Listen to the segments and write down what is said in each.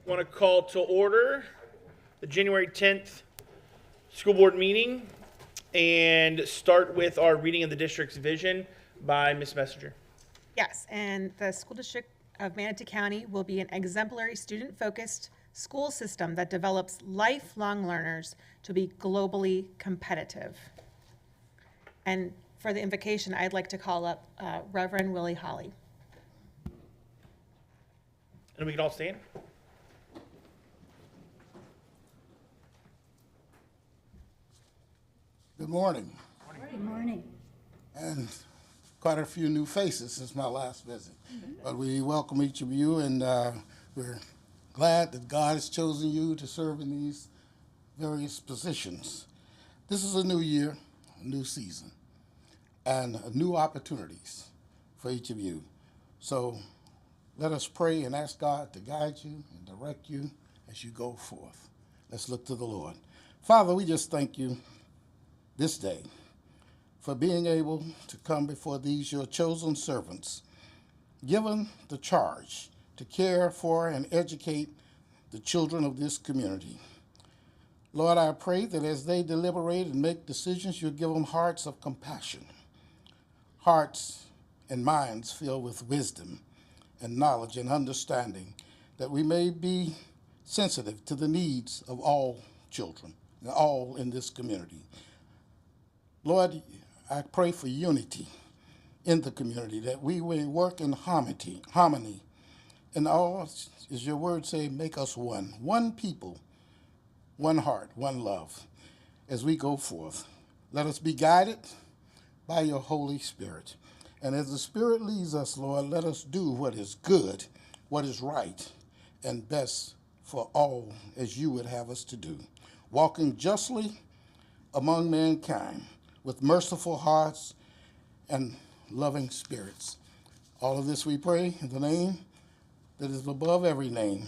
Want to call to order the January 10th school board meeting and start with our reading of the district's vision by Ms. Messenger. Yes, and the school district of Manatee County will be an exemplary student-focused school system that develops lifelong learners to be globally competitive. And for the invocation, I'd like to call up Reverend Willie Holly. And we can all stand. Good morning. Good morning. And quite a few new faces since my last visit. But we welcome each of you, and we're glad that God has chosen you to serve in these various positions. This is a new year, a new season, and new opportunities for each of you. So let us pray and ask God to guide you and direct you as you go forth. Let's look to the Lord. Father, we just thank you this day for being able to come before these your chosen servants, given the charge to care for and educate the children of this community. Lord, I pray that as they deliberate and make decisions, you'll give them hearts of compassion, hearts and minds filled with wisdom and knowledge and understanding, that we may be sensitive to the needs of all children, all in this community. Lord, I pray for unity in the community, that we will work in harmony, and all, as your word say, make us one people, one heart, one love, as we go forth. Let us be guided by your Holy Spirit. And as the Spirit leads us, Lord, let us do what is good, what is right, and best for all as you would have us to do, walking justly among mankind, with merciful hearts and loving spirits. All of this we pray in the name that is above every name,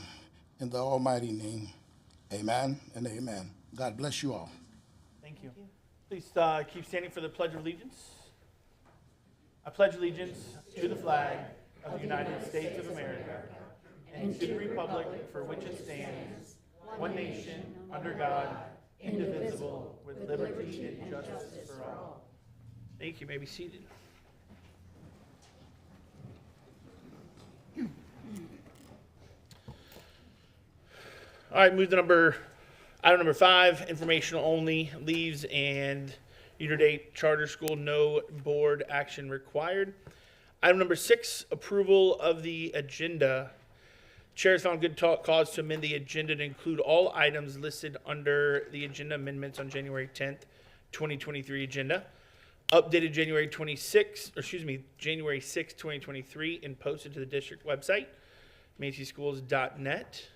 in the almighty name. Amen and amen. God bless you all. Thank you. Please keep standing for the Pledge of Allegiance. I pledge allegiance to the flag of the United States of America and to the republic for which it stands, one nation, under God, indivisible, with liberty and justice for all. Thank you. You may be seated. All right, move to item number 5, informational only, leaves and year-to-date charter school, no board action required. Item number 6, approval of the agenda. Chair has found good cause to amend the agenda to include all items listed under the agenda amendments on January 10th, 2023 agenda. Updated January 6th, 2023, and posted to the district website, manateeschools.net.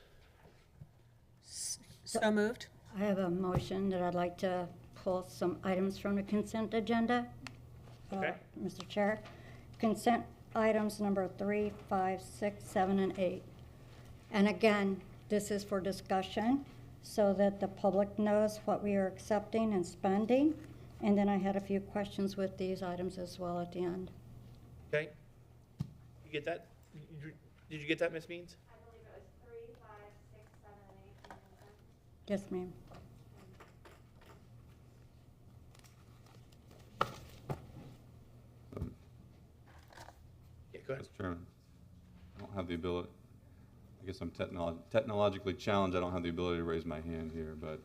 So moved. I have a motion that I'd like to pull some items from the consent agenda. Okay. Mr. Chair, consent items number 3, 5, 6, 7, and 8. And again, this is for discussion so that the public knows what we are accepting and spending. And then I had a few questions with these items as well at the end. Okay. You get that? Did you get that, Ms. Means? I believe it was 3, 5, 6, 7, and 8. Yes, ma'am. Yeah, go ahead. Mr. Chairman, I don't have the ability, I guess I'm technologically challenged. I don't have the ability to raise my hand here, but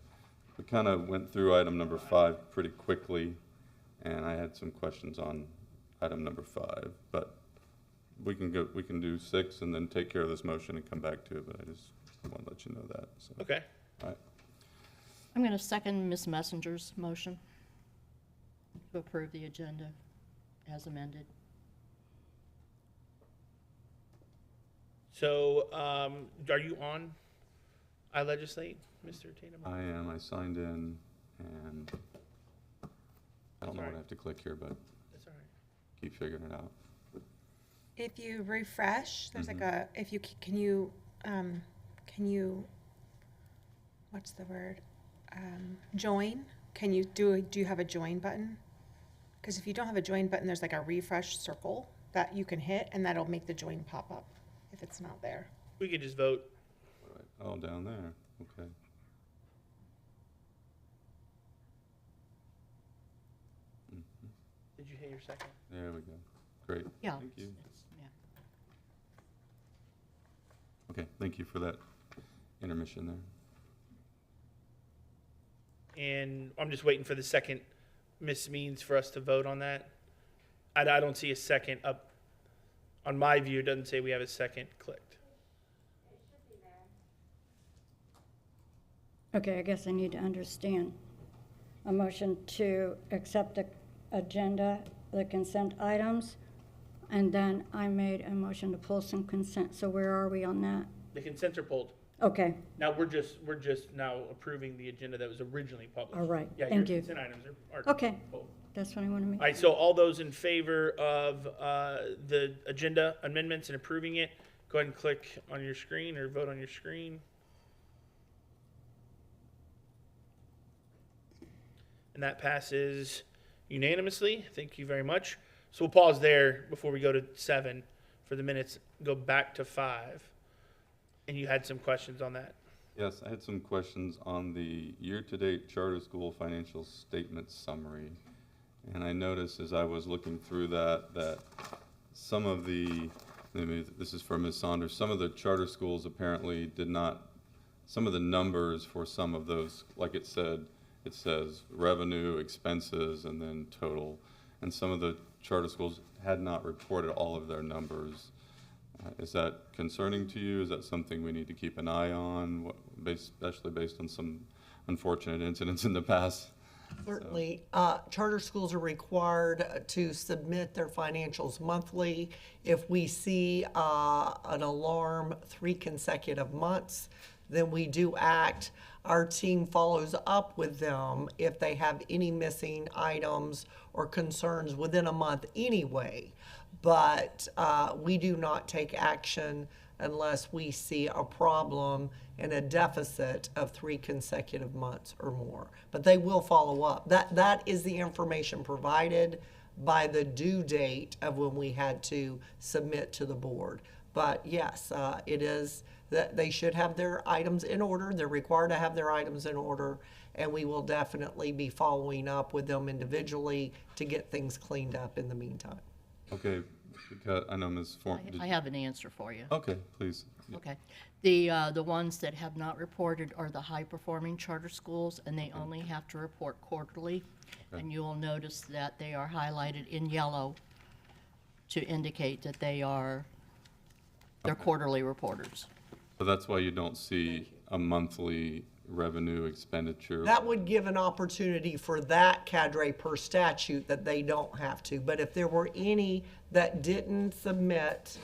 we kind of went through item number 5 pretty quickly, and I had some questions on item number 5, but we can do 6 and then take care of this motion and come back to it, but I just want to let you know that. So. Okay. All right. I'm going to second Ms. Messenger's motion to approve the agenda as amended. So, are you on iLegislate, Mr. Tatum? I am. I signed in, and I don't know what I have to click here, but That's all right. keep figuring it out. If you refresh, there's like a, if you, can you, what's the word? Join? Can you do you have a join button? Because if you don't have a join button, there's like a refresh circle that you can hit, and that'll make the join pop up if it's not there. We could just vote. Oh, down there, okay. Did you hit your second? There we go. Great. Yeah. Thank you. Yeah. Okay, thank you for that intermission there. And I'm just waiting for the second, Ms. Means, for us to vote on that. I don't see a second up. On my view, it doesn't say we have a second clicked. It should be there. Okay, I guess I need to understand. A motion to accept the agenda, the consent items, and then I made a motion to pull some consent. So where are we on that? The consents are pulled. Okay, Now we're just now approving the agenda that was originally published. all right, Yeah, thank your you. consent items are Okay. pulled. That's what I want to make. All right, so all those in favor of the agenda amendments and approving it, go ahead and click on your screen or vote on your screen. And that passes unanimously. Thank you very much. So we'll pause there before we go to 7 for the minutes, go back to 5. And you had some questions on that. Yes, I had some questions on the year-to-date charter school financial statement summary. And I noticed as I was looking through that some of the, maybe this is for Ms. Saunders, some of the charter schools apparently did not, some of the numbers for some of those, like it says revenue, expenses, and then total. And some of the charter schools had not reported all of their numbers. Is that concerning to you? Is that something we need to keep an eye on, especially based on some unfortunate incidents in the past? Certainly. Charter schools are required to submit their financials monthly. If we see an alarm 3 consecutive months, then we do act. Our team follows up with them if they have any missing items or concerns within a month anyway. But we do not take action unless we see a problem and a deficit of 3 consecutive months or more. But they will follow up. That is the information provided by the due date of when we had to submit to the board. But yes, it is that they should have their items in order. They're required to have their items in order, and we will definitely be following up with them individually to get things cleaned up in the meantime. Okay, because I know Ms. Form. I have an answer for you. Okay, please. Okay. The ones that have not reported are the high-performing charter schools, and they only have to report quarterly. And you will notice that they are highlighted in yellow to indicate that they're quarterly reporters. So that's why you don't see a monthly revenue expenditure. That would give an opportunity for that cadre per statute that they don't have to. But if there were any that didn't submit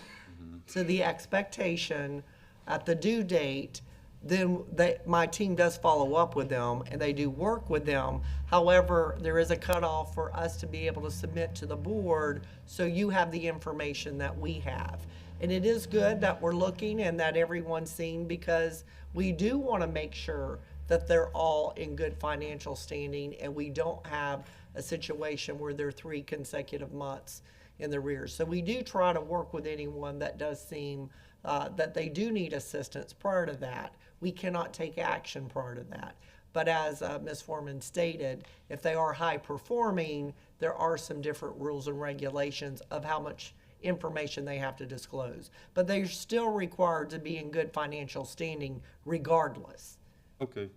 to the expectation at the due date, then my team does follow up with them and they do work with them. However, there is a cutoff for us to be able to submit to the board so you have the information that we have. And it is good that we're looking and that everyone's seen, because we do want to make sure that they're all in good financial standing and we don't have a situation where they're 3 consecutive months in the rear. So we do try to work with anyone that does seem that they do need assistance prior to that. We cannot take action prior to that. But as Ms. Foreman stated, if they are high performing, there are some different rules and regulations of how much information they have to disclose. But they're still required to be in good financial standing regardless. Okay,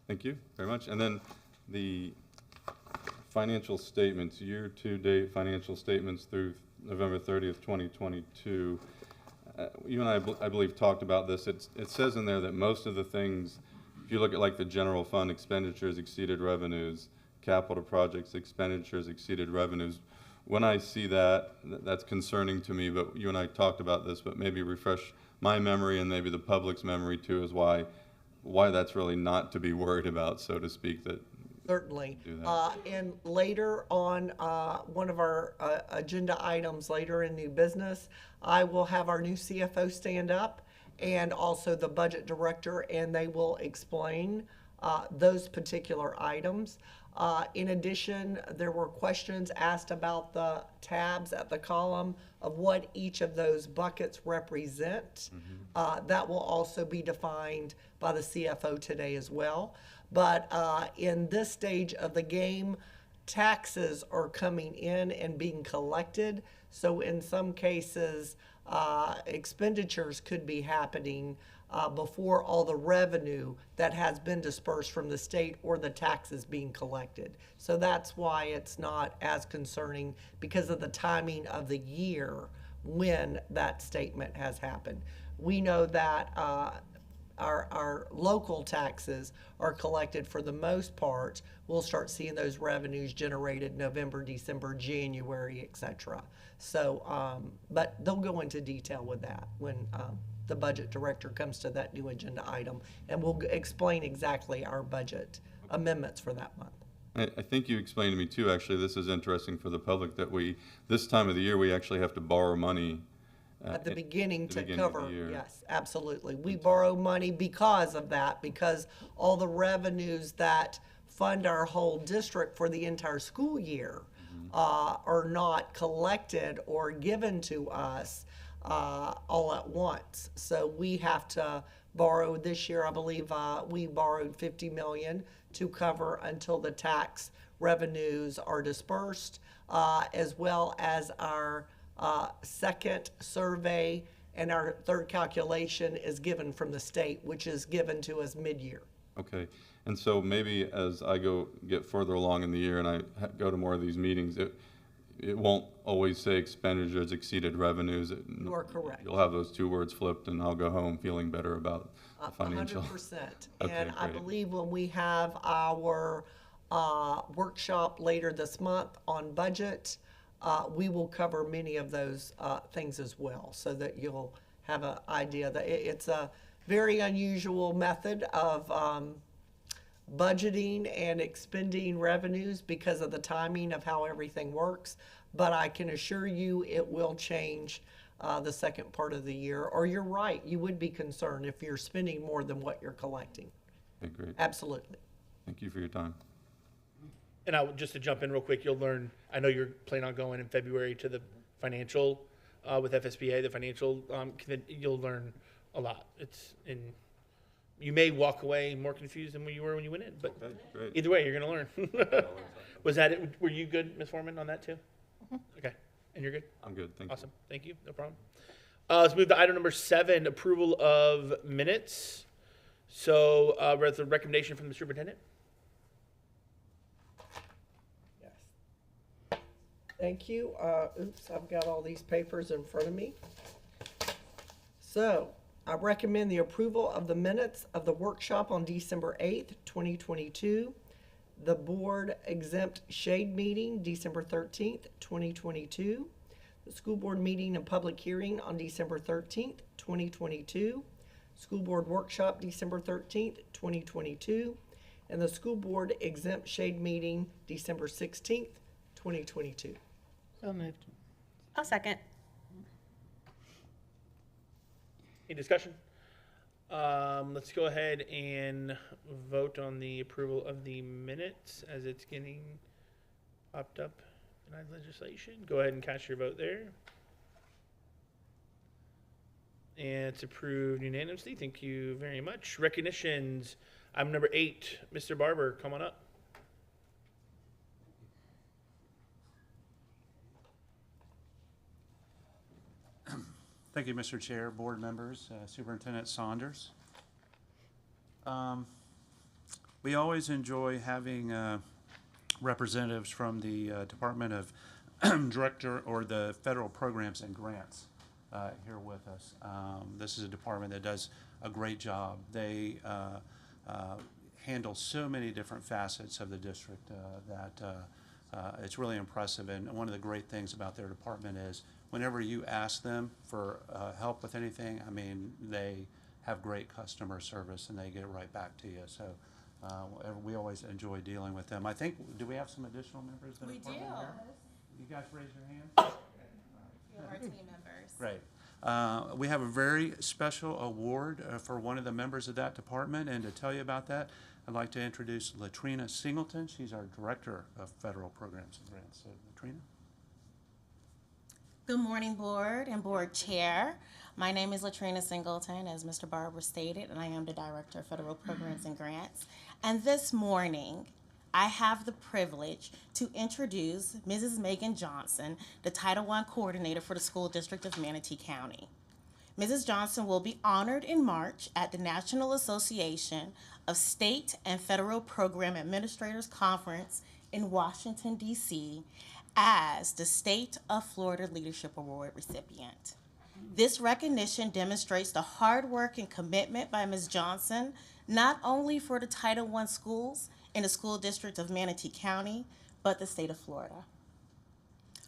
thank you very much. And then the financial statements, year-to-date financial statements through November 30th, 2022. You and I believe, talked about this. It says in there that most of the things, if you look at like the general fund expenditures exceeded revenues, capital projects expenditures exceeded revenues. When I see that, that's concerning to me, but you and I talked about this, but maybe refresh my memory and maybe the public's memory too, is why that's really not to be worried about, so to speak, that. Certainly. Do that. And later on, one of our agenda items later in new business, I will have our new CFO stand up and also the budget director, and they will explain those particular items. In addition, there were questions asked about the tabs at the column of what each of those buckets represent. That will also be defined by the CFO today as well. But in this stage of the game, taxes are coming in and being collected. So in some cases, expenditures could be happening before all the revenue that has been dispersed from the state or the taxes being collected. So that's why it's not as concerning, because of the timing of the year when that statement has happened. We know that our local taxes are collected for the most part. We'll start seeing those revenues generated November, December, January, et cetera. So, but they'll go into detail with that when the budget director comes to that new agenda item, and we'll explain exactly our budget amendments for that month. I think you explained to me too, actually, this is interesting for the public, that this time of the year, we actually have to borrow money. At the beginning the to beginning of the cover, year. yes, absolutely. We borrow money because of that, because all the revenues that fund our whole district for the entire school year are not collected or given to us all at once. So we have to borrow this year. I believe we borrowed 50 million to cover until the tax revenues are dispersed, as well as our second survey, and our third calculation is given from the state, which is given to us mid-year. Okay, and so maybe as I get further along in the year and I go to more of these meetings, it won't always say expenditures exceeded revenues. You are correct. You'll have those two words flipped, and I'll go home feeling better about the financial. 100%. Okay, And I great. believe when we have our workshop later this month on budget, we will cover many of those things as well, so that you'll have an idea that it's a very unusual method of budgeting and expending revenues because of the timing of how everything works. But I can assure you it will change the second part of the year. Or you're right, you would be concerned if you're spending more than what you're collecting. Okay, great. Absolutely. Thank you for your time. And just to jump in real quick, you'll learn, I know you're planning on going in February to the financial, with FSBA, the financial, you'll learn a lot. You may walk away more confused than you were when you went in, but Okay, great. either way, you're gonna learn. Was that it? Were you good, Ms. Foreman, on that too? Okay, and you're good? I'm good, thank you. Awesome, thank you, no problem. Let's move to item number 7, approval of minutes. So, we're at the recommendation from the superintendent. Yes. Thank you. Oops, I've got all these papers in front of me. So, I recommend the approval of the minutes of the workshop on December 8th, 2022. The board exempt shade meeting, December 13th, 2022. The school board meeting and public hearing on December 13th, 2022. School board workshop, December 13th, 2022. And the school board exempt shade meeting, December 16th, 2022. So moved. I'll second. Any discussion? Let's go ahead and vote on the approval of the minutes as it's getting popped up in our legislation. Go ahead and cast your vote there. And it's approved unanimously. Thank you very much. Recognitions. Item number 8, Mr. Barber, come on up. Thank you, Mr. Chair, board members, Superintendent Saunders. We always enjoy having representatives from the Department of Director or the Federal Programs and Grants here with us. This is a department that does a great job. They handle so many different facets of the district that it's really impressive. And one of the great things about their department is whenever you ask them for help with anything, I mean, they have great customer service and they get right back to you. So we always enjoy dealing with them. I think, do we have some additional members that are part of here? You guys raise your hand. Our team members. Great. We have a very special award for one of the members of that department, and to tell you about that, I'd like to introduce Latrina Singleton. She's our Director of Federal Programs and Grants. So, Latrina? Good morning, Board and Board Chair. My name is Latrina Singleton, as Mr. Barber stated, and I am the Director of Federal Programs and Grants. And this morning, I have the privilege to introduce Mrs. Megan Johnson, the Title I Coordinator for the School District of Manatee County. Mrs. Johnson will be honored in March at the National Association of State and Federal Program Administrators Conference in Washington, D.C., as the State of Florida Leadership Award recipient. This recognition demonstrates the hard work and commitment by Ms. Johnson, not only for the Title I schools in the School District of Manatee County, but the state of Florida.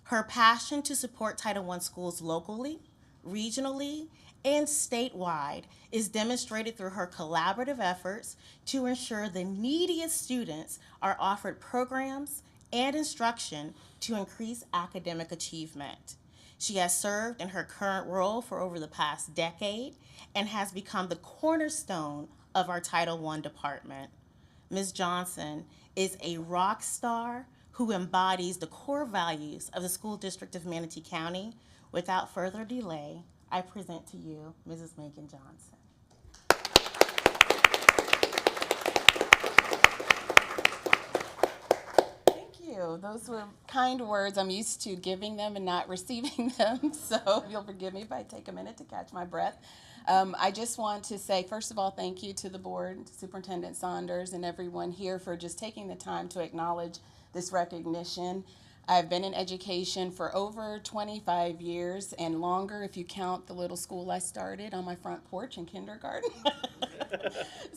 Her passion to support Title I schools locally, regionally, and statewide is demonstrated through her collaborative efforts to ensure the neediest students are offered programs and instruction to increase academic achievement. She has served in her current role for over the past decade and has become the cornerstone of our Title I department. Ms. Johnson is a rock star who embodies the core values of the School District of Manatee County. Without further delay, I present to you Mrs. Megan Johnson. Thank you. Those were kind words. I'm used to giving them and not receiving them, so you'll forgive me if I take a minute to catch my breath. I just want to say, first of all, thank you to the board, Superintendent Saunders, and everyone here for just taking the time to acknowledge this recognition. I've been in education for over 25 years and longer if you count the little school I started on my front porch in kindergarten.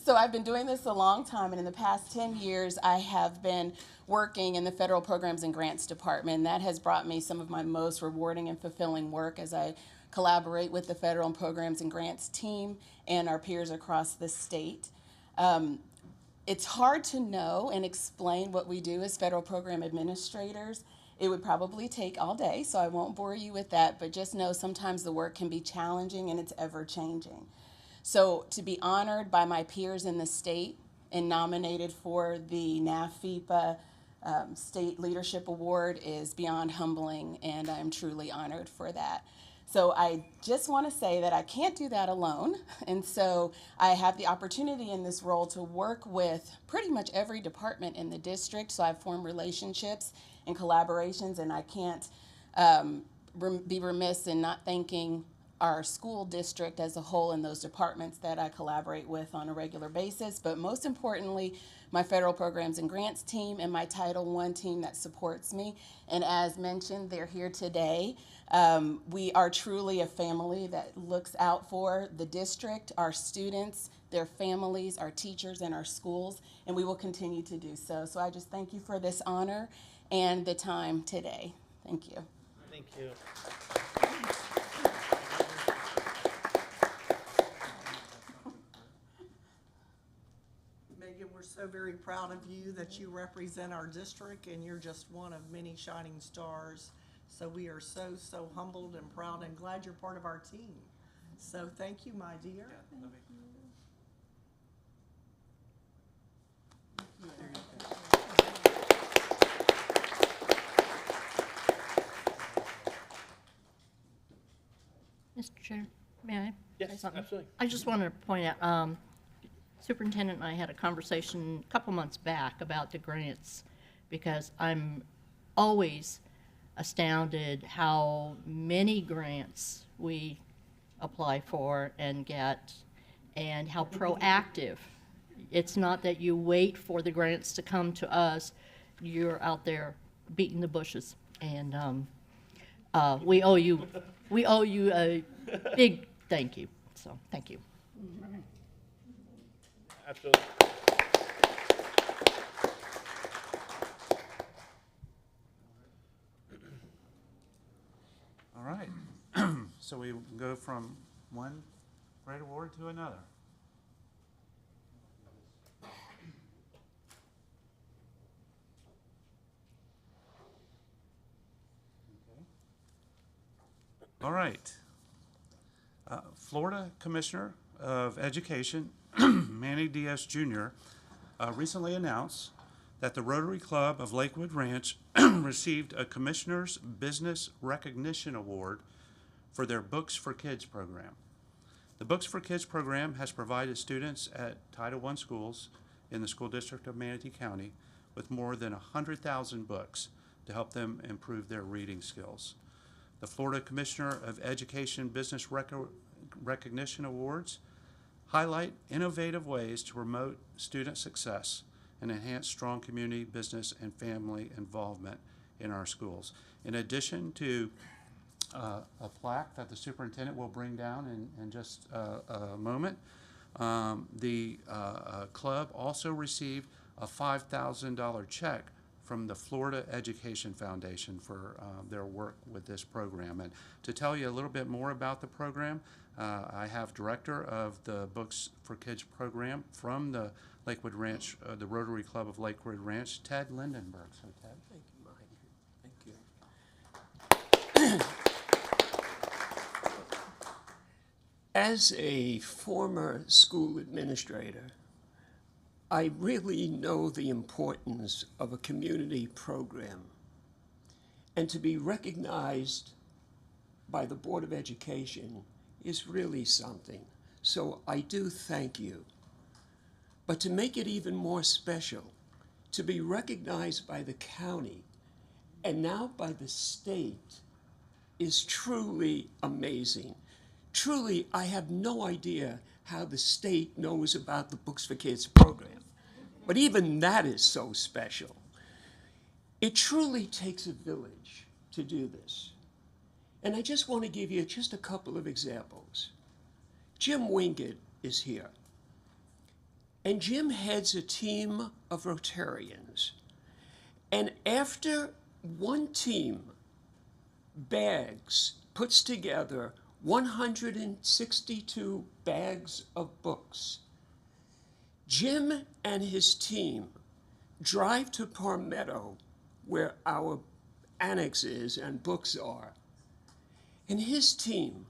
So I've been doing this a long time, and in the past 10 years, I have been working in the Federal Programs and Grants Department. That has brought me some of my most rewarding and fulfilling work as I collaborate with the Federal Programs and Grants team and our peers across the state. It's hard to know and explain what we do as federal program administrators. It would probably take all day, so I won't bore you with that, but just know sometimes the work can be challenging and it's ever changing. So to be honored by my peers in the state and nominated for the NAFIPA State Leadership Award is beyond humbling, and I'm truly honored for that. So I just want to say that I can't do that alone, and so I have the opportunity in this role to work with pretty much every department in the district, so I've formed relationships and collaborations, and I can't be remiss in not thanking our school district as a whole and those departments that I collaborate with on a regular basis, but most importantly, my Federal Programs and Grants team and my Title I team that supports me. And as mentioned, they're here today. We are truly a family that looks out for the district, our students, their families, our teachers, and our schools, and we will continue to do so. So I just thank you for this honor and the time today. Thank you. Thank you. Megan, we're so very proud of you that you represent our district, and you're just one of many shining stars. So we are so, so humbled and proud and glad you're part of our team. So thank you, my dear. Mr. Chair, may I say Yes, something? absolutely. I just wanted to point out, Superintendent and I had a conversation a couple months back about the grants, because I'm always astounded how many grants we apply for and get, and how proactive. It's not that you wait for the grants to come to us, you're out there beating the bushes. And we owe you a big thank you, so thank you. Absolutely. All right. So we go from one great award to another. Okay. All right. Florida Commissioner of Education, Manny Diaz Jr., recently announced that the Rotary Club of Lakewood Ranch received a Commissioner's Business Recognition Award for their Books for Kids program. The Books for Kids program has provided students at Title I schools in the school district of Manatee County with more than 100,000 books to help them improve their reading skills. The Florida Commissioner of Education Business Recognition Awards highlight innovative ways to promote student success and enhance strong community, business, and family involvement in our schools. In addition to a plaque that the superintendent will bring down in just a moment, the club also received a $5,000 check from the Florida Education Foundation for their work with this program. And to tell you a little bit more about the program, I have director of the Books for Kids program from the Lakewood Ranch, the Rotary Club of Lakewood Ranch, Ted Lindenberg. So Ted. Thank you, Mike. Thank you. As a former school administrator, I really know the importance of a community program. And to be recognized by the Board of Education is really something. So I do thank you. But to make it even more special, to be recognized by the county and now by the state is truly amazing. Truly, I have no idea how the state knows about the Books for Kids program. But even that is so special. It truly takes a village to do this. And I just want to give you just a couple of examples. Jim Wingate is here. And Jim heads a team of Rotarians. And after one team puts together 162 bags of books, Jim and his team drive to Palmetto, where our annex is and books are, and his team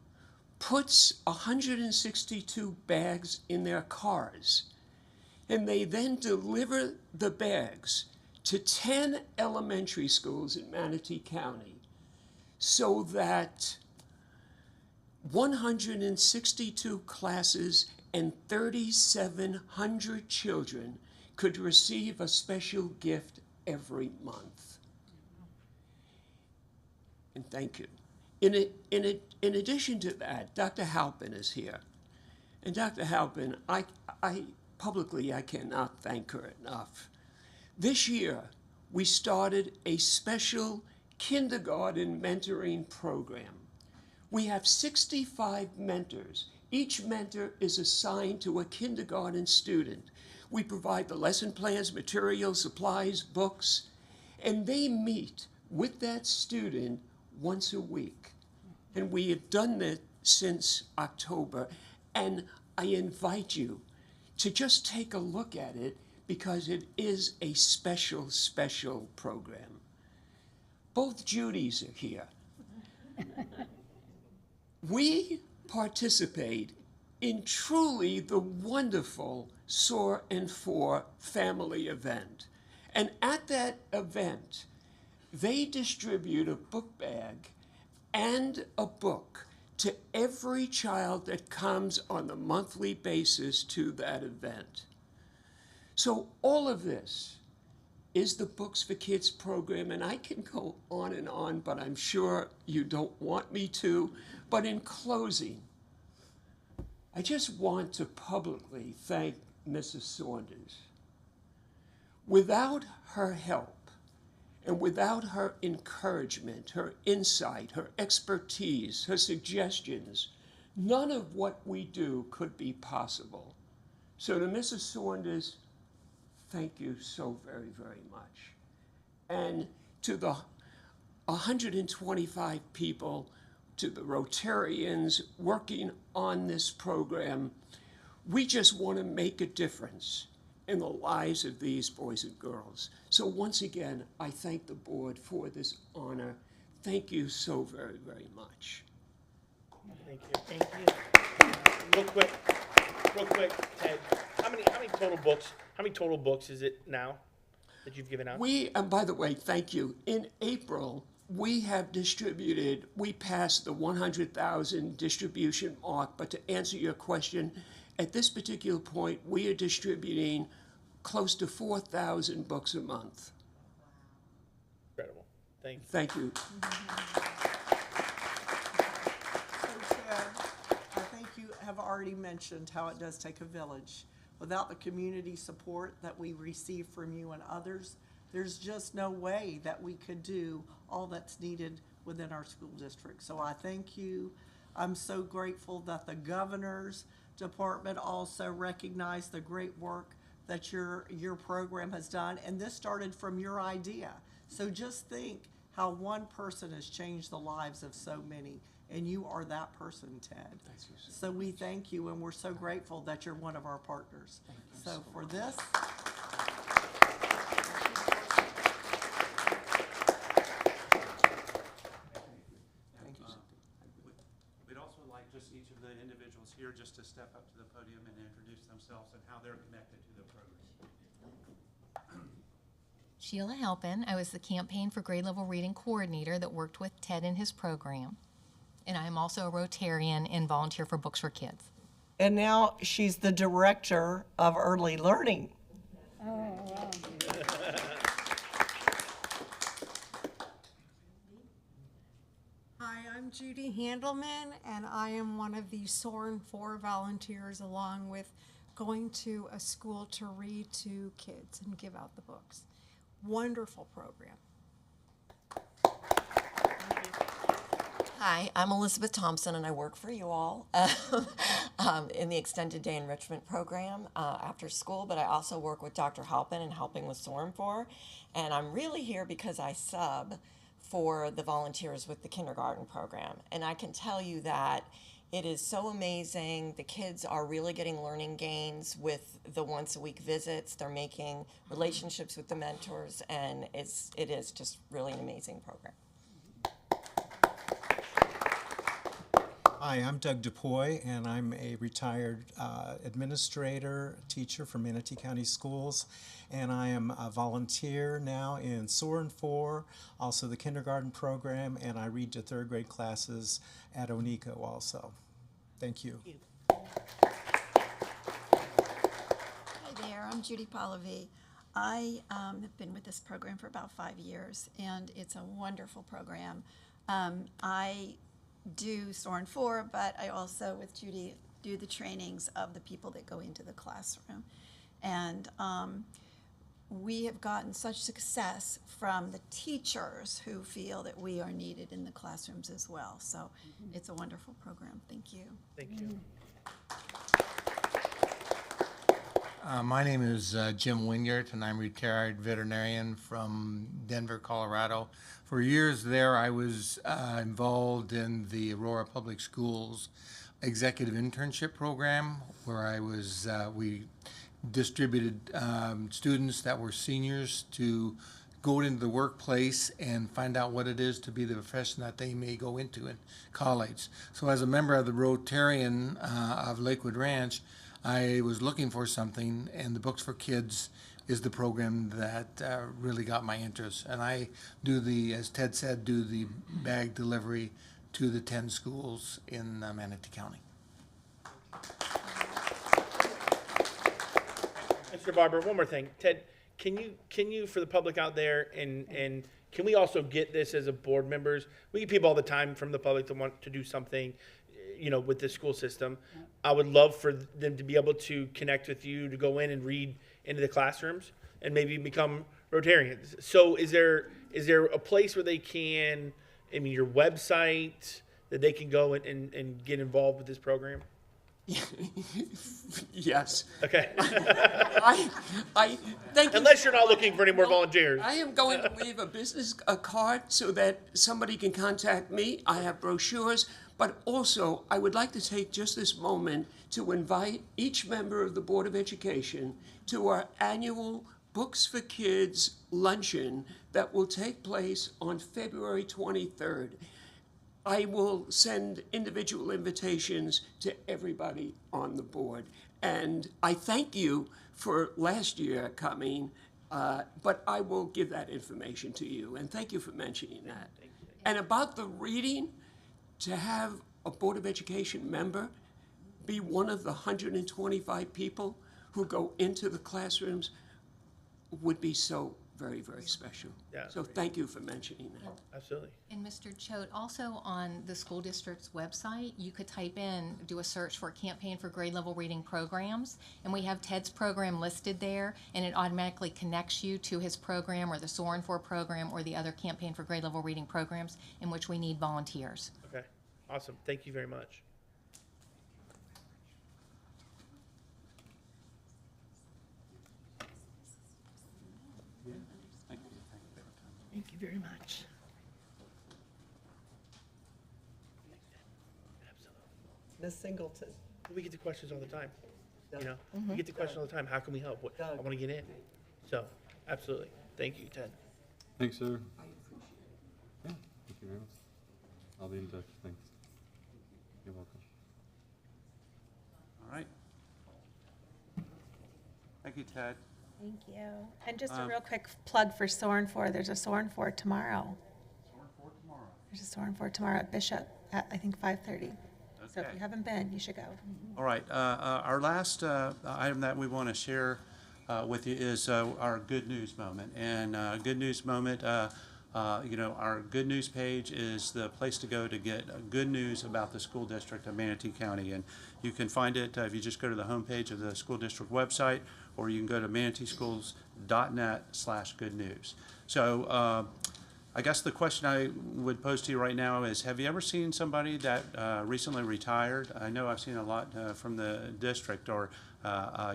puts 162 bags in their cars, and they then deliver the bags to 10 elementary schools in Manatee County so that 162 classes and 3,700 children could receive a special gift every month. And thank you. In addition to that, Dr. Halpin is here. And Dr. Halpin, I publicly cannot thank her enough. This year, we started a special kindergarten mentoring program. We have 65 mentors. Each mentor is assigned to a kindergarten student. We provide the lesson plans, materials, supplies, books, and they meet with that student once a week. And we have done that since October. And I invite you to just take a look at it because it is a special, special program. Both Judys are here. We participate in truly the wonderful Soar and Four family event. And at that event, they distribute a book bag and a book to every child that comes on a monthly basis to that event. So all of this is the Books for Kids program, and I can go on, but I'm sure you don't want me to. But in closing, I just want to publicly thank Mrs. Saunders. Without her help and without her encouragement, her insight, her expertise, her suggestions, none of what we do could be possible. So to Mrs. Saunders, thank you so very, very much. And to the 125 people, to the Rotarians working on this program, we just want to make a difference in the lives of these boys and girls. So once again, I thank the board for this honor. Thank you so very, very much. Thank you. Thank you. Real quick, Ted, how many total books is it now that you've given out? And by the way, thank you. In April, we passed the 100,000 distribution mark, but to answer your question, at this particular point, we are distributing close to 4,000 books a month. Incredible. Thank you. Thank you. So, Ted, I think you have already mentioned how it does take a village. Without the community support that we receive from you and others, there's just no way that we could do all that's needed within our school district. So I thank you. I'm so grateful that the governor's department also recognized the great work that your program has done. And this started from your idea. So just think how one person has changed the lives of so many. And you are that person, Ted. So we thank you, and we're so grateful that you're one of our partners. So for this, We'd also like just each of the individuals here just to step up to the podium and introduce themselves and how they're connected to the program. Sheila Halpin. I was the campaign for grade level reading coordinator that worked with Ted in his program. And I am also a Rotarian and volunteer for Books for Kids. and now she's the director of early learning. Oh, wow. Hi, I'm Judy Handelman, and I am one of the Soarin' 4 volunteers, along with going to a school to read to kids and give out the books. Wonderful program. Hi, I'm Elizabeth Thompson, and I work for you all in the Extended Day Enrichment Program after school, but I also work with Dr. Halpin and helping with Soarin' 4, and I'm really here because I sub for the volunteers with the kindergarten program, and I can tell you that it is so amazing. The kids are really getting learning gains with the once-a-week visits. They're making relationships with the mentors, and it is just really an amazing program. Hi, I'm Doug DuPoy, and I'm a retired administrator, teacher for Manatee County Schools, and I am a volunteer now in Soarin' 4, also the kindergarten program, and I read to third grade classes at Onico also. Thank you. Hi there, I'm Judy Pallavi. I have been with this program for about 5 years, and it's a wonderful program. I do Soarin' 4, but I also, with Judy, do the trainings of the people that go into the classroom. And we have gotten such success from the teachers who feel that we are needed in the classrooms as well. So it's a wonderful program. Thank you. Thank you. My name is Jim Wingert, and I'm retired veterinarian from Denver, Colorado. For years there, I was involved in the Aurora Public Schools Executive Internship Program, where I was, we distributed students that were seniors to go into the workplace and find out what it is to be the profession that they may go into in college. So as a member of the Rotarian of Lakewood Ranch, I was looking for something, and the Books for Kids is the program that really got my interest. And I do as Ted said, do the bag delivery to the 10 schools in Manatee County. Mr. Barber, one more thing. Ted, can you for the public out there, and can we also get this as a board members? We get people all the time from the public that want to do something, with the school system. I would love for them to be able to connect with you, to go in and read into the classrooms and maybe become Rotarians. So is there a place where they can, your website, that they can go and get involved with this program? Yes. Okay. I thank you. Unless you're not looking for any more volunteers. I am going to leave a business card so that somebody can contact me. I have brochures, but also I would like to take just this moment to invite each member of the Board of Education to our annual Books for Kids luncheon that will take place on February 23rd. I will send individual invitations to everybody on the board. And I thank you for last year coming, but I will give that information to you. And thank you for mentioning that. And about the reading, to have a Board of Education member be one of the 125 people who go into the classrooms would be so very, very special. Yeah. So thank you for mentioning that. Absolutely. And Mr. Choate, also on the school district's website, you could type in, do a search for Campaign for Grade Level Reading Programs, and we have Ted's program listed there, and it automatically connects you to his program or the Soarin' 4 program or the other Campaign for Grade Level Reading programs in which we need volunteers. Okay. Awesome. Thank you very much. Thank you very much. Ms. Singleton. We get the questions all the time. You know, we get the questions all the time. How can we help? What, I want to get in. So, absolutely. Thank you, Ted. Thanks, sir. Yeah, thank you very much. I'll be in touch. Thanks. You're welcome. All right. Thank you, Ted. Thank you. And just a real quick plug for Soarin' 4. There's a Soarin' 4 tomorrow. There's a Soarin' 4 tomorrow at Bishop at, I think, 5:30. So if Okay. you haven't been, you should go. All right, our last item that we want to share with you is our good news moment. And good news moment, you know, our good news page is the place to go to get good news about the school district of Manatee County. And you can find it if you just go to the homepage of the school district website, or you can go to manateeschools.net/good news. So I guess the question I would pose to you right now is, have you ever seen somebody that recently retired? I know I've seen a lot from the district, or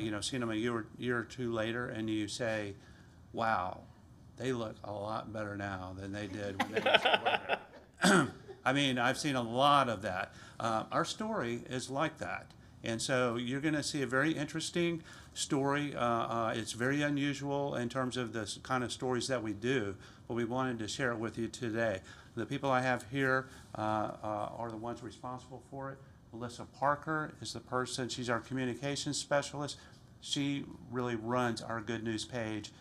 you know, seen them a year or two later, and you say, wow, they look a lot better now than they did when they used to work there. I mean, I've seen a lot of that. Our story is like that. And so you're going to see a very interesting story. It's very unusual in terms of the kind of stories that we do, but we wanted to share it with you today. The people I have here are the ones responsible for it. Melissa Parker is the person, she's our communications specialist. She really runs our Good News page.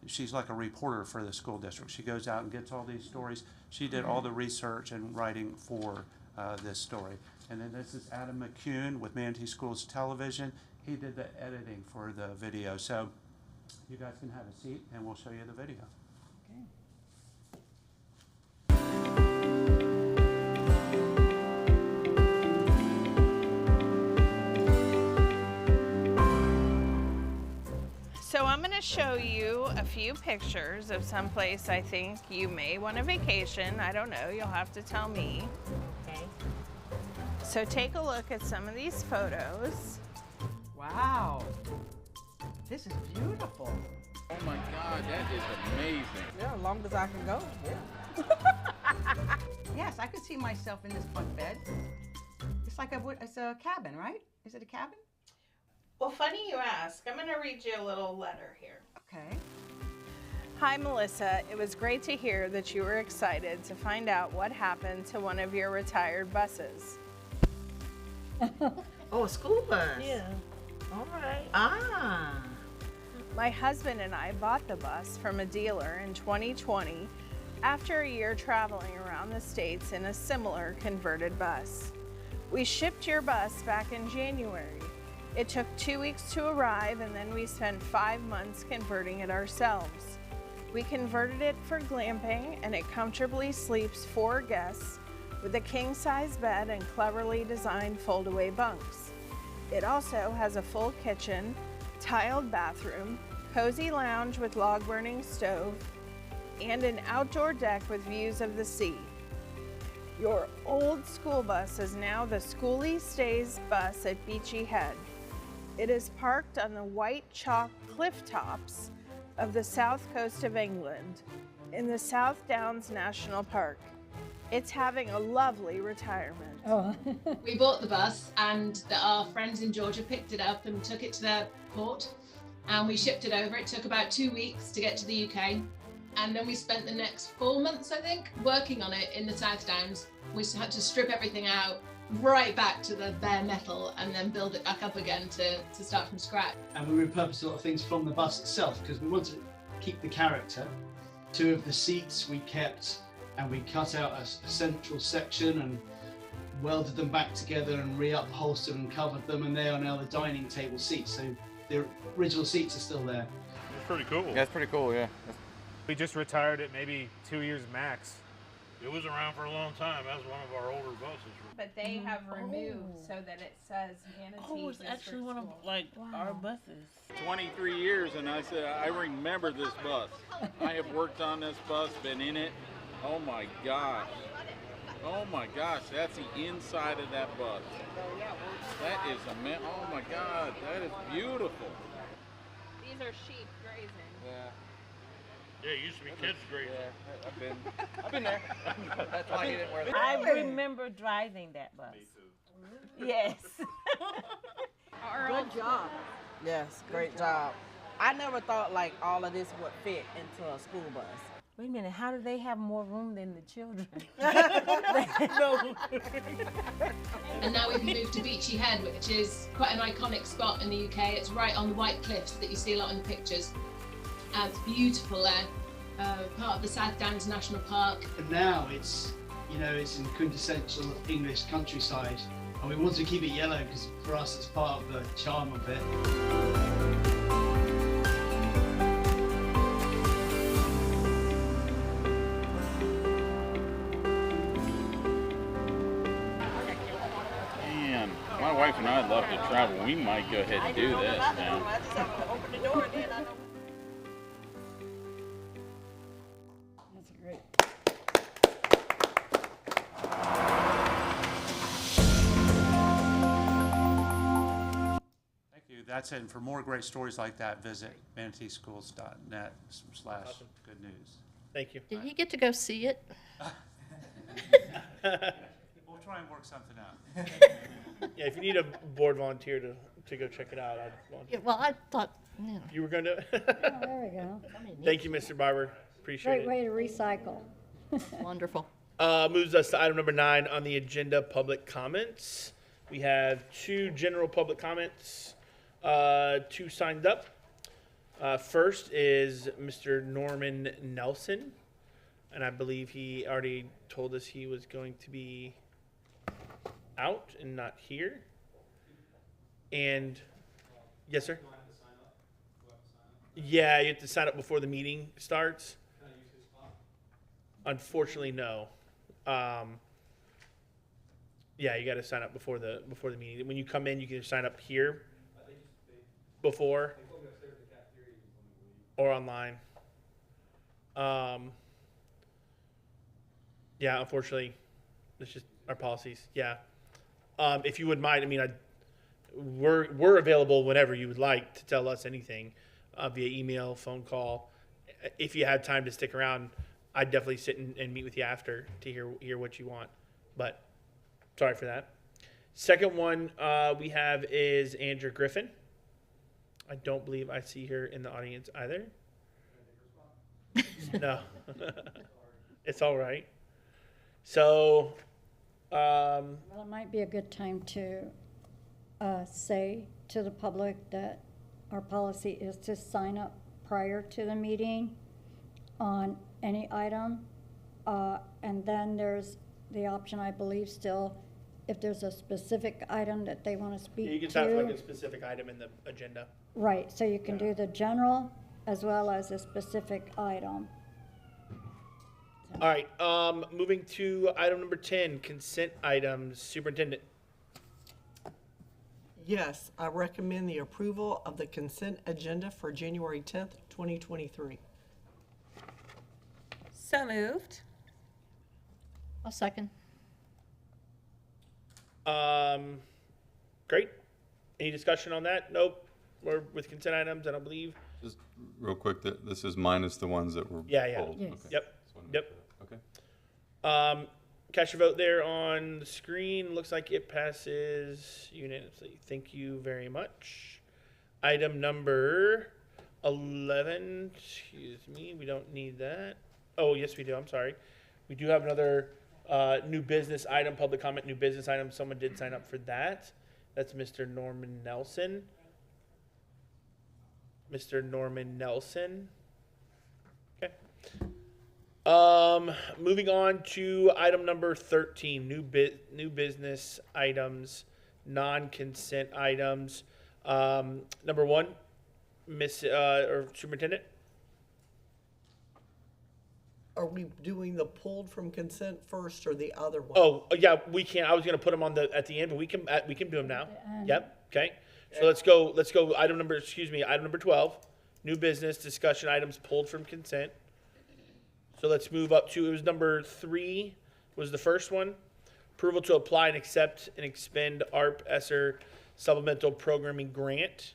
She's like a reporter for the school district. She goes out and gets all these stories. She did all the research and writing for this story. And then this is Adam McCune with Manatee Schools Television. He did the editing for the video. So you guys can have a seat and we'll show you the video. So I'm going to show you a few pictures of someplace I think you may want a vacation. I don't know, you'll have to tell me. Okay. So take a look at some of these photos. Wow. This is beautiful. Oh my God, that is amazing. Yeah, as long as I can go. Yeah. Yes, I could see myself in this bunk bed. It's like it's a cabin, right? Is it a cabin? Well, funny you ask. I'm going to read you a little letter here. Okay. Hi, Melissa. It was great to hear that you were excited to find out what happened to one of your retired buses. Oh, a school bus. Yeah. All right. Ah. My husband and I bought the bus from a dealer in 2020 after a year traveling around the States in a similar converted bus. We shipped your bus back in January. It took 2 weeks to arrive, and then we spent 5 months converting it ourselves. We converted it for glamping, and it comfortably sleeps 4 guests with a king-size bed and cleverly designed fold-away bunks. It also has a full kitchen, tiled bathroom, cozy lounge with log-burning stove, and an outdoor deck with views of the sea. Your old school bus is now the Schoolie Stays bus at Beachy Head. It is parked on the white chalk cliff tops of the south coast of England in the South Downs National Park. It's having a lovely retirement. We bought the bus and our friends in Georgia picked it up and took it to their port and we shipped it over. It took about 2 weeks to get to the UK And then we spent the next 4 months, I think, working on it in the South Downs. We had to strip everything out, right back to the bare metal, and then build it back up again to start from scratch. And we repurposed a lot of things from the bus itself because we wanted to keep the character. 2 of the seats we kept, and we cut out a central section and welded them back together and re-upholstered and covered them, and they are now the dining table seats. So the original seats are still there. It's pretty cool. Yeah, it's pretty cool, yeah. We just retired it maybe 2 years max. It was around for a long time. That was one of our older buses. But they have removed so that it says Manatee. Oh, it's actually one of our buses. 23 years, and I said, I remember this bus. I have worked on this bus, been in it. Oh my gosh. Oh my gosh, that's the inside of that bus. That is oh my God, that is beautiful. These are sheep grazing. Yeah. Yeah, it used to be kids grazing. Yeah, I've been there. That's why he didn't wear the I remember driving that bus. Me too. Yes. Good job. Yes, great job. I never thought like all of this would fit into a school bus. Wait a minute, how do they have more room than the children? No. And now we've moved to Beachy Head, which is quite an iconic spot in the UK. It's right on the white cliffs that you see a lot in the pictures. It's beautiful there, part of the South Downs National Park. And now it's, it's in quintessential English countryside, and we wanted to keep it yellow because for us it's part of the charm of it. Man, my wife and I love to travel. We might go ahead and do this now. I just have to open the door and then I know. That's great. Thank you. That's it. And for more great stories like that, visit manateeschools.net/good news. Thank you. Did he get to go see it? We'll try and work something out. Yeah, if you need a board volunteer to go check it out, I'd volunteer. Yeah, well, I thought, You were going to? Oh, there we go. Thank you, Mr. Barber. Appreciate Great it. way to recycle. Wonderful. Moves us to item number 9 on the agenda, public comments. We have 2 general public comments, 2 signed up. First is Mr. Norman Nelson, and I believe he already told us he was going to be out and not here. And, yes, sir? Yeah, you have to sign up before the meeting starts. Unfortunately, no. Yeah, you got to sign up before the meeting. When you come in, you can sign up here before or online. Yeah, unfortunately, it's just our policies. Yeah. If you wouldn't mind, I mean, we're available whenever you would like to tell us anything, via email, phone call. If you had time to stick around, I'd definitely sit and meet with you after to hear what you want. But sorry for that. Second one we have is Andrew Griffin. I don't believe I see her in the audience either. No. It's all right. So, Well, it might be a good time to say to the public that our policy is to sign up prior to the meeting on any item. And then there's the option, I believe, still, if there's a specific item that they want to speak to. you can sign up for like a specific item in the agenda. Right, so you can do the general as well as a specific item. All right, moving to item number 10, consent items. Superintendent. Yes, I recommend the approval of the consent agenda for January 10th, 2023. So moved. I'll second. Great. Any discussion on that? Nope. We're with consent items, I don't believe. Just real quick, this is minus the ones that were Yeah. pulled. Yes. Okay. Yep. Just wanted to Yep. make sure. Okay. Cast your vote there on the screen. Looks like it passes unanimously. Thank you very much. Item number 11, excuse me, we don't need that. Oh, yes, we do, I'm sorry. We do have another new business item, public comment, new business item. Someone did sign up for that. That's Mr. Norman Nelson. Mr. Norman Nelson. Okay. Moving on to item number 13, new business items, non-consent items. Number 1, Miss or Superintendent. Are we doing the pulled from consent first or the other one? Oh, yeah, we can. I was gonna put them on at the end, but we can do them now. Yep. Okay. So let's go. Item number 12, new business discussion items pulled from consent. So let's move up to, it was number 3 was the first one. Approval to apply and accept and expend ARP ESSER supplemental programming grant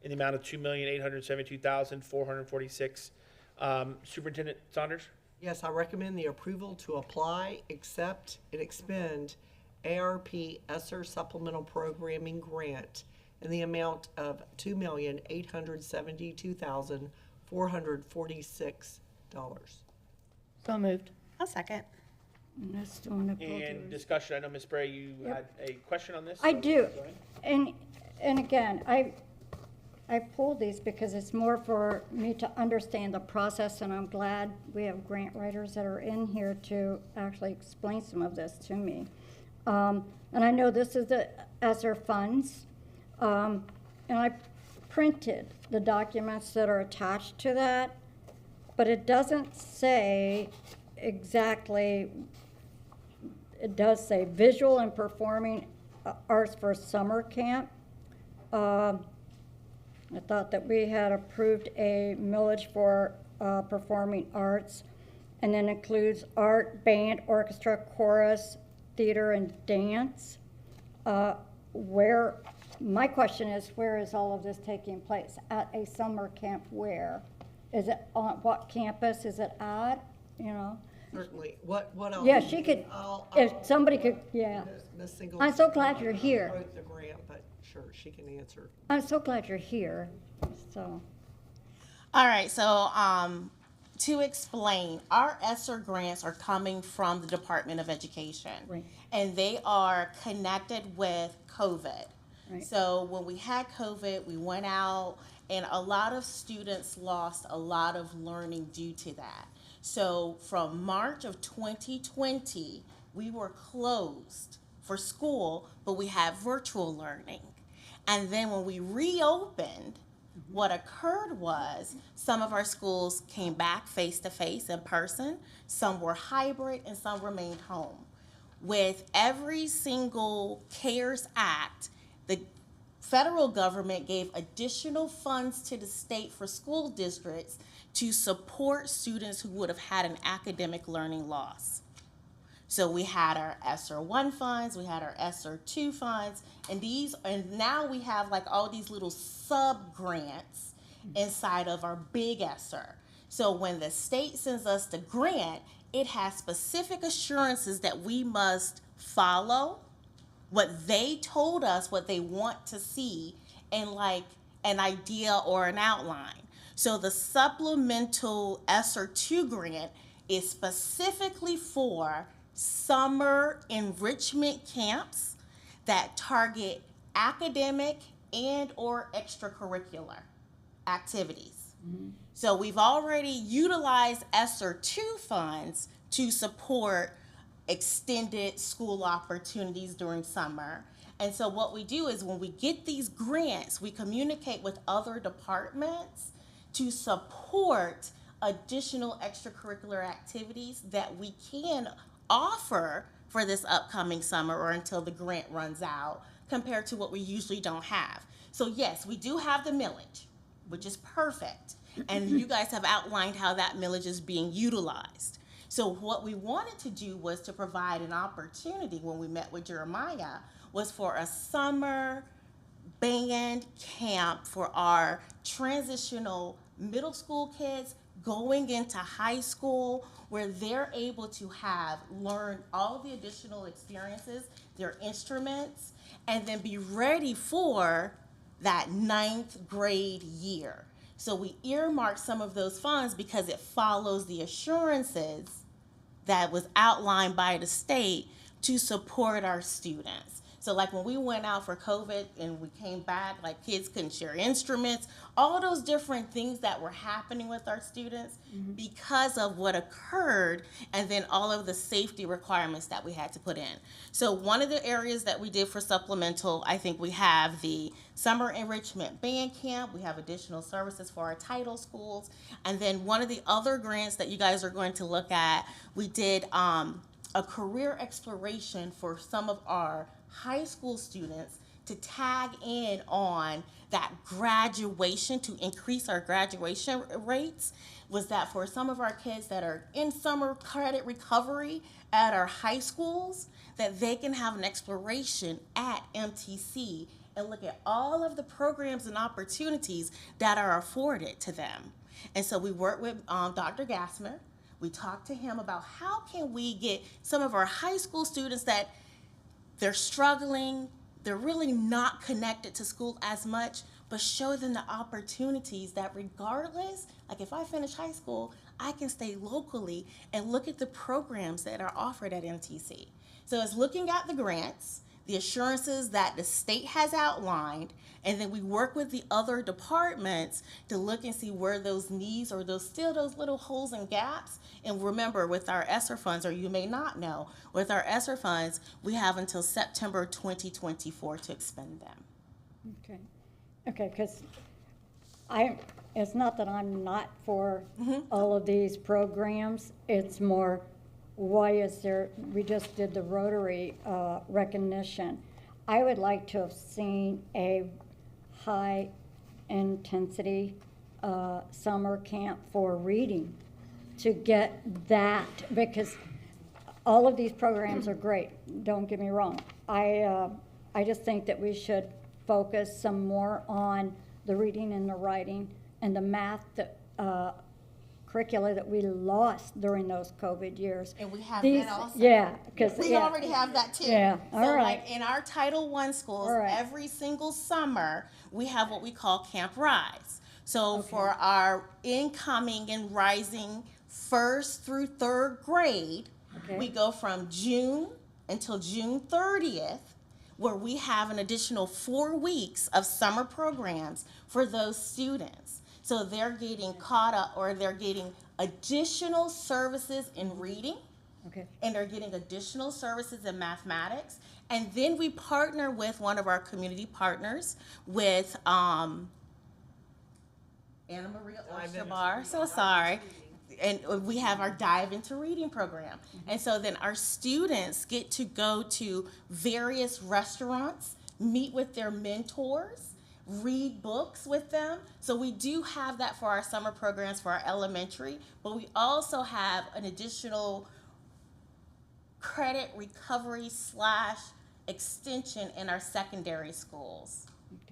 in the amount of $2,872,446. Superintendent Saunders? Yes, I recommend the approval to apply, accept, and expend ARP ESSER supplemental programming grant in the amount of $2,872,446. So moved. I'll second. And that's doing the And discussion, I know Ms. Bray, you had a question on this? I so do. go ahead. And again, I pulled these because it's more for me to understand the process, and I'm glad we have grant writers that are in here to actually explain some of this to me. And I know this is the ESSER funds, and I printed the documents that are attached to that, but it doesn't say exactly. It does say visual and performing arts for summer camp. I thought that we had approved a millage for performing arts, and then includes art, band, orchestra, chorus, theater, and dance. My question is, where is all of this taking place? At a summer camp where? Is it on what campus is it at, you know? Certainly. What else? Yeah, she could, if somebody could, yeah. Ms. Singleton I'm so glad you're here. wrote the grant, but sure, she can answer. I'm so glad you're here, so. All right, so to explain, our ESSER grants are coming from the Department of Education. Right. And they are connected with COVID. Right. So when we had COVID, we went out and a lot of students lost a lot of learning due to that. So from March of 2020, we were closed for school, but we had virtual learning. And then when we reopened, what occurred was some of our schools came back face-to-face in person, some were hybrid, and some remained home. With every single CARES Act, the federal government gave additional funds to the state for school districts to support students who would have had an academic learning loss. So we had our ESSER 1 funds, we had our ESSER 2 funds, and now we have like all these little sub-grants inside of our big ESSER. So when the state sends us the grant, it has specific assurances that we must follow what they told us, what they want to see, and like an idea or an outline. So the supplemental ESSER 2 grant is specifically for summer enrichment camps that target academic and or extracurricular activities. Mm-hmm. So we've already utilized ESSER 2 funds to support extended school opportunities during summer. And so what we do is when we get these grants, we communicate with other departments to support additional extracurricular activities that we can offer for this upcoming summer or until the grant runs out, compared to what we usually don't have. So yes, we do have the millage, which is perfect. And you guys have outlined how that millage is being utilized. So what we wanted to do was to provide an opportunity when we met with Jeremiah was for a summer band camp for our transitional middle school kids going into high school, where they're able to learn all the additional experiences, their instruments, and then be ready for that 9th grade year. So we earmarked some of those funds because it follows the assurances that was outlined by the state to support our students. So like when we went out for COVID and we came back, like kids couldn't share instruments, all those different things that were happening with our students because of what occurred, and then all of the safety requirements that we had to put in. So one of the areas that we did for supplemental, I think we have the summer enrichment band camp, we have additional services for our title schools, and then one of the other grants that you guys are going to look at, we did a career exploration for some of our high school students to tag in on that graduation, to increase our graduation rates. Was that for some of our kids that are in summer credit recovery at our high schools, that they can have an exploration at MTC and look at all of the programs and opportunities that are afforded to them. And so we worked with Dr. Gassmer. We talked to him about how can we get some of our high school students that they're struggling, they're really not connected to school as much, but show them the opportunities that regardless, like if I finish high school, I can stay locally and look at the programs that are offered at MTC. So it's looking at the grants, the assurances that the state has outlined, and then we work with the other departments to look and see where those needs or those little holes and gaps. And remember, with our ESSER funds, or you may not know, with our ESSER funds, we have until September 2024 to expend them. Okay, okay, because it's not that I'm not for all of these programs, it's more, why is there, we just did the Rotary recognition. I would like to have seen a high intensity summer camp for reading to get that, because all of these programs are great, don't get me wrong. I just think that we should focus some more on the reading and the writing and the math curricula that we lost during those COVID years. And we have These, that also. yeah, because we already have that too. Yeah, so all right. like in our Title I schools, every single summer we have what we call Camp Rise. So for our incoming and rising first through third grade, we go from June until June 30th, where we have an additional 4 weeks of summer programs for those students. So they're getting caught up, or they're getting additional services in reading, and they're getting additional services in mathematics. And then we partner with one of our community partners with Anna Maria Orshabar, so sorry. And we have our Dive into Reading program. And so then our students get to go to various restaurants, meet with their mentors, read books with them. So we do have that for our summer programs for our elementary, but we also have an additional credit recovery / extension in our secondary schools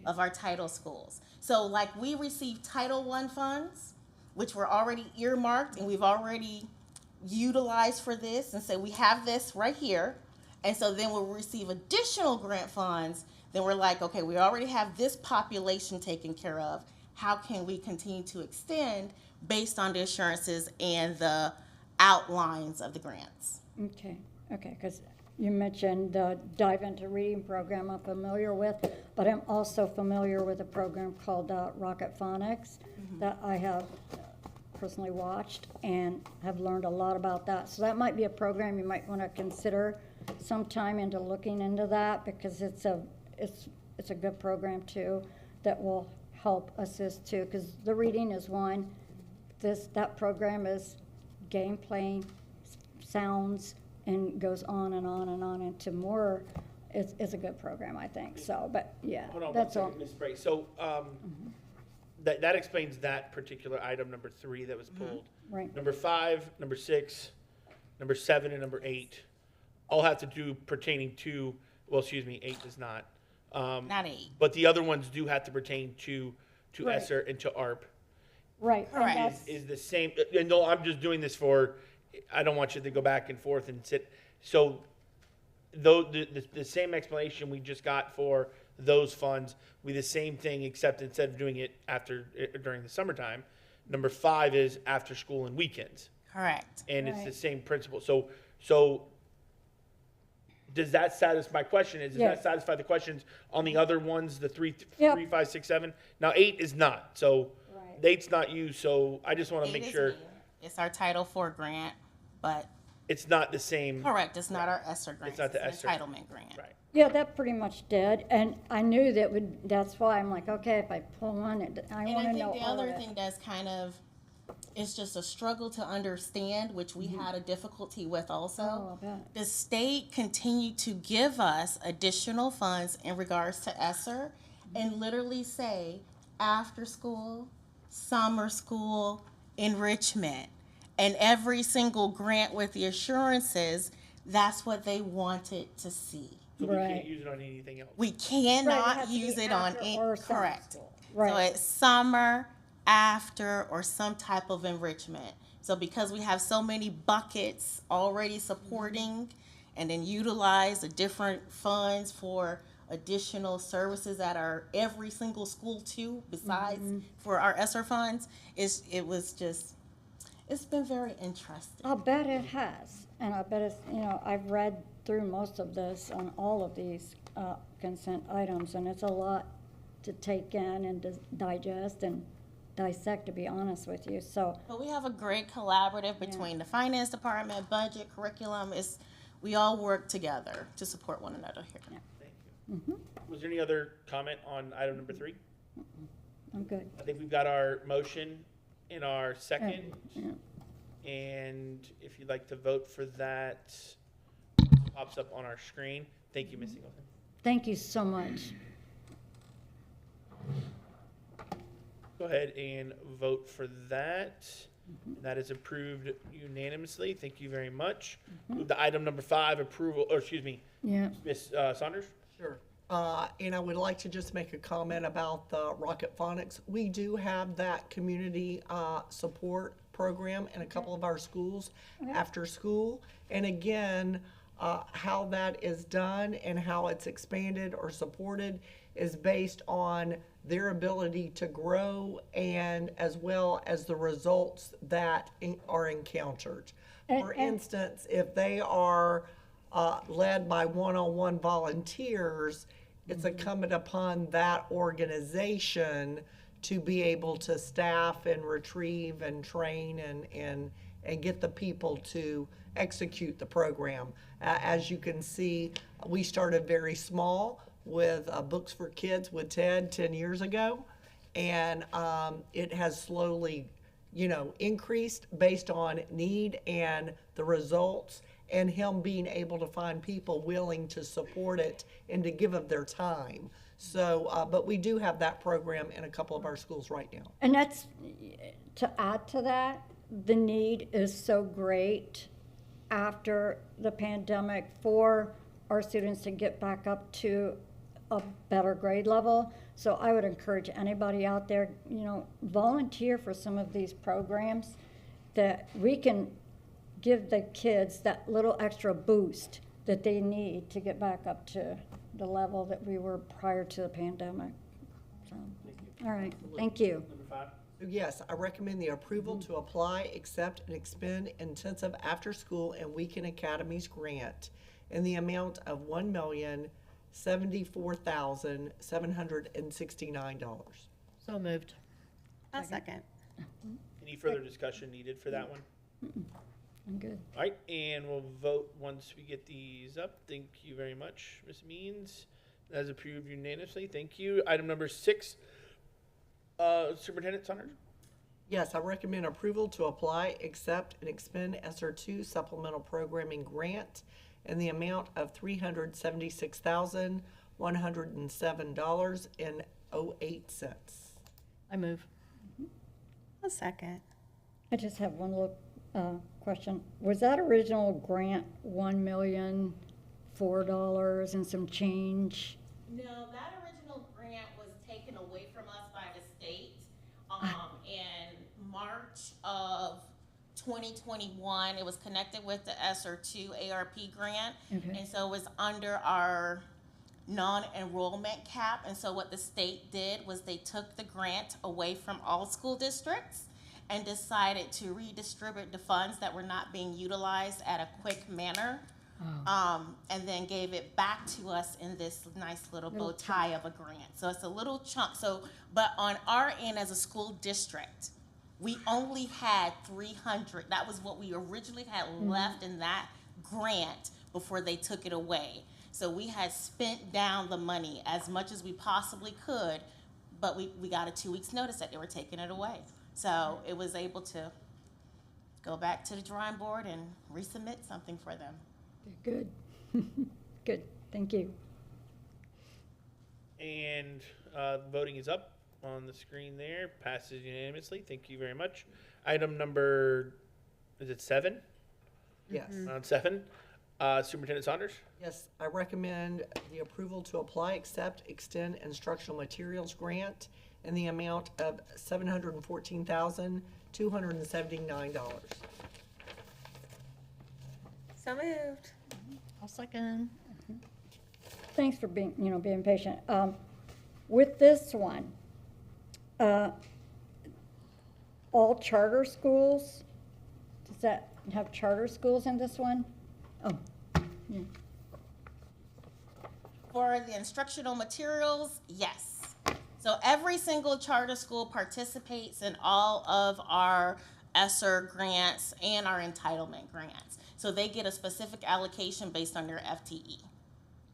of our title schools. So like we receive Title I funds, which were already earmarked and we've already utilized for this, and so we have this right here. And so then we'll receive additional grant funds. Then we're like, okay, we already have this population taken care of. How can we continue to extend based on the assurances and the outlines of the grants? Okay, okay, because you mentioned the Dive into Reading program I'm familiar with, but I'm also familiar with a program called Rocket Phonics that I have personally watched and have learned a lot about that. So that might be a program you might want to consider sometime into looking into that, because it's a good program too that will help assist too, because the reading is one. That program is game playing, sounds, and goes on and on and on into more. It's a good program, I think. So, but yeah, Hold on that's one all. second, Ms. Bray. So that explains that particular item, number 3, that was pulled. Right. Number 5, number 6, number 7, and number 8 all have to do pertaining to, well, excuse me, 8 does not. Not 8. But the other ones do have to pertain to Right. ESSER and to ARP. Right. and Correct. that's- Is the same, and no, I'm just doing this for, I don't want you to go back and forth and sit. So though the same explanation we just got for those funds. We the same thing, except instead of doing it during the summertime, number 5 is after school and weekends. Correct. And it's the Right. same principle. So does that satisfy my question? Does Yes. that satisfy the questions on the other ones, the 3, Yep. 3, 5, 6, 7? Now 8 is not. So Right. 8's not used. So I just want to It make is sure me. It's our Title IV grant, but it's not the same. correct, it's not our ESSER grant. It's not the an ESSER. entitlement grant. Right. Yeah, that pretty much did, and I knew that would, that's why I'm like, okay, if I pull one, I And wanna I know think the all of other it. thing that's kind of, it's just a struggle to understand, which we had a difficulty with also. Oh, I bet. The state continued to give us additional funds in regards to ESSER and literally say after school, summer school, enrichment. And every single grant with the assurances, that's what they wanted to see. So we Right. can't use it on anything else. We Right, it cannot has to be use it on after or summer correct. school. So Right. it's summer, after, or some type of enrichment. So because we have so many buckets already supporting and then utilize the different funds for additional services at our every single school too, besides for our ESSER funds, it's been very interesting. I'll bet it has, and I bet it's, I've read through most of this on all of these consent items, and it's a lot to take in and to digest and dissect, to be honest with you, so. But we have a great collaborative between the finance department, budget, curriculum. We all work together to support one another here. Was there any other comment on item number 3? I'm good. I think we've got our motion in our second. Yeah. And if you'd like to vote for that, pops up on our screen. Thank you, Ms. Singleton. Thank you so much. Go ahead and vote for that. That is approved unanimously. Thank you very much. Move to item number 5, approval, or excuse me, Yeah. Ms. Saunders? Sure. And I would like to just make a comment about the Rocket Phonics. We do have that community support program in a couple of our schools after school. And again, how that is done and how it's expanded or supported is based on their ability to grow and as well as the results that are encountered. For instance, if they are led by one-on-one volunteers, it's incumbent upon that organization to be able to staff and retrieve and train and get the people to execute the program. As you can see, we started very small with Books for Kids with Ted 10 years ago, and it has slowly, increased based on need and the results, and him being able to find people willing to support it and to give of their time. So, but we do have that program in a couple of our schools right now. And that's, to add to that, the need is so great after the pandemic for our students to get back up to a better grade level. So I would encourage anybody out there, volunteer for some of these programs that we can give the kids that little extra boost that they need to get back up to the level that we were prior to the pandemic. So, all right, thank you. Number 5? Yes, I recommend the approval to apply, accept, and expend intensive after-school and weekend academies grant in the amount of $1,074,769. So moved. A second. Any further discussion needed for that one? I'm good. All right, and we'll vote once we get these up. Thank you very much, Ms. Means. That is approved unanimously. Thank you. Item number 6, Superintendent Saunders? Yes, I recommend approval to apply, accept, and expend ESSER2 supplemental programming grant in the amount of $376,107.08. I move. A second. I just have one little question. Was that original grant $1,004,000 and some change? No, that original grant was taken away from us by the state in March of 2021. It was connected with the ESSER2 ARP grant. Okay. And so it was under our non-enrollment cap. And so what the state did was they took the grant away from all school districts and decided to redistribute the funds that were not being utilized at a quick manner. And then gave it back to us in this nice little bow tie of a grant. So it's a little chunk. So, but on our end as a school district, we only had 300. That was what we originally had left in that grant before they took it away. So we had spent down the money as much as we possibly could, but we got a 2 weeks notice that they were taking it away. So it was able to go back to the drawing board and resubmit something for them. Good. Good, thank you. And voting is up on the screen there. Passes unanimously. Thank you very much. Item number, is it 7? Yes. On 7. Superintendent Saunders? Yes, I recommend the approval to apply, accept, extend instructional materials grant in the amount of $714,279. So moved. I'll second. Thanks for being, being patient. With this one, all charter schools, does that have charter schools in this one? Oh, yeah. For the instructional materials, yes. So every single charter school participates in all of our ESSER grants and our entitlement grants. So they get a specific allocation based on their FTE.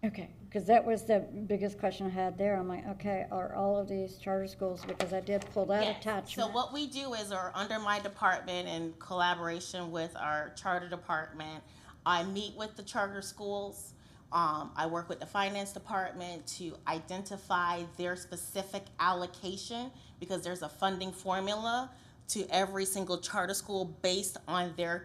Okay, because that was the biggest question I had there. I'm like, okay, are all of these charter schools, because I did pull that attachment. So what we do is, or under my department in collaboration with our charter department, I meet with the charter schools. I work with the finance department to identify their specific allocation, because there's a funding formula to every single charter school based on their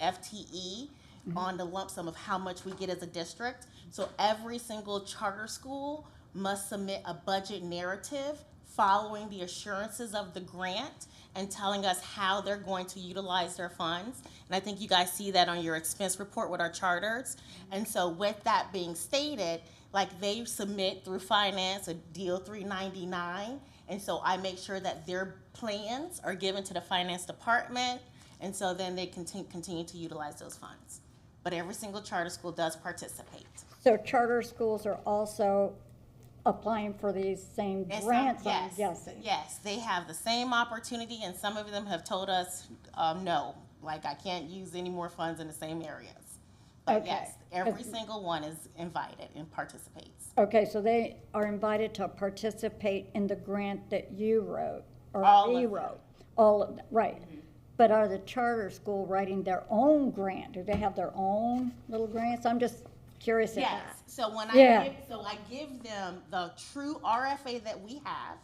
FTE on the lump sum of how much we get as a district. So every single charter school must submit a budget narrative following the assurances of the grant and telling us how they're going to utilize their funds. And I think you guys see that on your expense report with our charters. And so with that being stated, like they submit through finance a deal 399. And so I make sure that their plans are given to the finance department. And so then they continue to utilize those funds. But every single charter school does participate. So charter schools are also applying for these same grants, I'm guessing? Yes, they have the same opportunity, and some of them have told us, no, like I can't use any more funds in the same areas. But Okay. yes, every single one is invited and participates. Okay, so they are invited to participate in the grant that you wrote, or All we of them. wrote? All of them, right. But are the charter school writing their own grant? Do they have their own little grants? I'm just curious at Yes, that. so when Yeah. I give them the true RFA that we have.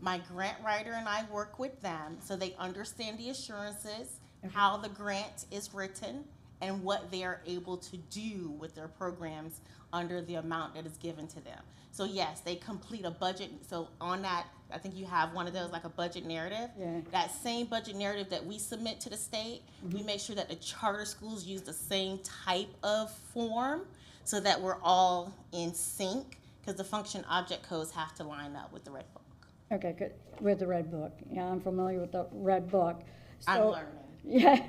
My grant writer and I work with them so they understand the assurances, how the grant is written, and what they are able to do with their programs under the amount that is given to them. So yes, they complete a budget. So on that, I think you have one of those, like a budget narrative. Yeah. That same budget narrative that we submit to the state, we make sure that the charter schools use the same type of form so that we're all in sync, because the function object codes have to line up with the Red Book. Okay, good, with the Red Book. Yeah, I'm familiar with the Red Book. I'm So- learning. Yeah,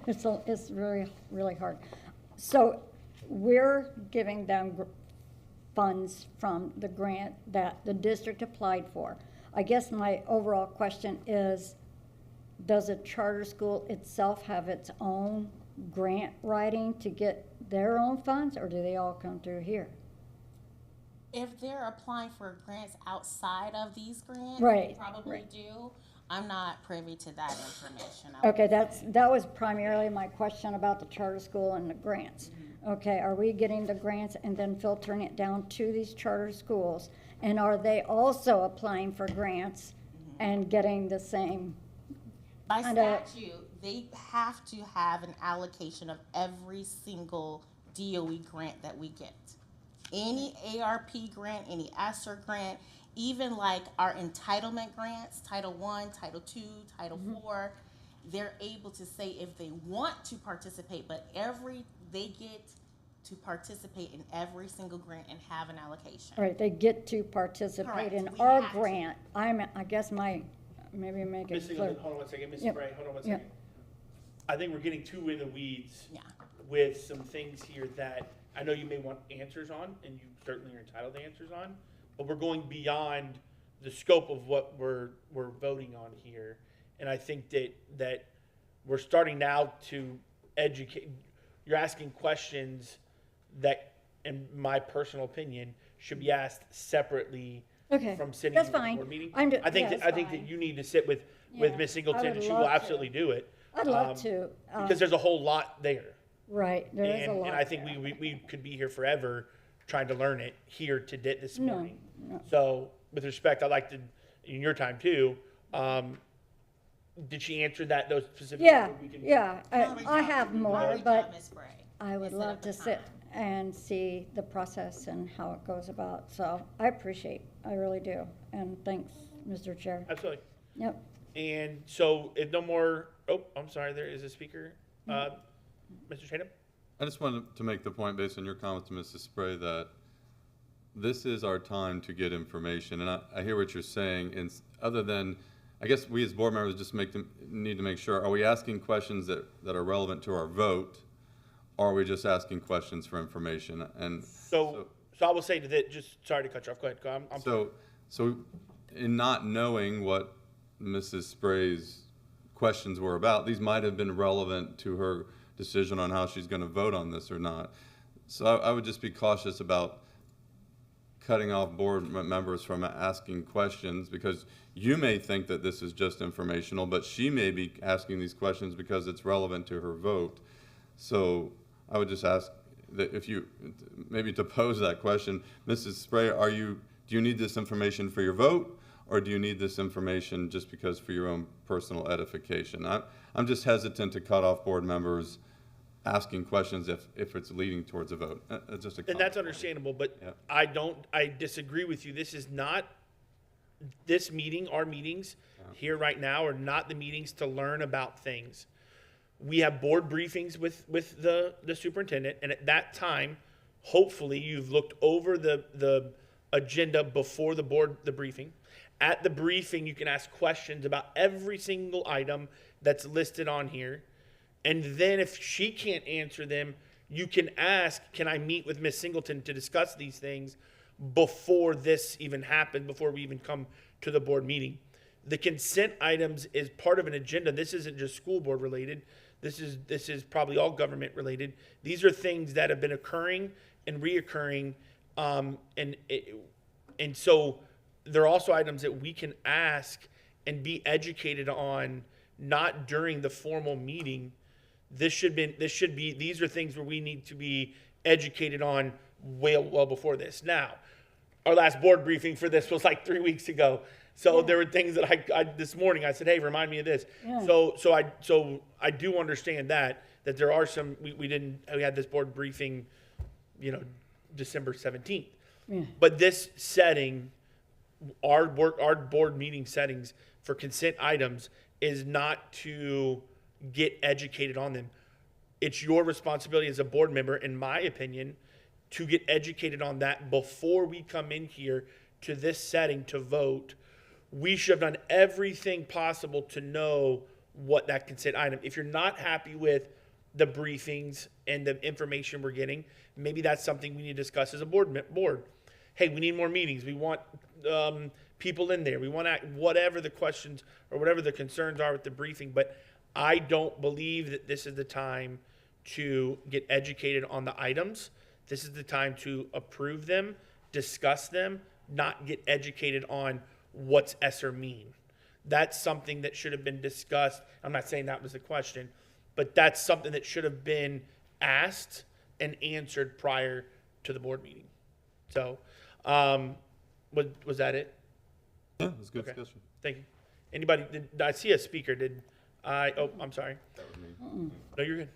it's really, really hard. So we're giving them funds from the grant that the district applied for. I guess my overall question is, does a charter school itself have its own grant writing to get their own funds, or do they all come through here? If they're applying for grants outside of these grants, Right, they probably right. do. I'm not privy to that information. Okay, that was primarily my question about the charter school and the grants. Okay, are we getting the grants and then filtering it down to these charter schools? And are they also applying for grants and getting the same? By kinda- statute, they have to have an allocation of every single DOE grant that we get. Any ARP grant, any ESSER grant, even like our entitlement grants, Title I, Title II, Title IV, they're able to say if they want to participate, but they get to participate in every single grant and have an allocation. All right, they get to participate Correct. in We our have to. grant. I guess maybe make Ms. it Singleton, clear. hold on one second. Ms. Yep. Spray, hold on one Yep. second. I think we're getting too in the weeds Yeah. with some things here that I know you may want answers on, and you certainly are entitled to answers on, but we're going beyond the scope of what we're voting on here. And I think that we're starting now to educate. You're asking questions that, in my personal opinion, should be asked separately Okay, from sitting that's in a fine. board meeting. I'm I think yeah, that that's fine. you need to sit with Yeah, Ms. I Singleton, would and she will love to. absolutely do it. I'd love to. Because there's a whole lot there. Right, there is a lot. And I think we could be here forever trying to learn it here today, this No, morning. no. So, with respect, I'd like to, in your time too, did she answer those specific? Yeah, we can- yeah, Great I job. have more, Great job, but Ms. Bray. I would Set love up to the sit time. and see the process and how it goes about. So I really do. And thanks, Mr. Chair. Absolutely. Yep. And so, if no more, I'm sorry, there is a speaker. Mm-hmm. Mr. Tatum? I just wanted to make the point, based on your comments to Mrs. Spray, that this is our time to get information. And I hear what you're saying. And other than, I guess we as board members just need to make sure, are we asking questions that are relevant to our vote? Or are we just asking questions for information? And So I will say to that, just sorry to cut you off. Go ahead. so in not knowing what Mrs. Spray's questions were about, these might have been relevant to her decision on how she's going to vote on this or not. So I would just be cautious about cutting off board members from asking questions, because you may think that this is just informational, but she may be asking these questions because it's relevant to her vote. So I would just ask that if you, maybe to pose that question, Mrs. Spray, do you need this information for your vote, or do you need this information just because for your own personal edification? I'm just hesitant to cut off board members asking questions if it's leading towards a vote. Just a And that's understandable, but I disagree with you. This is not, this meeting, our meetings here right now are not the meetings to learn about things. We have board briefings with the superintendent, and at that time, hopefully you've looked over the agenda before the briefing. At the briefing, you can ask questions about every single item that's listed on here. And then if she can't answer them, you can ask, can I meet with Ms. Singleton to discuss these things before this even happened, before we even come to the board meeting? The consent items is part of an agenda. This isn't just school board related. This is probably all government related. These are things that have been occurring and reoccurring, and so there are also items that we can ask and be educated on, not during the formal meeting. These are things where we need to be educated on well before this. Now, our last board briefing for this was like 3 weeks ago. So there were things that I this morning I said, hey, remind me of this. Yeah. So I do understand that there are some, we had this board briefing, December 17th. Yeah. But this setting, our board meeting settings for consent items is not to get educated on them. It's your responsibility as a board member, in my opinion, to get educated on that before we come in here to this setting to vote. We should have done everything possible to know what that consent item. If you're not happy with the briefings and the information we're getting, maybe that's something we need to discuss as a board. Hey, we need more meetings. We want people in there. We want whatever the questions or whatever the concerns are with the briefing. But I don't believe that this is the time to get educated on the items. This is the time to approve them, discuss them, not get educated on what's ESSER mean. That's something that should have been discussed. I'm not saying that was the question, but that's something that should have been asked and answered prior to the board meeting. So, was that it? Yeah, it was a good Okay. discussion. Thank you. Anybody, did I see a speaker? I'm sorry. That was me. No, you're good.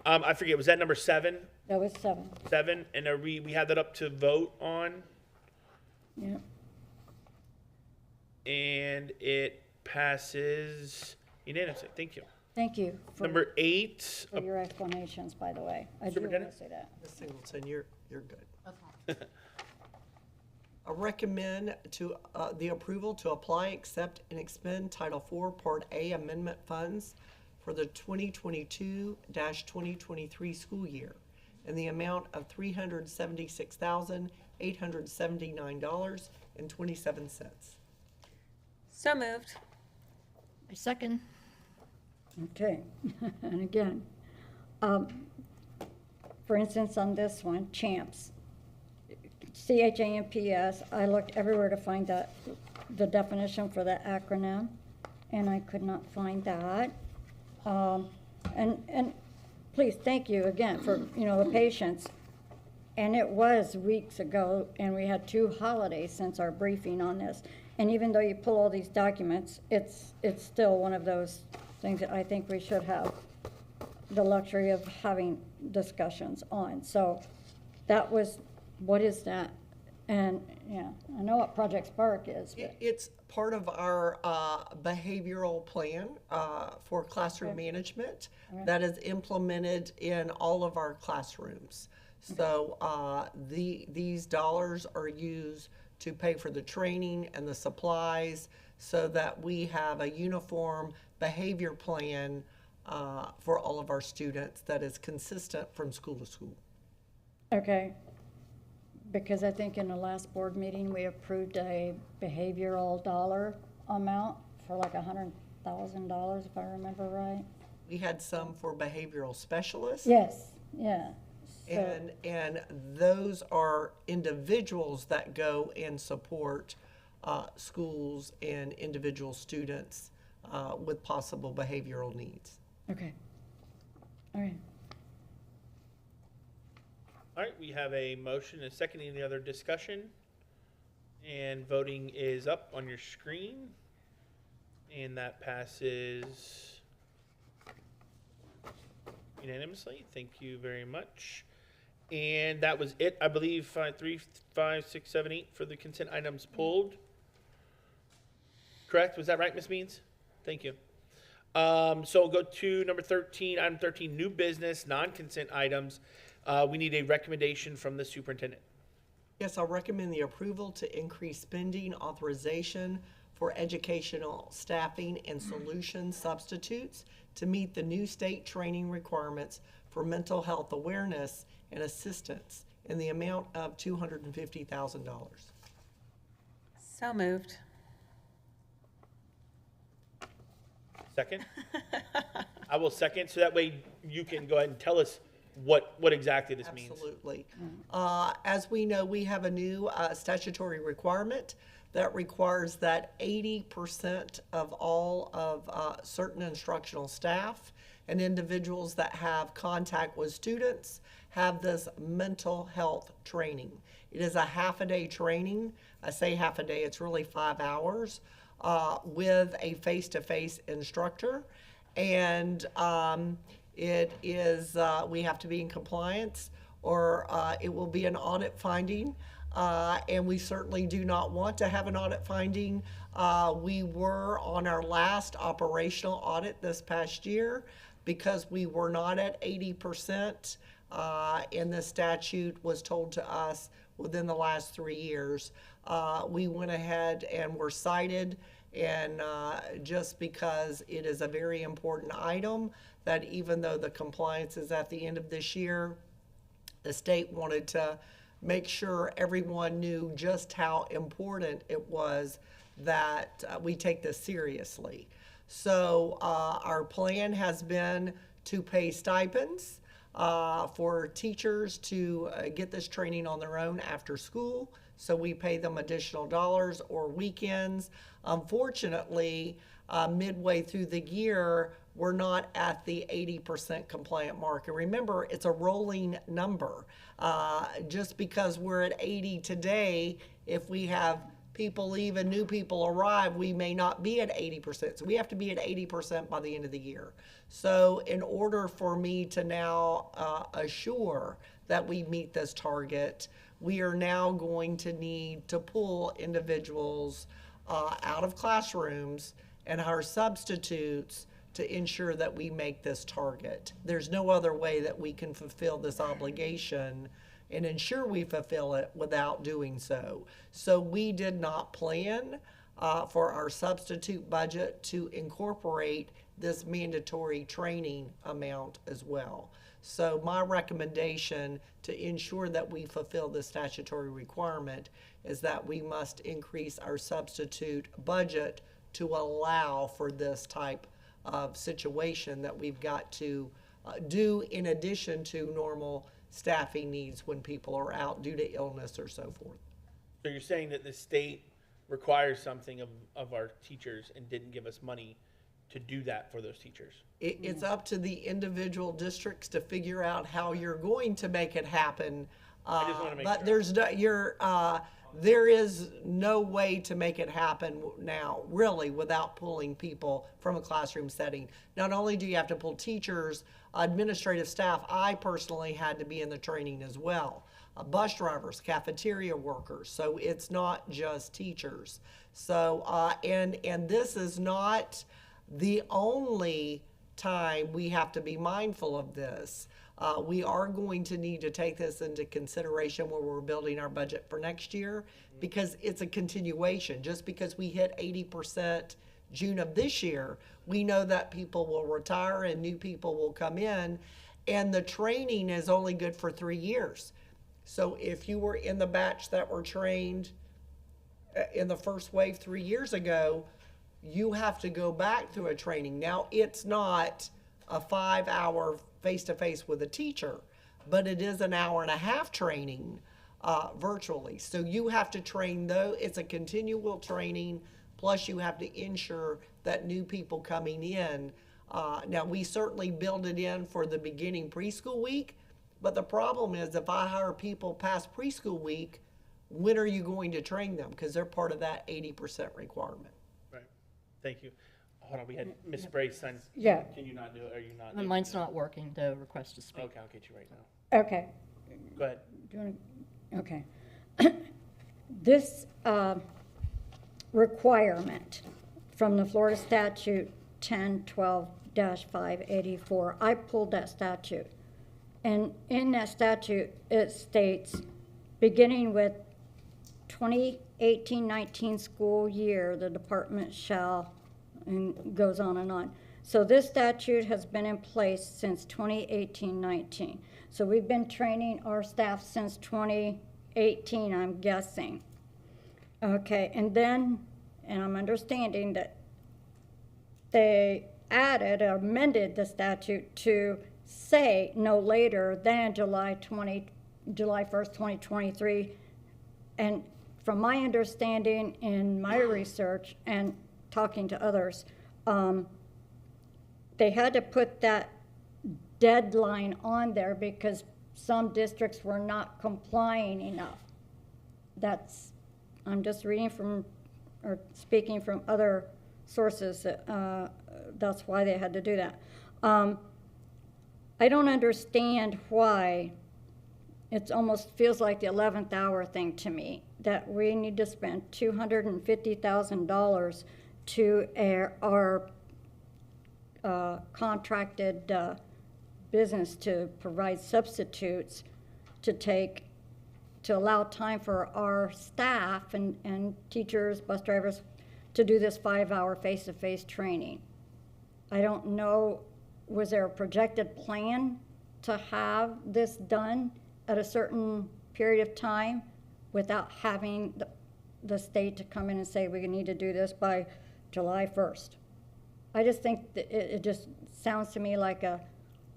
I forget, was that number 7? That was 7. 7, and we had that up to vote on, Yeah. and it passes unanimously. Thank you. Thank you for, Number 8, for your explanations, by the way. I do want to say that. Ms. Singleton, you're good. Okay. I recommend to, the approval to apply, accept, and expend Title IV Part A Amendment funds for the 2022-2023 school year in the amount of $376,879.27. So moved. I second. Okay, and again, for instance, on this one, CHAMPS, CHAMPS, I looked everywhere to find the definition for that acronym, and I could not find that. And please, thank you again for, the patience. And it was weeks ago, and we had 2 holidays since our briefing on this. And even though you pull all these documents, it's still one of those things that I think we should have the luxury of having discussions on. So that was, what is that? And, yeah, I know what Project Spark is, but. It's part of our behavioral plan for classroom management that is implemented in all of our classrooms. So these dollars are used to pay for the training and the supplies so that we have a uniform behavior plan for all of our students that is consistent from school to school. Okay, because I think in the last board meeting, we approved a behavioral dollar amount for like $100,000, if I remember right. We had some for behavioral specialists. Yes, yeah. So, And those are individuals that go and support schools and individual students with possible behavioral needs. okay, all right. All right, we have a motion and a second. Any other discussion? And voting is up on your screen. And that passes unanimously. Thank you very much. And that was it, I believe, 3, 5, 6, 7, 8 for the consent items pulled. Correct? Was that right, Ms. Means? Thank you. So we'll go to number 13, item 13, new business, non-consent items. We need a recommendation from the superintendent. Yes, I'll recommend the approval to increase spending authorization for educational staffing and solution substitutes to meet the new state training requirements for mental health awareness and assistance in the amount of $250,000. So moved. Second? I will second, so that way you can go ahead and tell us what exactly this means. Absolutely. As we know, we have a new statutory requirement that requires that 80% of all of certain instructional staff and individuals that have contact with students have this mental health training. It is a half-a-day training. I say half a day, it's really 5 hours with a face-to-face instructor. And it is, we have to be in compliance or it will be an audit finding. And we certainly do not want to have an audit finding. We were on our last operational audit this past year because we were not at 80%. And the statute was told to us within the last 3 years. We went ahead and were cited, and just because it is a very important item, that even though the compliance is at the end of this year, the state wanted to make sure everyone knew just how important it was that we take this seriously. So our plan has been to pay stipends for teachers to get this training on their own after school. So we pay them additional dollars or weekends. Unfortunately, midway through the year, we're not at the 80% compliant mark. And remember, it's a rolling number. Just because we're at 80 today, if we have people leave and new people arrive, we may not be at 80%. So we have to be at 80% by the end of the year. So in order for me to now assure that we meet this target, we are now going to need to pull individuals out of classrooms and hire substitutes to ensure that we make this target. There's no other way that we can fulfill this obligation and ensure we fulfill it without doing so. So we did not plan for our substitute budget to incorporate this mandatory training amount as well. So my recommendation to ensure that we fulfill the statutory requirement is that we must increase our substitute budget to allow for this type of situation that we've got to do in addition to normal staffing needs when people are out due to illness or so forth. So you're saying that the state requires something of our teachers and didn't give us money to do that for those teachers? It's up to the individual districts to figure out how you're going to make it happen. I just want to make But sure. there is no way to make it happen now, really, without pulling people from a classroom setting. Not only do you have to pull teachers, administrative staff, I personally had to be in the training as well. Bus drivers, cafeteria workers, so it's not just teachers. So, and this is not the only time we have to be mindful of this. We are going to need to take this into consideration when we're building our budget for next year, because it's a continuation. Just because we hit 80% June of this year, we know that people will retire and new people will come in, and the training is only good for 3 years. So if you were in the batch that were trained in the first wave 3 years ago, you have to go back through a training. Now, it's not a 5-hour face-to-face with a teacher, but it is an hour and a half training virtually. So you have to train, though. It's a continual training, plus you have to ensure that new people coming in. Now, we certainly build it in for the beginning preschool week, but the problem is if I hire people past preschool week, when are you going to train them? Because they're part of that 80% requirement. Right. Thank you. Hold on, we had Ms. Spray sign. Yeah. Can you not do it? Are you not? Mine's not working, the request to speak. Okay, I'll get you right now. Okay. Go ahead. Do you wanna, okay. This requirement from the Florida statute 1012-584, I pulled that statute. And in that statute, it states, beginning with 2018-19 school year, the department shall, and goes on and on. So this statute has been in place since 2018-19. So we've been training our staff since 2018, I'm guessing. Okay, and then, and I'm understanding that they added, or amended the statute to say no later than July 1st, 2023. And from my understanding in my research and talking to others, they had to put that deadline on there because some districts were not complying enough. That's, I'm just reading from, or speaking from other sources, that's why they had to do that. I don't understand why it almost feels like the 11th hour thing to me, that we need to spend $250,000 to our contracted business to provide substitutes to allow time for our staff and teachers, bus drivers, to do this 5-hour face-to-face training. I don't know, was there a projected plan to have this done at a certain period of time without having the state to come in and say, we need to do this by July 1st? I just think that it just sounds to me like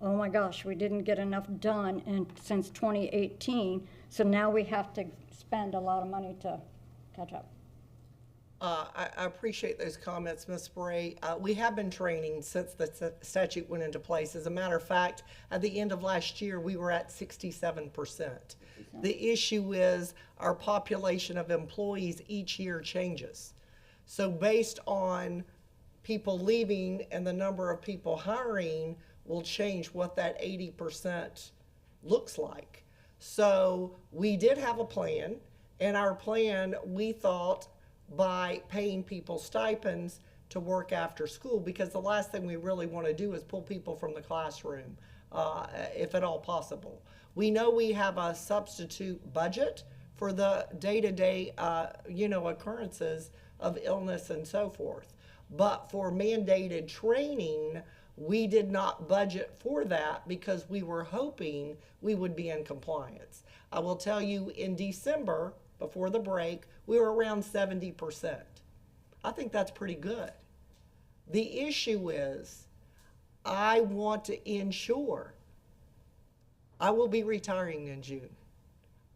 oh my gosh, we didn't get enough done since 2018, so now we have to spend a lot of money to catch up. I appreciate those comments, Ms. Spray. We have been training since the statute went into place. As a matter of fact, at the end of last year, we were at 67%. The issue is our population of employees each year changes. So based on people leaving and the number of people hiring will change what that 80% looks like. So we did have a plan, and our plan, we thought, by paying people stipends, to work after school, because the last thing we really want to do is pull people from the classroom, if at all possible. We know we have a substitute budget for the day-to-day, occurrences of illness and so forth. But for mandated training, we did not budget for that because we were hoping we would be in compliance. I will tell you, in December, before the break, we were around 70%. I think that's pretty good. The issue is, I want to ensure I will be retiring in June.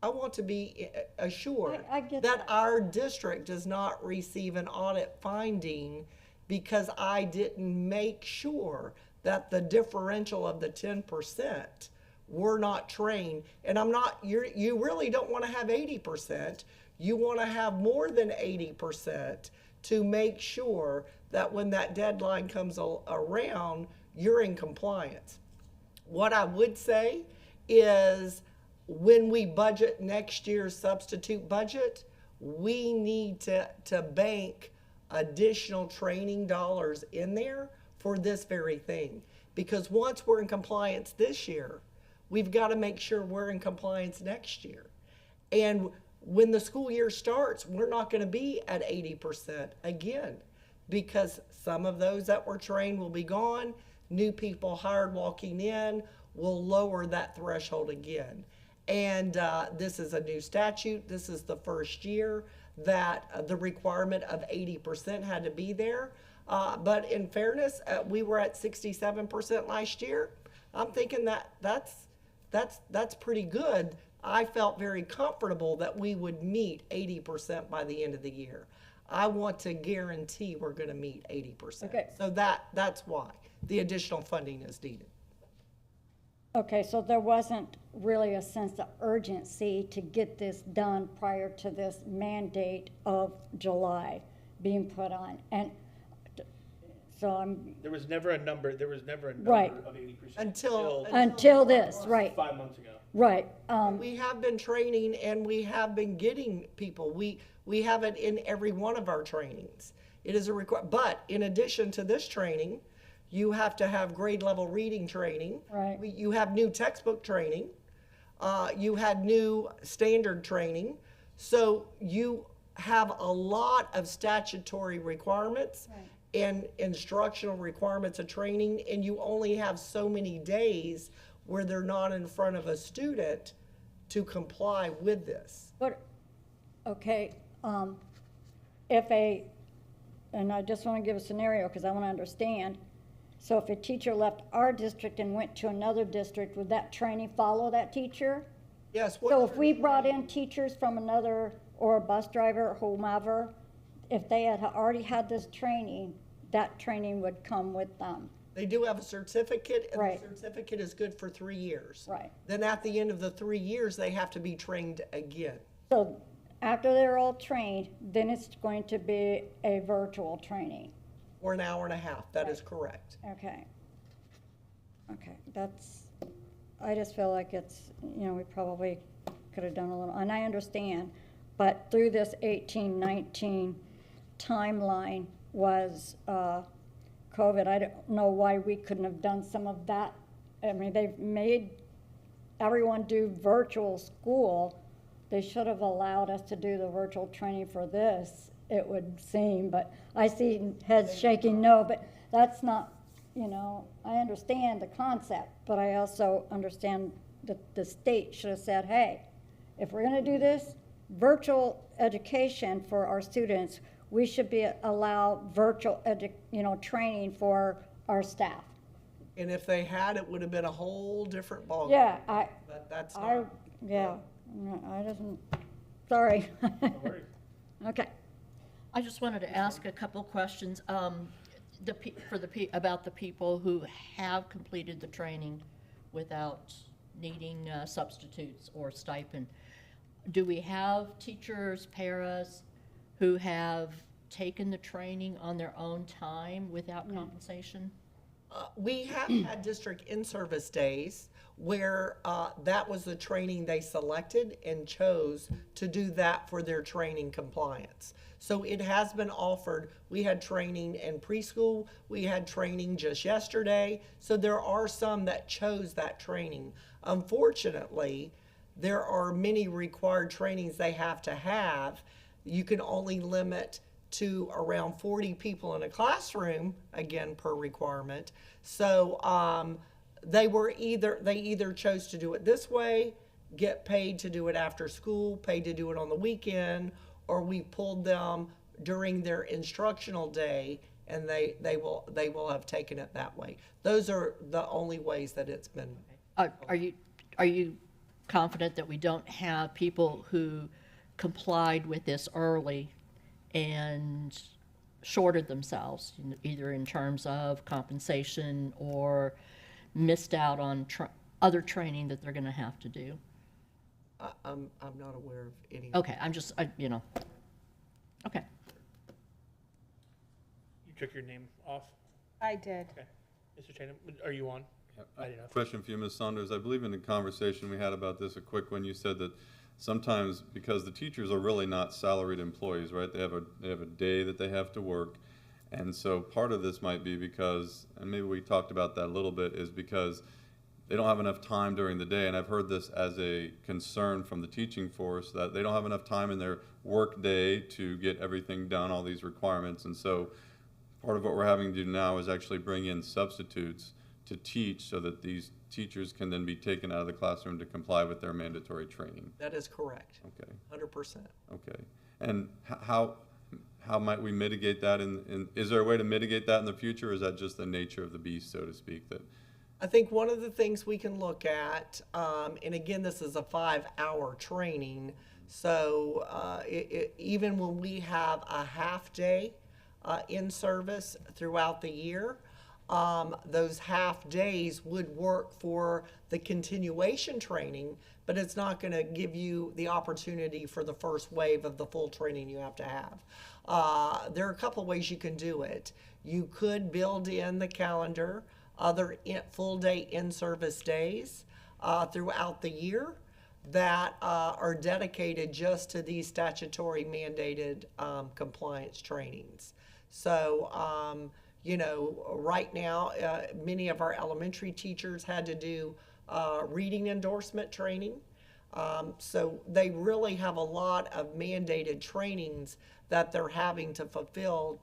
I want to be assured I get that our district does not receive an audit finding because I didn't make sure that the differential of the 10% were not trained. And you really don't want to have 80%. You want to have more than 80% to make sure that when that deadline comes around, you're in compliance. What I would say is, when we budget next year's substitute budget, we need to bank additional training dollars in there for this very thing. Because once we're in compliance this year, we've got to make sure we're in compliance next year. And when the school year starts, we're not going to be at 80% again, because some of those that were trained will be gone. New people hired walking in will lower that threshold again. And this is a new statute. This is the first year that the requirement of 80% had to be there. But in fairness, we were at 67% last year. I'm thinking that's pretty good. I felt very comfortable that we would meet 80% by the end of the year. I want to guarantee we're going to meet 80%. Okay. So that's why the additional funding is needed. Okay, so there wasn't really a sense of urgency to get this done prior to this mandate of July being put on. And so There was never a number Right. of 80% until this, right, 5 months ago. right. We have been training and we have been getting people. We have it in every one of our trainings. It is a but in addition to this training, you have to have grade level reading training. Right. You have new textbook training. You had new standard training. So you have a lot of statutory requirements and instructional requirements of training, and you only have so many days where they're not in front of a student to comply with this. But, okay, and I just want to give a scenario because I want to understand. So if a teacher left our district and went to another district, would that training follow that teacher? Yes. So if we brought in teachers from another, or a bus driver or whomever, if they had already had this training, that training would come with them. They do have a certificate, and Right. the certificate is good for 3 years. Right. Then at the end of the 3 years, they have to be trained again. So after they're all trained, then it's going to be a virtual training. For an hour and a half, that is correct. Okay. Okay, I just feel like we probably could have done a little, and I understand, but through this 18-19 timeline was COVID. I don't know why we couldn't have done some of that. I mean, they've made everyone do virtual school. They should have allowed us to do the virtual training for this, it would seem, but I see heads shaking no, but that's not, I understand the concept, but I also understand that the state should have said, hey, if we're gonna do this virtual education for our students, we should allow virtual training for our staff. And if they had, it would have been a whole different ballgame. Yeah, But that's not. Sorry. Okay. I just wanted to ask a couple questions. About the people who have completed the training without needing substitutes or stipend. Do we have teachers, paras, who have taken the training on their own time without compensation? We have had district in-service days where that was the training they selected and chose to do that for their training compliance. So it has been offered. We had training in preschool. We had training just yesterday. So there are some that chose that training. Unfortunately, there are many required trainings they have to have. You can only limit to around 40 people in a classroom, again, per requirement. So they either chose to do it this way, get paid to do it after school, paid to do it on the weekend, or we pulled them during their instructional day and they will have taken it that way. Those are the only ways that it's been. Are you confident that we don't have people who complied with this early and shorted themselves, either in terms of compensation or missed out on other training that they're going to have to do? I'm not aware of any. Okay, I'm just, okay. You took your name off? I did. Okay. Mr. Chatham, are you on? I didn't know. Question for you, Ms. Saunders. I believe in the conversation we had about this, a quick one, you said that sometimes because the teachers are really not salaried employees, right? They have a day that they have to work. And so part of this might be because, and maybe we talked about that a little bit, is because they don't have enough time during the day. And I've heard this as a concern from the teaching force, that they don't have enough time in their work day to get everything done, all these requirements. And so part of what we're having to do now is actually bring in substitutes to teach so that these teachers can then be taken out of the classroom to comply with their mandatory training. That is correct. Okay. 100%. Okay. And how might we mitigate that? Is there a way to mitigate that in the future, or is that just the nature of the beast, so to speak? That I think one of the things we can look at, and again, this is a 5-hour training, so even when we have a half day in service throughout the year, those half days would work for the continuation training, but it's not going to give you the opportunity for the first wave of the full training you have to have. There are a couple ways you can do it. You could build in the calendar other full day in-service days throughout the year that are dedicated just to these statutory mandated compliance trainings. So, right now, many of our elementary teachers had to do reading endorsement training. So they really have a lot of mandated trainings that they're having to fulfill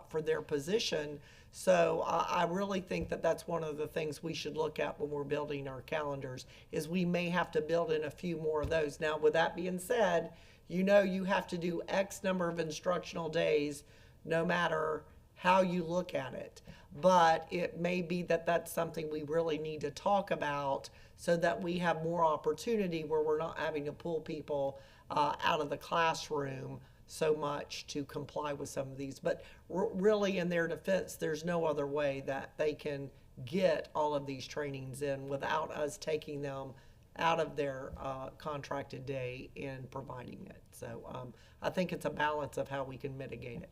for their position. So I really think that that's one of the things we should look at when we're building our calendars, is we may have to build in a few more of those. Now, with that being said, you have to do X number of instructional days no matter how you look at it. But it may be that that's something we really need to talk about so that we have more opportunity where we're not having to pull people out of the classroom so much to comply with some of these. But really, in their defense, there's no other way that they can get all of these trainings in without us taking them out of their contracted day and providing it. So I think it's a balance of how we can mitigate it.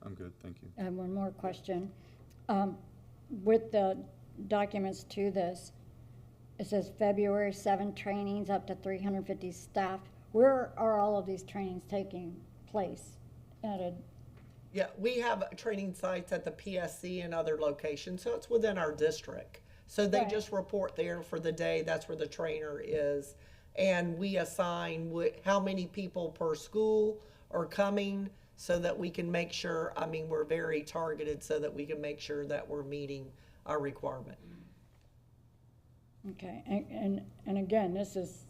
I'm good, thank you. I have one more question. With the documents to this, it says February 7 trainings up to 350 staff. Where are all of these trainings taking place? Yeah, we have training sites at the PSC and other locations, so it's within our district. So they just report there for the day, that's where the trainer is. And we assign how many people per school are coming so that we can make sure, we're very targeted so that we can make sure that we're meeting our requirement. Okay, and again, this is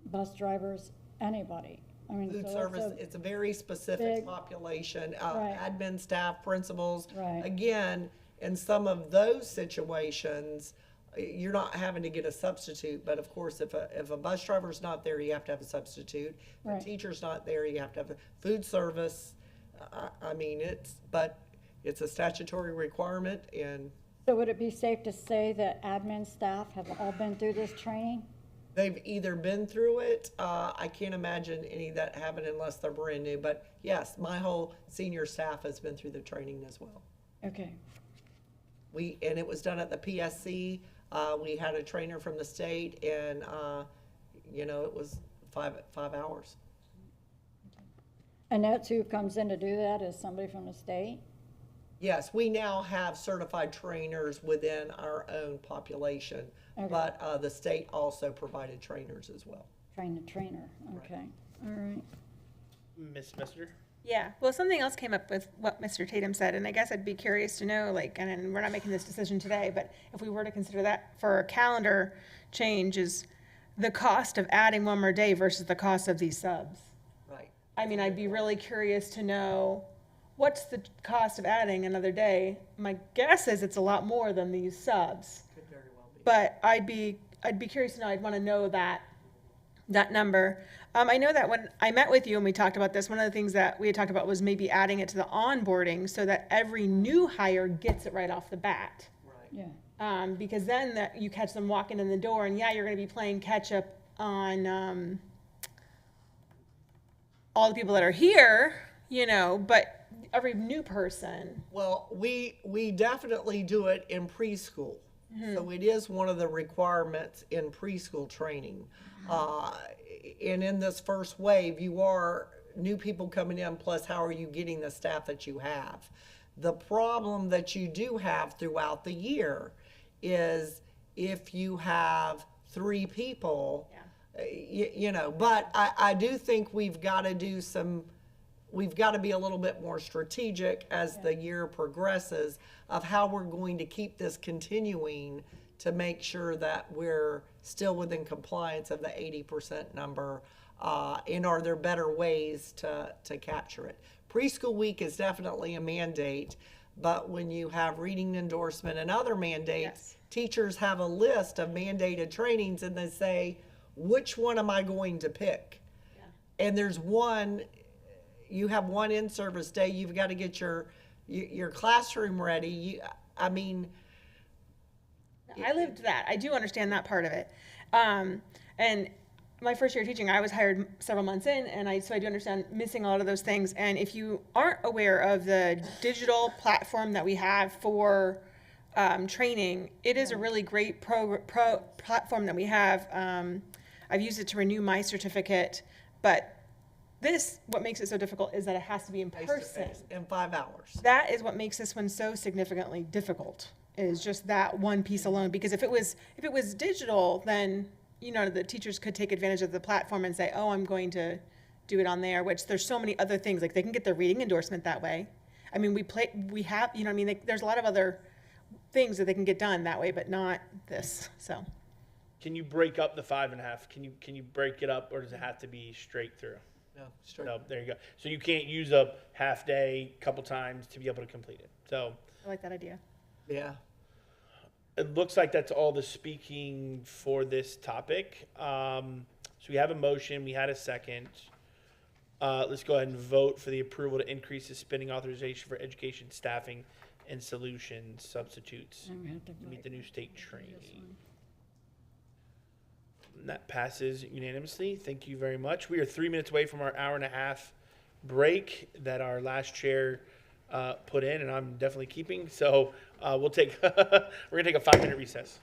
bus drivers, anybody. Food service, it's a very specific population, admin staff, principals. Again, in some of those situations, you're not having to get a substitute, but of course, if a bus driver's not there, you have to have a substitute. If a teacher's not there, you have to have a food service. It's a statutory requirement. And so would it be safe to say that admin staff have all been through this training? They've either been through it. I can't imagine any that haven't unless they're brand new. But yes, my whole senior staff has been through the training as well. Okay. And it was done at the PSC. We had a trainer from the state, and it was five hours. And that's who comes in to do that, is somebody from the state? Yes, we now have certified trainers within our own population, Okay. but the state also provided trainers as well. Train the trainer, okay, all right. Miss Messenger? Yeah, well, something else came up with what Mr. Tatum said, and I guess I'd be curious to know, like, and we're not making this decision today, but if we were to consider that for a calendar change, is the cost of adding one more day versus the cost of these subs. Right. I mean, I'd be really curious to know, what's the cost of adding another day? My guess is it's a lot more than these subs. Could very well be. But I'd be curious to know, I'd want to know that number. I know that when I met with you and we talked about this, one of the things that we had talked about was maybe adding it to the onboarding so that every new hire gets it right off the bat. Right. Yeah. Because then you catch them walking in the door, and yeah, you're going to be playing catch up on all the people that are here, but every new person. Well, we definitely do it in preschool. So it is one of the requirements in preschool training. And in this first wave, you are new people coming in, plus how are you getting the staff that you have? The problem that you do have throughout the year is if you have 3 people, but I do think we've got to be a little bit more strategic as the year progresses of how we're going to keep this continuing to make sure that we're still within compliance of the 80% number. And are there better ways to capture it? Preschool week is definitely a mandate, but when you have reading endorsement and other mandates, teachers have a list of mandated trainings and they say, which one am I going to pick? And there's one, you have one in-service day, you've got to get your classroom ready. I lived that. I do understand that part of it. And my first year of teaching, I was hired several months in, and so I do understand missing a lot of those things. And if you aren't aware of the digital platform that we have for training, it is a really great platform that we have. I've used it to renew my certificate, but what makes it so difficult is that it has to be in person. Face-to-face in 5 hours. That is what makes this one so significantly difficult, is just that one piece alone. Because if it was digital, then the teachers could take advantage of the platform and say, oh, I'm going to do it on there, which there's so many other things. Like, they can get their reading endorsement that way. I mean, there's a lot of other things that they can get done that way, but not this. So Can you break up the 5.5? Can you break it up, or does it have to be straight through? No, straight. No, there you go. So you can't use a half day a couple times to be able to complete it. So I like that idea. Yeah. it looks like that's all the speaking for this topic. So we have a motion. We had a second. Let's go ahead and vote for the approval to increase the spending authorization for education staffing and solutions substitutes And we have to to meet vote the new state for this training. one. And that passes unanimously. Thank you very much. We are 3 minutes away from our hour-and-a-half break that our last chair put in, and I'm definitely keeping. So we'll take we're gonna take a 5-minute recess.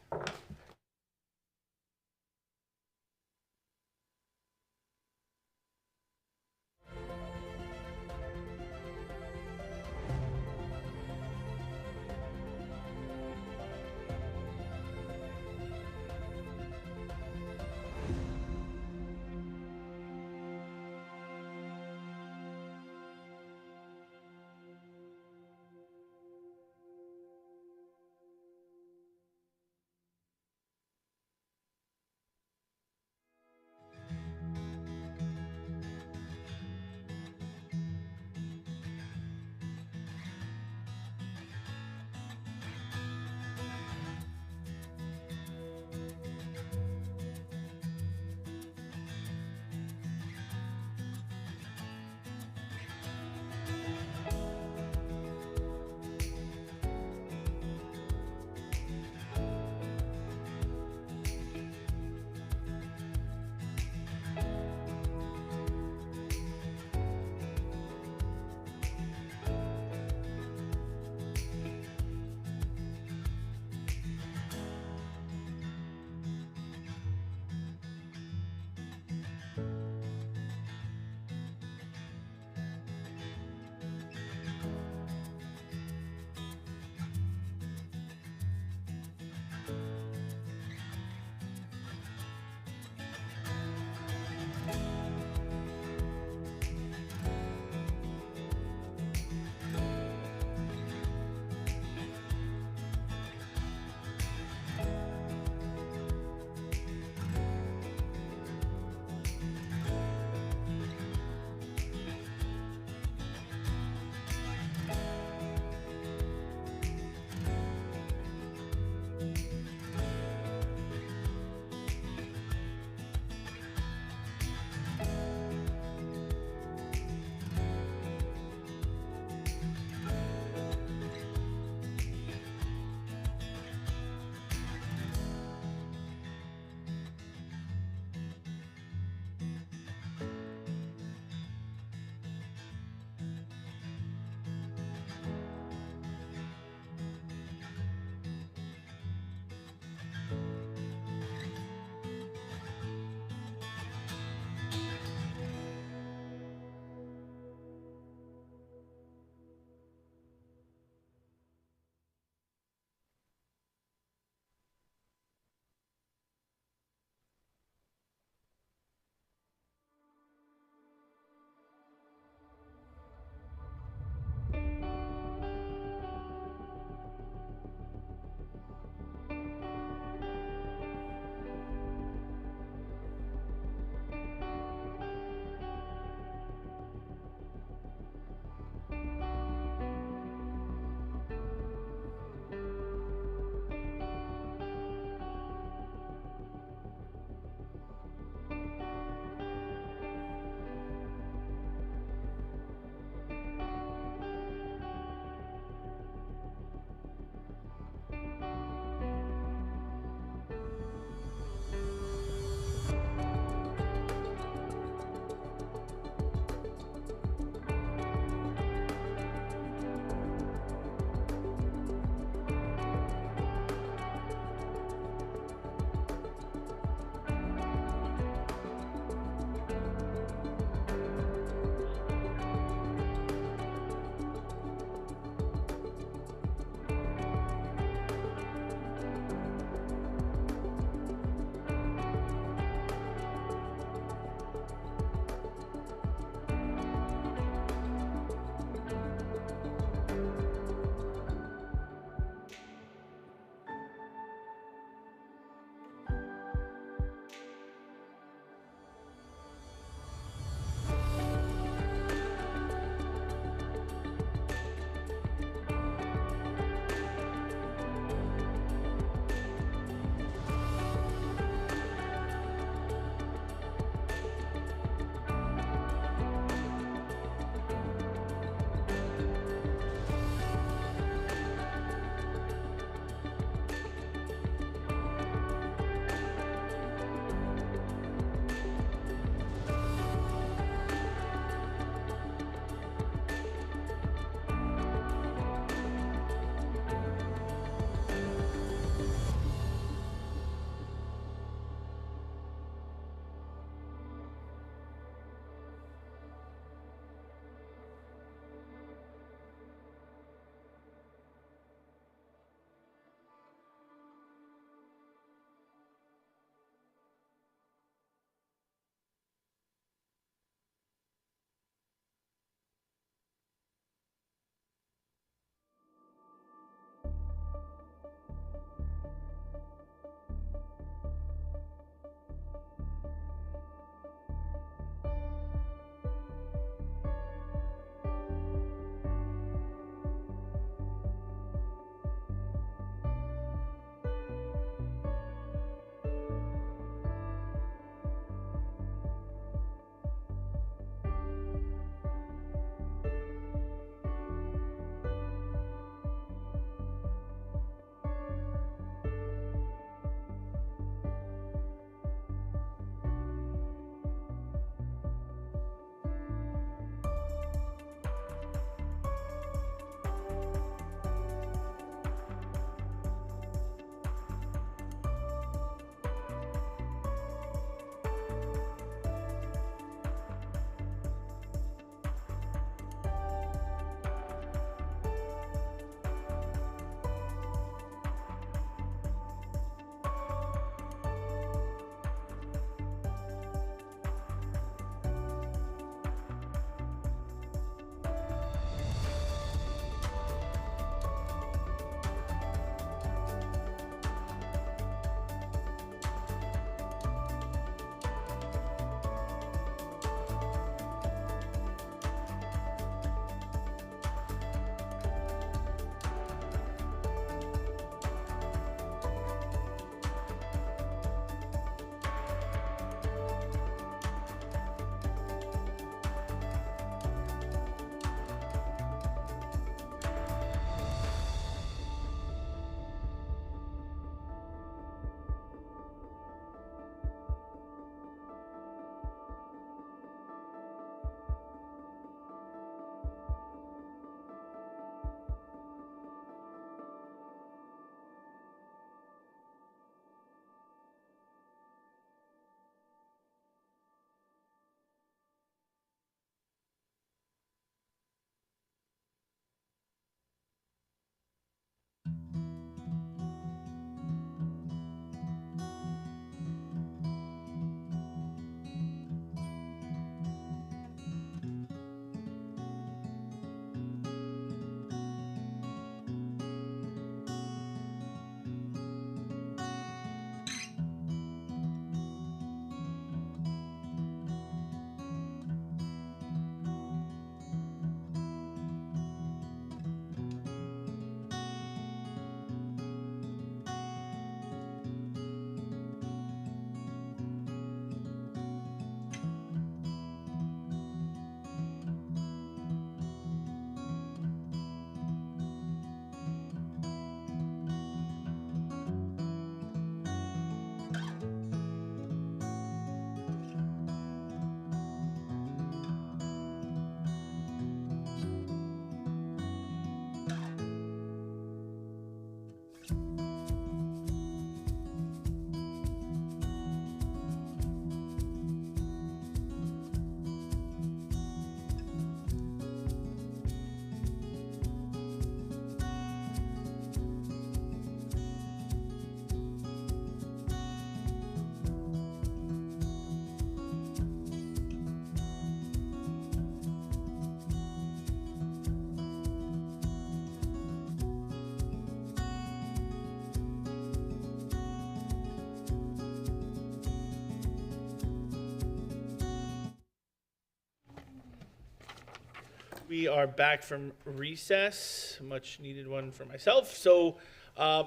We are back from recess, much needed one for myself. So,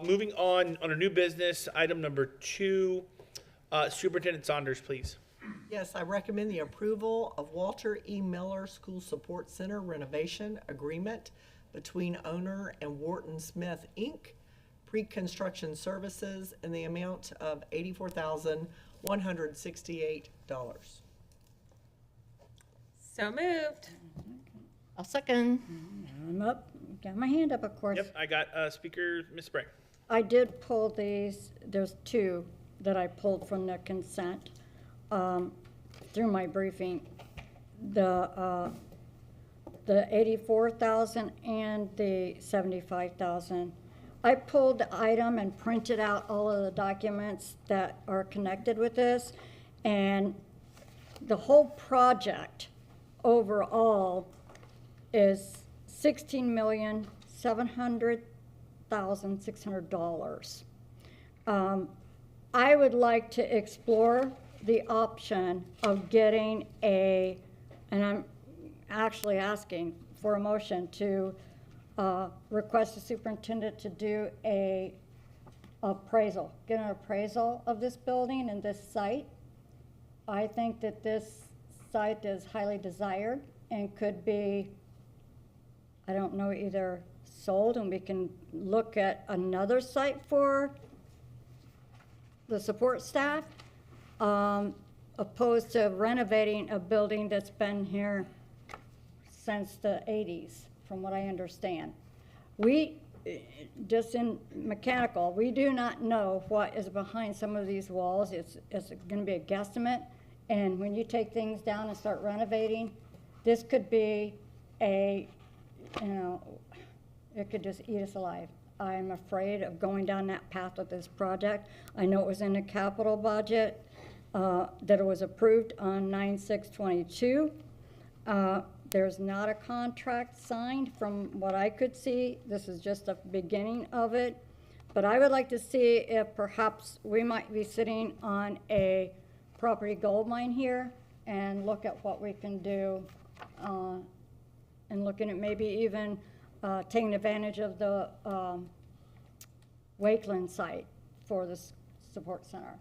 moving on our new business, item number 2, Superintendent Saunders, please. Yes, I recommend the approval of Walter E. Miller School Support Center renovation agreement between owner and Wharton Smith, Inc., pre-construction services in the amount of $84,168. So moved. I'll second. I'm up, got my hand up, of course. Yep, I got speaker, Ms. Spray. I did pull these, there's 2 that I pulled from the consent through my briefing. The 84,000 and the 75,000. I pulled the item and printed out all of the documents that are connected with this, and the whole project overall is $16,700,600. I would like to explore the option of getting and I'm actually asking for a motion to request the superintendent to do get an appraisal of this building and this site. I think that this site is highly desired and could be, I don't know, either sold and we can look at another site for the support staff, opposed to renovating a building that's been here since the 80s, from what I understand. We, just in mechanical, we do not know what is behind some of these walls. It's gonna be a guesstimate. And when you take things down and start renovating, this could be it could just eat us alive. I'm afraid of going down that path with this project. I know it was in the capital budget, that it was approved on 9/6/22. There's not a contract signed from what I could see. This is just the beginning of it. But I would like to see if perhaps we might be sitting on a property gold mine here and look at what we can do, and looking at maybe even taking advantage of the Wakeland site for the support center.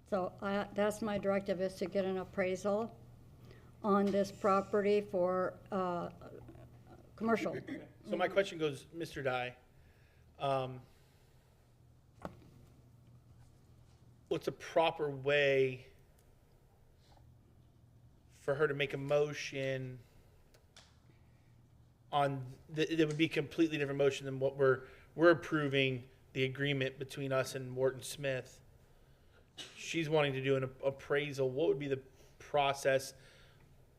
So that's my directive, is to get an appraisal on this property for commercial. So my question goes, Mr. Dye, what's a proper way for her to make a motion on that would be a completely different motion than what we're approving the agreement between us and Wharton Smith? She's wanting to do an appraisal. What would be the process?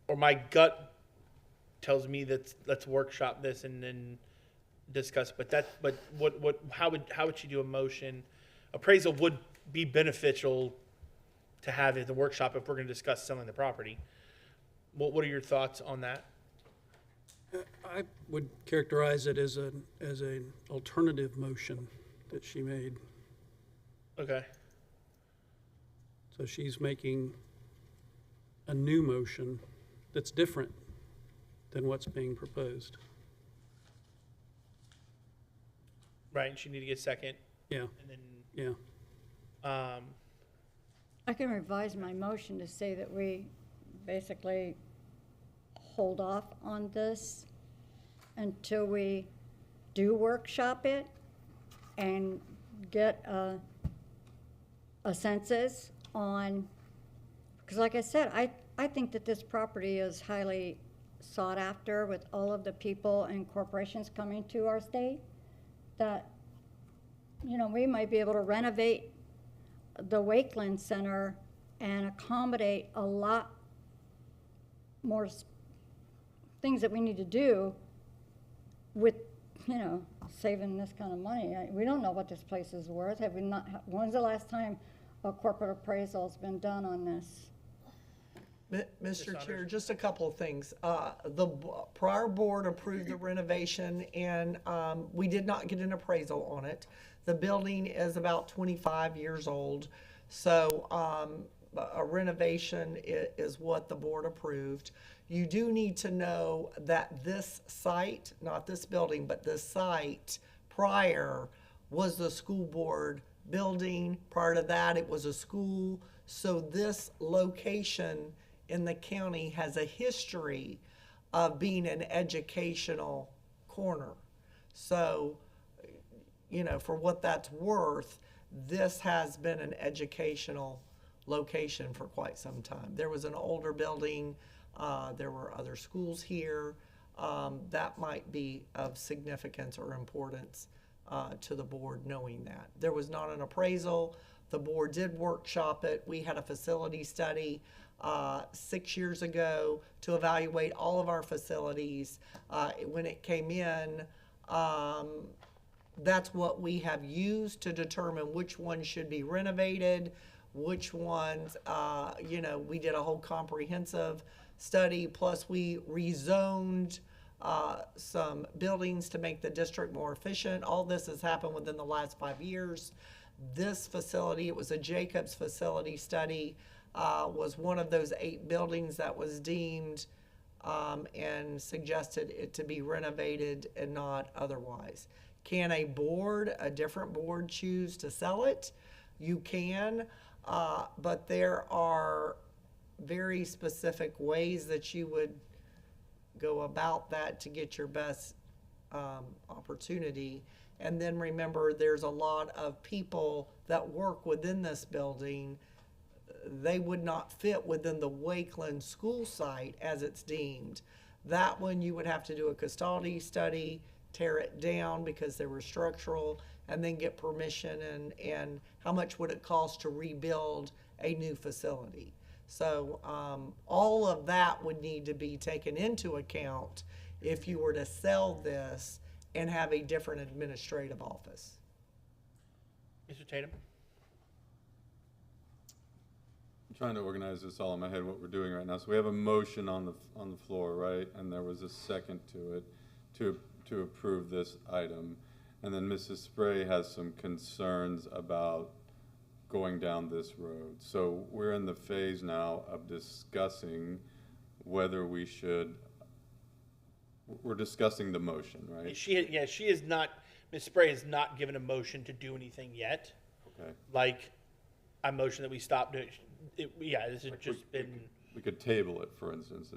Or my gut tells me that let's workshop this and then discuss. But how would she do a motion? Appraisal would be beneficial to have at the workshop if we're going to discuss selling the property. What are your thoughts on that? I would characterize it as an alternative motion that she made. Okay. So she's making a new motion that's different than what's being proposed. Right, and she need to get second. Yeah. And then Yeah. I can revise my motion to say that we basically hold off on this until we do workshop it and get a census on, because like I said, I think that this property is highly sought after with all of the people and corporations coming to our state, that, we might be able to renovate the Wakeland Center and accommodate a lot more things that we need to do with, saving this kind of money. We don't know what this place is worth. Have we not? When's the last time a corporate appraisal has been done on this? Mr. Chair, just a couple of things. The prior board approved the renovation, and we did not get an appraisal on it. The building is about 25 years old, so a renovation is what the board approved. You do need to know that this site, not this building, but this site prior was the school board building. Prior to that, it was a school. So this location in the county has a history of being an educational corner. So, you know, for what that's worth, this has been an educational location for quite some time. There was an older building, there were other schools here. That might be of significance or importance to the board knowing that. There was not an appraisal. The board did workshop it. We had a facility study 6 years ago to evaluate all of our facilities. When it came in, that's what we have used to determine which ones should be renovated, which ones, you know, we did a whole comprehensive study, plus we rezoned some buildings to make the district more efficient. All this has happened within the last 5 years. This facility, it was a Jacobs facility study, was one of those 8 buildings that was deemed and suggested it to be renovated and not otherwise. Can a different board choose to sell it? You can, but there are very specific ways that you would go about that to get your best opportunity. And then remember, there's a lot of people that work within this building. They would not fit within the Wakeland school site as it's deemed. That one you would have to do a custody study, tear it down because they were structural, and then get permission and how much would it cost to rebuild a new facility. So all of that would need to be taken into account if you were to sell this and have a different administrative office. Mr. Tatum? I'm trying to organize this all in my head, what we're doing right now. So we have a motion on the floor, right? And there was a second to it to approve this item. And then Mrs. Spray has some concerns about going down this road. So we're in the phase now of discussing whether we should, we're discussing the motion, right? She is not, Ms. Spray has not given a motion to do anything yet. Okay. Like, I motion that we stop doing, this has just been. We could table it, for instance,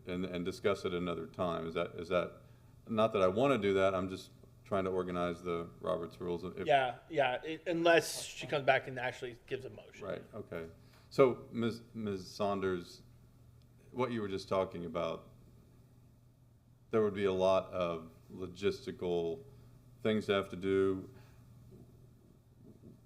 and discuss it another time. Is that, not that I want to do that, I'm just trying to organize the Robert's rules. Unless she comes back and actually gives a motion. Right, okay. So, Ms. Saunders, what you were just talking about, there would be a lot of logistical things to have to do.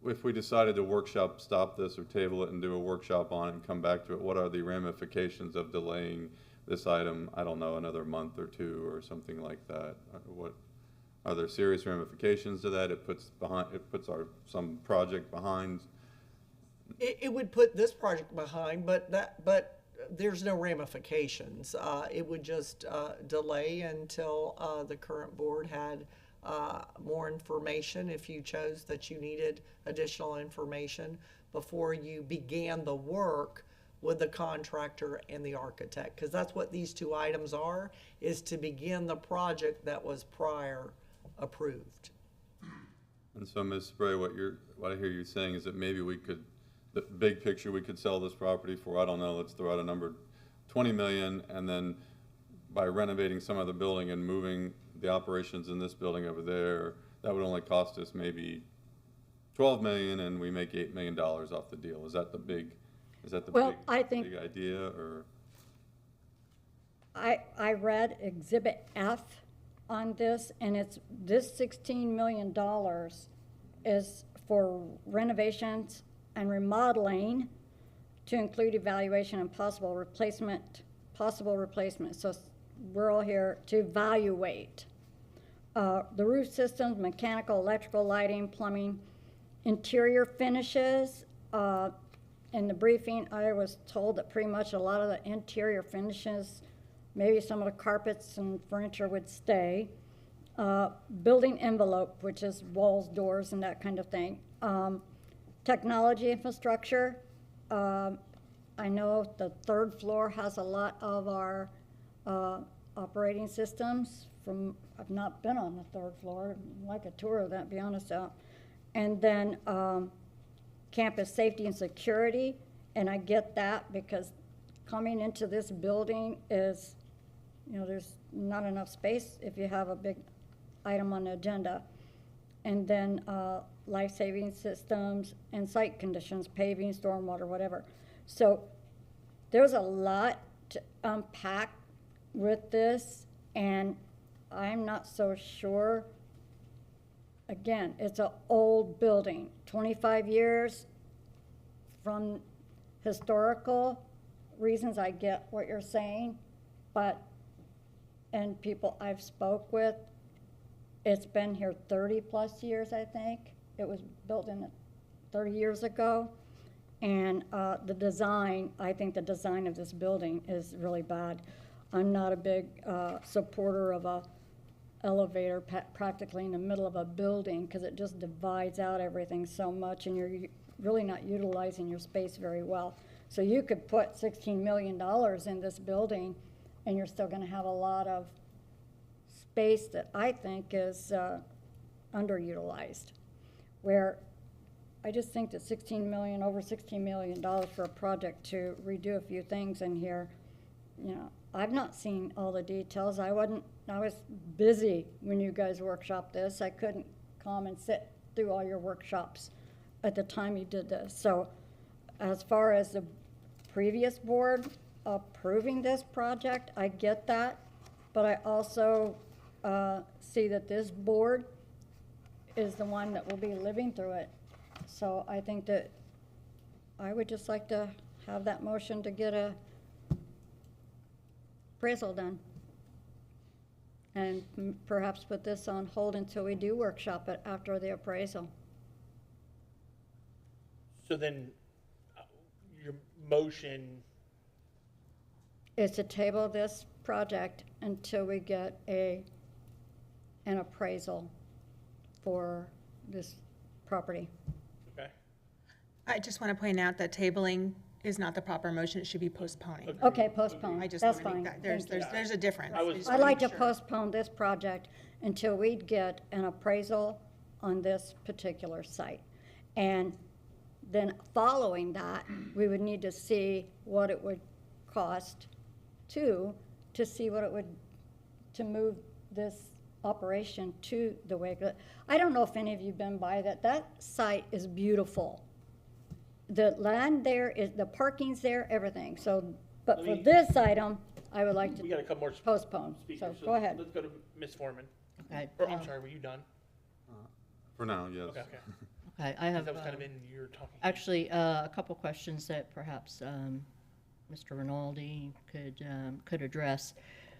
If we decided to stop this or table it and do a workshop on it and come back to it, what are the ramifications of delaying this item, I don't know, another month or two or something like that? What are there serious ramifications to that? It puts some project behind. It would put this project behind, but there's no ramifications. It would just delay until the current board had more information, if you chose that you needed additional information before you began the work with the contractor and the architect, because that's what these 2 items are, is to begin the project that was prior approved. And so, Ms. Spray, what I hear you saying is that maybe we could, the big picture, we could sell this property for, I don't know, let's throw out a number, 20 million, and then by renovating some of the building and moving the operations in this building over there, that would only cost us maybe 12 million, and we make $8 million off the deal. Is that the big big idea, or? I read Exhibit F on this, and this $16 million is for renovations and remodeling to include evaluation and possible replacement. So we're all here to evaluate the roof systems, mechanical, electrical, lighting, plumbing, interior finishes. In the briefing, I was told that pretty much a lot of the interior finishes, maybe some of the carpets and furniture would stay. Building envelope, which is walls, doors, and that kind of thing. Technology infrastructure, I know the third floor has a lot of our operating systems from, I've not been on the third floor, I'd like a tour of that, be honest out. And then campus safety and security, and I get that because coming into this building is, you know, there's not enough space if you have a big item on the agenda. And then life-saving systems and site conditions, paving, stormwater, whatever. So there's a lot to unpack with this, and I'm not so sure. Again, it's an old building, 25 years. From historical reasons, I get what you're saying, but, and people I've spoke with, it's been here 30 plus years, I think. It was built in 30 years ago. And the design, I think the design of this building is really bad. I'm not a big supporter of a elevator practically in the middle of a building because it just divides out everything so much and you're really not utilizing your space very well. So you could put $16 million in this building and you're still gonna have a lot of space that I think is underutilized. Where I just think that over $16 million for a project to redo a few things in here, you know, I've not seen all the details. I was busy when you guys workshopped this. I couldn't come and sit through all your workshops at the time you did this. So as far as the previous board approving this project, I get that, but I also see that this board is the one that will be living through it. So I think that I would just like to have that motion to get a appraisal done. And perhaps put this on hold until we do workshop it after the appraisal. So then, your motion, Is to table this project until we get an appraisal for this property. okay? I just want to point out that tabling is not the proper motion, it should be postponing. Okay, postpone, I just that's want to fine. make that, there's a difference. I was- I just I'd wanna like make to sure. postpone this project until we get an appraisal on this particular site. And then following that, we would need to see what it would cost to see what it would, to move this operation to the Wakelet. I don't know if any of you have been by that. That site is beautiful. The land there is, the parking's there, everything. So, but Let for me- this item, I would like We got a to couple more postpone. speakers. So go ahead. Let's go to Ms. Foreman. Okay. Or, I'm sorry, were you done? For now, yes. Okay. Okay, I have, That was kind of in your talking. actually, a couple questions that perhaps Mr. Rinaldi could address.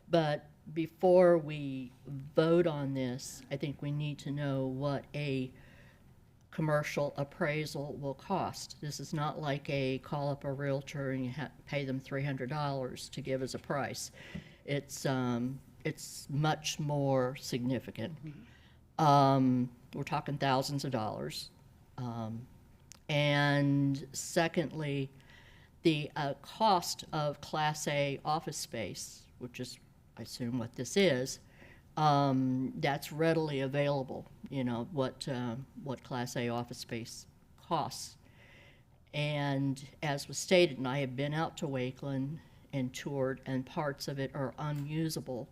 But before we vote on this, I think we need to know what a commercial appraisal will cost. This is not like a call up a realtor and you pay them $300 to give us a price. It's much more significant. We're talking thousands of dollars. And secondly, the cost of Class A office space, which is, I assume, what this is, that's readily available. You know what Class A office space costs. And as was stated, and I have been out to Wakeland and toured, and parts of it are unusable.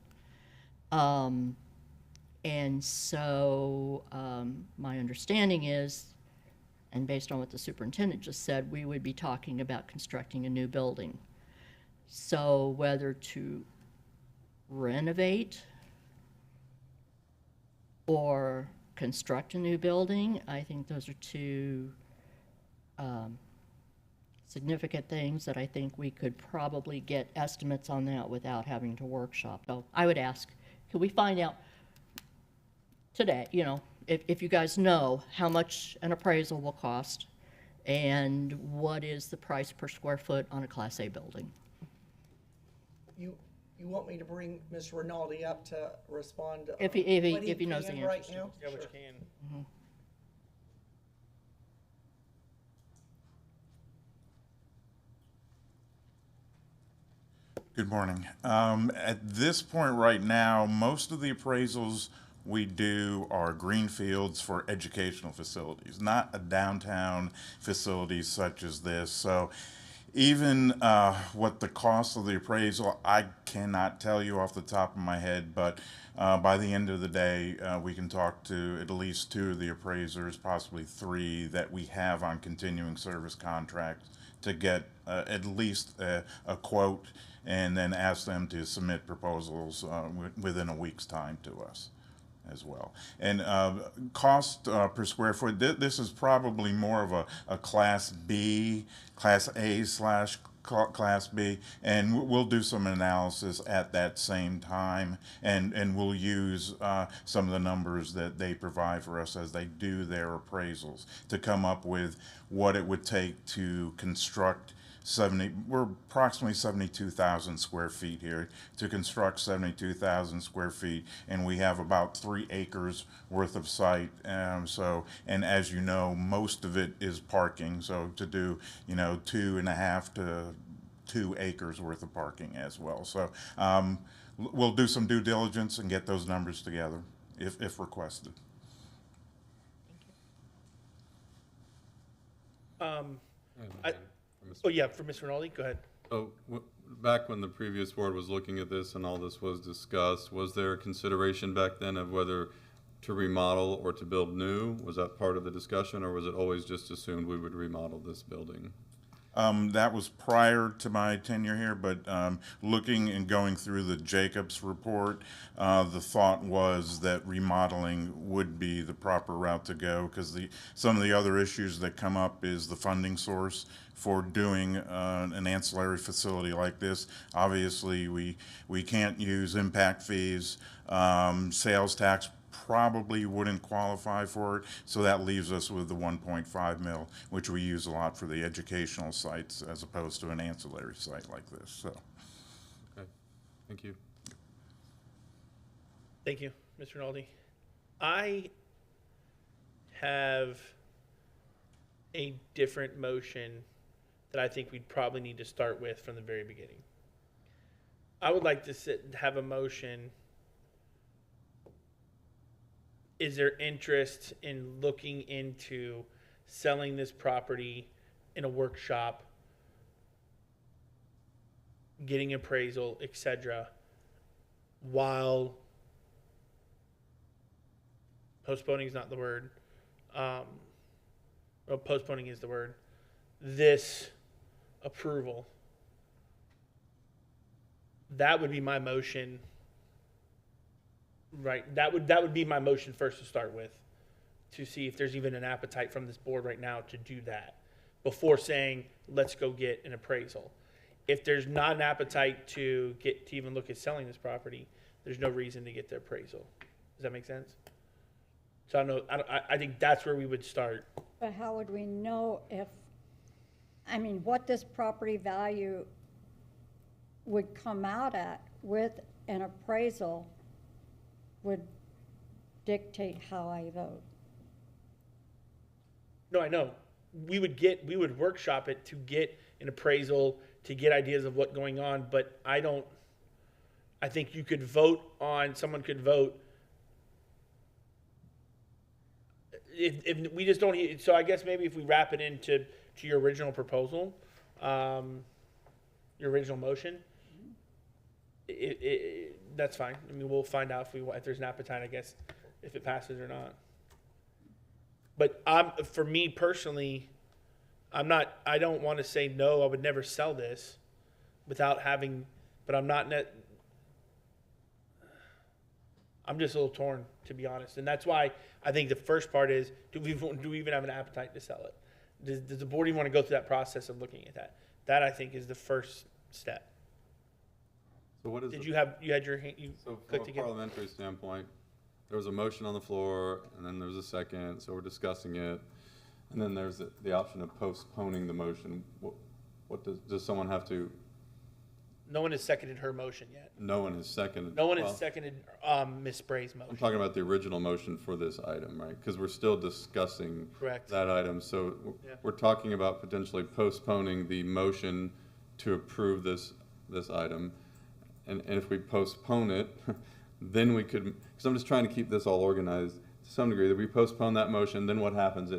And so my understanding is, and based on what the superintendent just said, we would be talking about constructing a new building. So whether to renovate or construct a new building, I think those are two significant things that I think we could probably get estimates on that without having to workshop. So I would ask, could we find out today, you know, if you guys know how much an appraisal will cost and what is the price per square foot on a Class A building? You want me to bring Ms. Rinaldi up to respond? If he knows the can answers right to now? Yeah, which Sure. can. Good morning. At this point right now, most of the appraisals we do are greenfields for educational facilities, not a downtown facility such as this. So even what the cost of the appraisal, I cannot tell you off the top of my head, but by the end of the day, we can talk to at least 2 of the appraisers, possibly 3 that we have on continuing service contracts to get at least a quote, and then ask them to submit proposals within a week's time to us as well. And cost per square foot, this is probably more of a Class B, Class A slash Class B, and we'll do some analysis at that same time, and we'll use some of the numbers that they provide for us as they do their appraisals to come up with what it would take to construct we're approximately 72,000 square feet here, to construct 72,000 square feet, and we have about 3 acres worth of site. And as you know, most of it is parking, so to do, 2.5 to 2 acres worth of parking as well. So we'll do some due diligence and get those numbers together if requested. Oh yeah, for Mr. Rinaldi, go ahead. Oh, back when the previous board was looking at this and all this was discussed, was there a consideration back then of whether to remodel or to build new? Was that part of the discussion, or was it always just assumed we would remodel this building? That was prior to my tenure here, but looking and going through the Jacobs report, the thought was that remodeling would be the proper route to go, because some of the other issues that come up is the funding source for doing an ancillary facility like this. Obviously, we can't use impact fees, sales tax probably wouldn't qualify for it, so that leaves us with the 1.5 mil, which we use a lot for the educational sites as opposed to an ancillary site like this. So, okay, thank you. Thank you, Mr. Rinaldi. I have a different motion that I think we'd probably need to start with from the very beginning. I would like to have a motion. Is there interest in looking into selling this property in a workshop, getting appraisal, etc., while postponing is not the word, well, postponing is the word, this approval? That would be my motion. Right, that would be my motion first to start with, to see if there's even an appetite from this board right now to do that, before saying, let's go get an appraisal. If there's not an appetite to even look at selling this property, there's no reason to get the appraisal. Does that make sense? So I think that's where we would start. But how would we know what this property value would come out at with an appraisal would dictate how I vote? No, I know. We would workshop it to get an appraisal, to get ideas of what's going on, but I think you could someone could vote. If we just don't, so I guess maybe if we wrap it into your original proposal, your original motion, that's fine. I mean, we'll find out if there's an appetite, I guess, if it passes or not. But for me personally, I don't want to say no, I would never sell this without having, but I'm just a little torn, to be honest. And that's why I think the first part is, do we even have an appetite to sell it? Does the board even want to go through that process of looking at that? That, I think, is the first step. So what is you had your hand, so from a parliamentary standpoint, there was a motion on the floor, and then there was a second, so we're discussing it, and then there's the option of postponing the motion. What does someone have to? No one has seconded her motion yet. No one has seconded. No one has seconded Ms. Spray's motion. I'm talking about the original motion for this item, right? Because we're still discussing that item. So we're talking about potentially postponing the motion to approve this item. and if we postpone it, then we could, because I'm just trying to keep this all organized to some degree, that we postpone that motion, then what happens?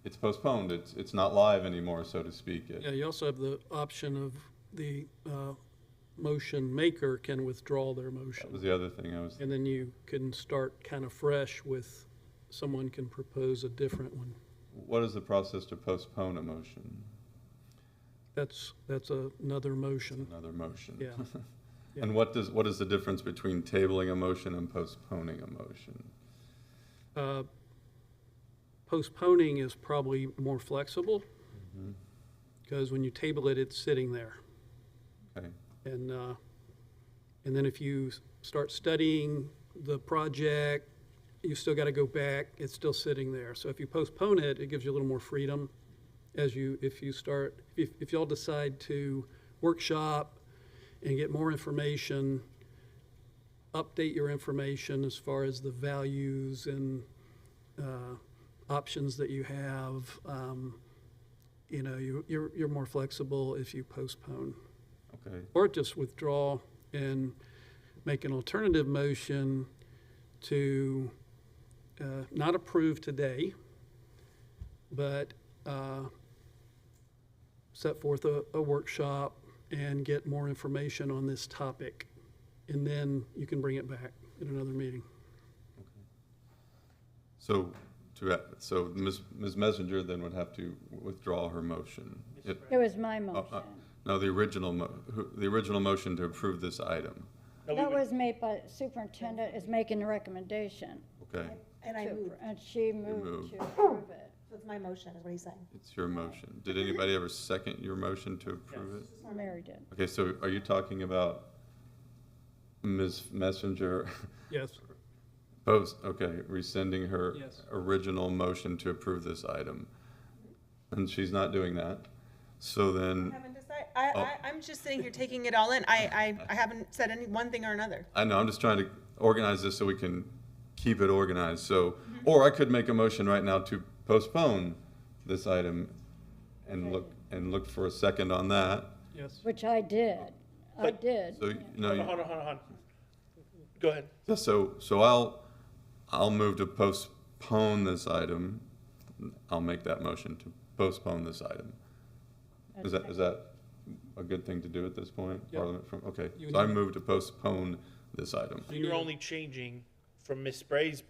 It's postponed, it's not live anymore, so to speak. Yeah, you also have the option of the motion maker can withdraw their motion. That was the other thing I was, And then you can start kind of fresh with, someone can propose a different one. what is the process to postpone a motion? That's another motion. Another motion. Yeah. Yeah. And what is the difference between tabling a motion and postponing a motion? Postponing is probably more flexible, Mhm. because when you table it, it's sitting there. Okay. And then if you start studying the project, you still got to go back, it's still sitting there. So if you postpone it, it gives you a little more freedom if y'all decide to workshop and get more information, update your information as far as the values and options that you have. You're more flexible if you postpone. Okay. Or just withdraw and make an alternative motion to not approve today, but set forth a workshop and get more information on this topic. And then you can bring it back at another meeting. So Ms. Messenger then would have to withdraw her motion. It was my Oh, motion. No, the original motion to approve this item. That was made by, superintendent is making the recommendation. Okay, And I moved. And she moved moved. to approve it. So it's my motion, is what he's saying. it's your motion. Did anybody ever second your motion to approve it? Mary did. Okay, so are you talking about Ms. Messenger? Yes. Rescinding her Yes. original motion to approve this item. And she's not doing that. So then, I haven't decided. I'm just sitting here taking it all in. I haven't said any one thing or another. I know, I'm just trying to organize this so we can keep it organized. So, or I could make a motion right now to postpone this item and look for a second on that. Yes. Which I did. I did. So, Hold on. Go ahead. So I'll move to postpone this item. I'll make that motion to postpone this item. Is that a good thing to do at this point? Yep. Okay, You so I need- move to postpone this item. So you're only changing from Ms. Spray's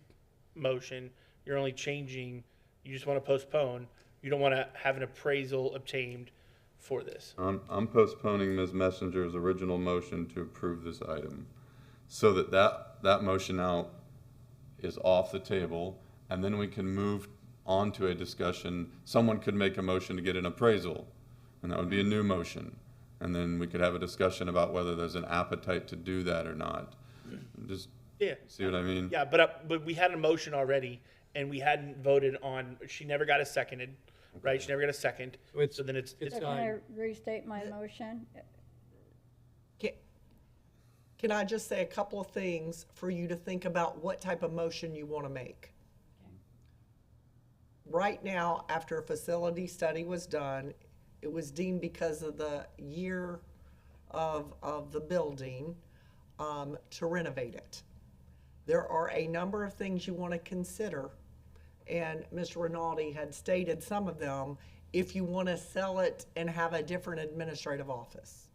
motion, you're only changing, you just want to postpone. You don't want to have an appraisal obtained for this. I'm postponing Ms. Messenger's original motion to approve this item, so that motion now is off the table, and then we can move on to a discussion. Someone could make a motion to get an appraisal, and that would be a new motion. And then we could have a discussion about whether there's an appetite to do that or not. Just Yeah. see what I mean? Yeah, but we had a motion already, and we hadn't voted on, she never got a seconded, right? She never got a second. So then it's So can I restate my motion? Can I just say a couple of things for you to think about what type of motion you want to make? Right now, after a facility study was done, it was deemed because of the year of the building to renovate it. There are a number of things you want to consider, and Mr. Rinaldi had stated some of them if you want to sell it and have a different administrative office.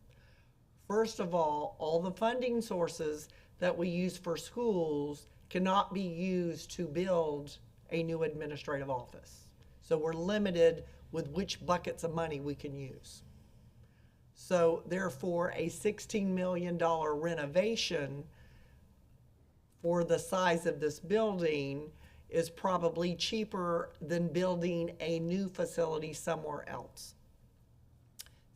First of all the funding sources that we use for schools cannot be used to build a new administrative office. So we're limited with which buckets of money we can use. So therefore, a $16 million renovation for the size of this building is probably cheaper than building a new facility somewhere else.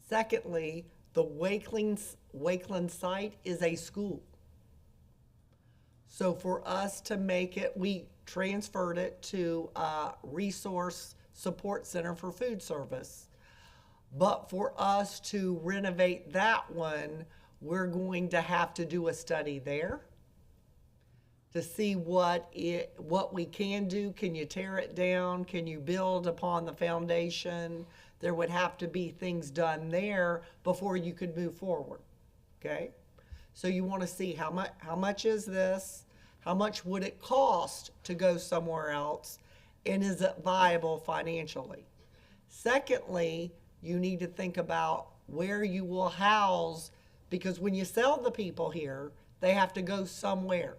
Secondly, the Wakeland site is a school. So for us to make it, we transferred it to a resource support center for food service. But for us to renovate that one, we're going to have to do a study there to see what we can do. Can you tear it down? Can you build upon the foundation? There would have to be things done there before you could move forward, okay? So you want to see how much is this? How much would it cost to go somewhere else? And is it viable financially? Secondly, you need to think about where you will house, because when you sell the people here, they have to go somewhere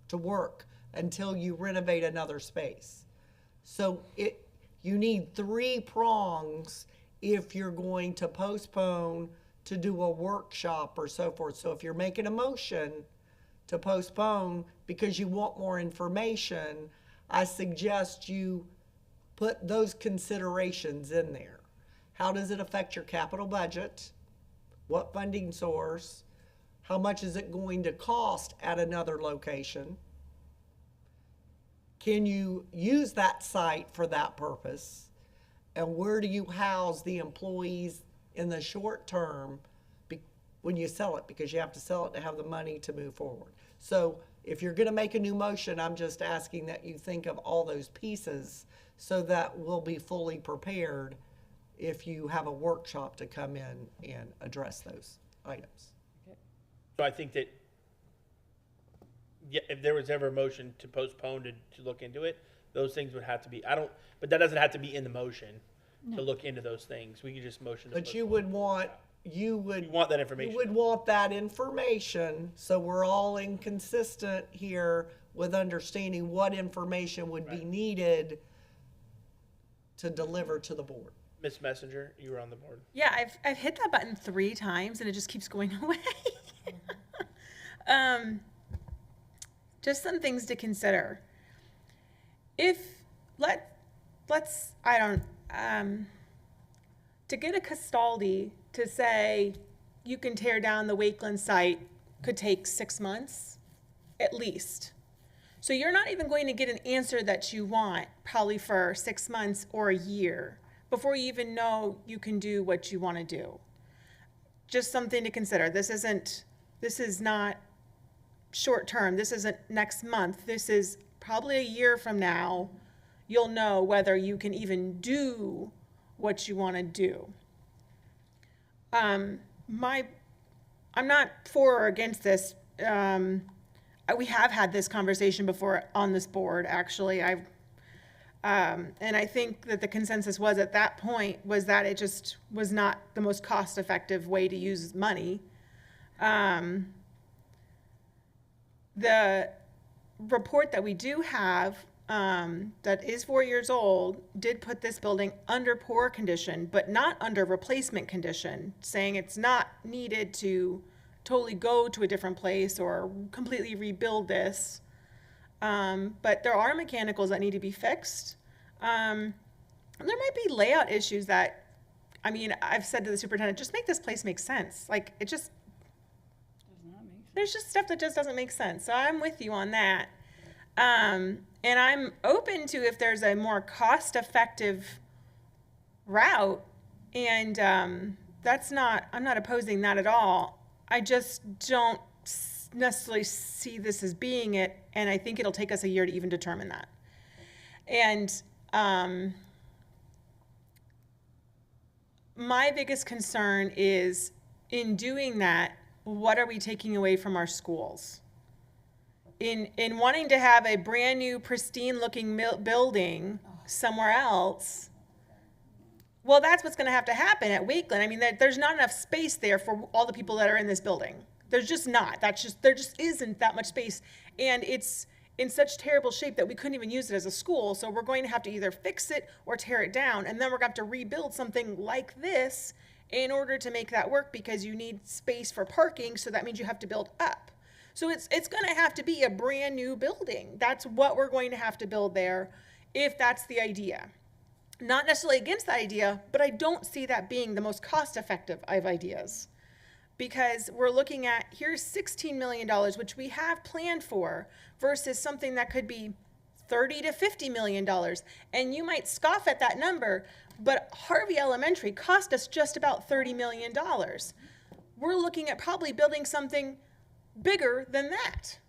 to work until you renovate another space. So you need 3 prongs if you're going to postpone to do a workshop or so forth. So if you're making a motion to postpone because you want more information, I suggest you put those considerations in there. How does it affect your capital budget? What funding source? How much is it going to cost at another location? Can you use that site for that purpose? And where do you house the employees in the short term when you sell it? Because you have to sell it to have the money to move forward. So if you're going to make a new motion, I'm just asking that you think of all those pieces so that we'll be fully prepared if you have a workshop to come in and address those items. So I think that, yeah, if there was ever a motion to postpone to look into it, those things would have to be, but that doesn't have to be in the motion to look into those things. We could just motion to But you would want, You want that information. You would want that information, so we're all inconsistent here with understanding what information would be needed to deliver to the board. Ms. Messenger, you were on the board. Yeah, I've hit that button 3 times and it just keeps going away. Just some things to consider. To get a Castaldi to say you can tear down the Wakeland site could take 6 months, at least. So you're not even going to get an answer that you want probably for 6 months or a year before you even know you can do what you want to do. Just something to consider. This is not short term. This isn't next month. This is probably a year from now. You'll know whether you can even do what you want to do. I'm not for or against this. We have had this conversation before on this board, actually. And I think that the consensus was at that point was that it just was not the most cost-effective way to use money. The report that we do have that is 4 years old did put this building under poor condition, but not under replacement condition, saying it's not needed to totally go to a different place or completely rebuild this. But there are mechanicals that need to be fixed. There might be layout issues that, I've said to the superintendent, just make this place make sense. Like, it just, there's just stuff that just doesn't make sense. So I'm with you on that. And I'm open to if there's a more cost-effective route, and I'm not opposing that at all. I just don't necessarily see this as being it, and I think it'll take us a year to even determine that. And my biggest concern is, in doing that, what are we taking away from our schools? In wanting to have a brand new, pristine looking building somewhere else, well, that's what's going to have to happen at Wakeland. There's not enough space there for all the people that are in this building. There's just not. There just isn't that much space. And it's in such terrible shape that we couldn't even use it as a school. So we're going to have to either fix it or tear it down. And then we're going to have to rebuild something like this in order to make that work, because you need space for parking. So that means you have to build up. So it's going to have to be a brand new building. That's what we're going to have to build there, if that's the idea. Not necessarily against the idea, but I don't see that being the most cost-effective of ideas. Because we're looking at, here's $16 million, which we have planned for, versus something that could be $30 to $50 million. And you might scoff at that number, but Harvey Elementary cost us just about $30 million. We're looking at probably building something bigger than that,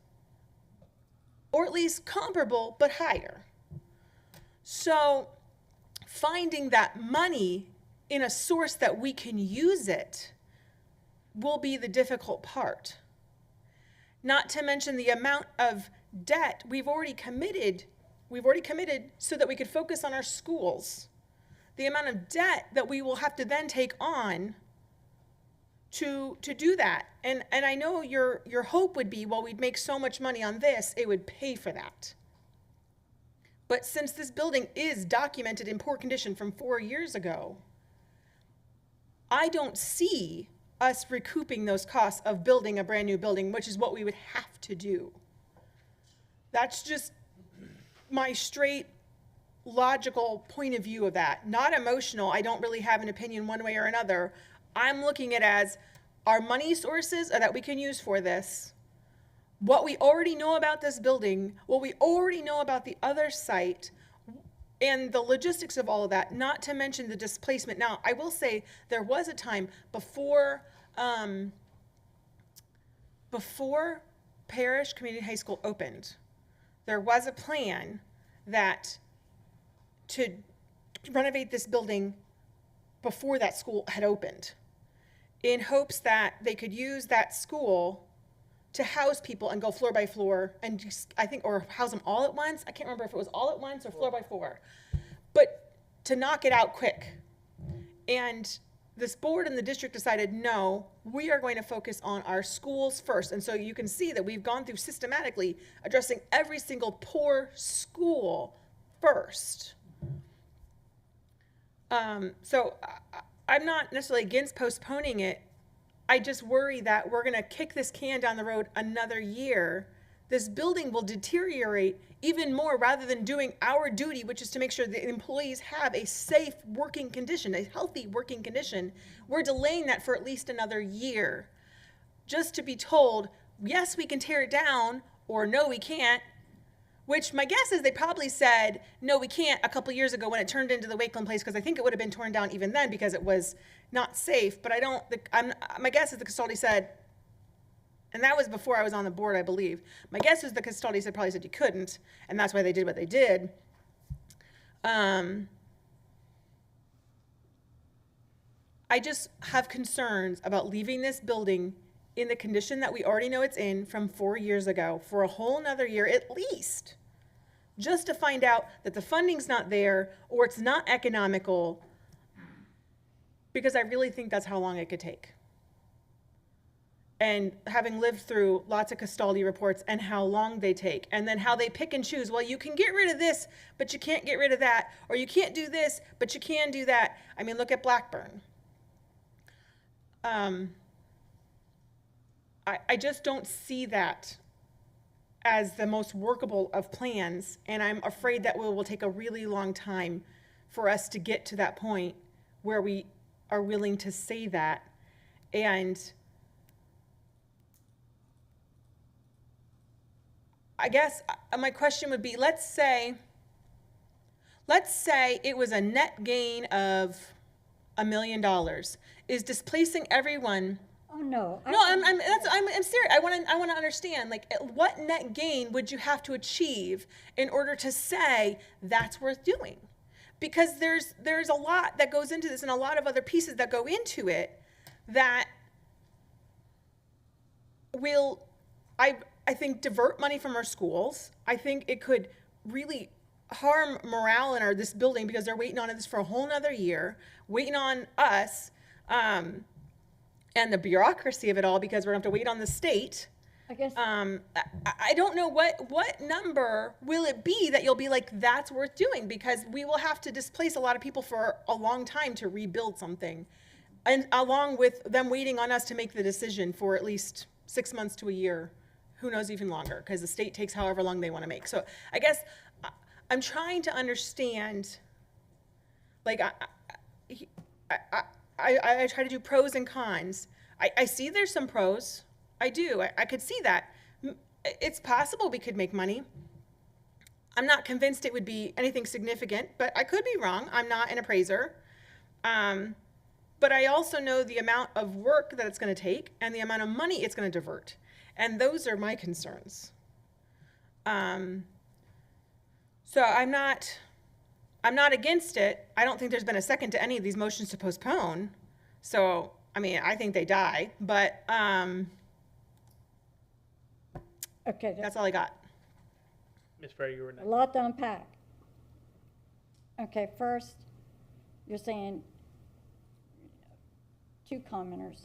or at least comparable but higher. So finding that money in a source that we can use it will be the difficult part. Not to mention the amount of debt we've already committed so that we could focus on our schools. The amount of debt that we will have to then take on to do that. And I know your hope would be, well, we'd make so much money on this, it would pay for that. But since this building is documented in poor condition from 4 years ago, I don't see us recouping those costs of building a brand new building, which is what we would have to do. That's just my straight logical point of view of that. Not emotional. I don't really have an opinion one way or another. I'm looking at it as our money sources that we can use for this, what we already know about this building, what we already know about the other site, and the logistics of all of that, not to mention the displacement. Now, I will say there was a time before Parish Community High School opened, there was a plan that to renovate this building before that school had opened, in hopes that they could use that school to house people and go floor by floor and just, I think, or house them all at once. I can't remember if it was all at once or floor by floor, but to knock it out quick. And this board and the district decided, no, we are going to focus on our schools first. And so you can see that we've gone through systematically addressing every single poor school first. So I'm not necessarily against postponing it. I just worry that we're going to kick this can down the road another year. This building will deteriorate even more rather than doing our duty, which is to make sure the employees have a safe working condition, a healthy working condition. We're delaying that for at least another year. Just to be told, yes, we can tear it down, or no, we can't. Which my guess is they probably said, no, we can't a couple years ago when it turned into the Wakeland place, because I think it would have been torn down even then because it was not safe. But my guess is the custodian said, and that was before I was on the board, I believe. My guess is the custodian probably said you couldn't, and that's why they did what they did. I just have concerns about leaving this building in the condition that we already know it's in from 4 years ago for a whole nother year at least, just to find out that the funding's not there or it's not economical, because I really think that's how long it could take. And having lived through lots of Castaldi reports and how long they take, and then how they pick and choose, well, you can get rid of this, but you can't get rid of that, or you can't do this, but you can do that. I mean, look at Blackburn. I just don't see that as the most workable of plans, and I'm afraid that will take a really long time for us to get to that point where we are willing to say that. And I guess my question would be, let's say it was a net gain of $1 million. Is displacing everyone? Oh, no. No, I'm serious. I want to understand, like, what net gain would you have to achieve in order to say that's worth doing? Because there's a lot that goes into this and a lot of other pieces that go into it that will, I think, divert money from our schools. I think it could really harm morale in this building because they're waiting on this for a whole nother year, waiting on us. And the bureaucracy of it all, because we're going to have to wait on the state. I guess. I don't know what number will it be that you'll be like, that's worth doing, because we will have to displace a lot of people for a long time to rebuild something. And along with them waiting on us to make the decision for at least 6 months to a year, who knows, even longer, because the state takes however long they want to make. So I guess I'm trying to understand, like, I try to do pros and cons. I see there's some pros. I do. I could see that. It's possible we could make money. I'm not convinced it would be anything significant, but I could be wrong. I'm not an appraiser. But I also know the amount of work that it's going to take and the amount of money it's going to divert. And those are my concerns. So I'm not against it. I don't think there's been a second to any of these motions to postpone. So, I mean, I think they die, but Okay, That's all I got. Ms. Perry, you were a next. lot to unpack. Okay, first, you're saying, two commenters,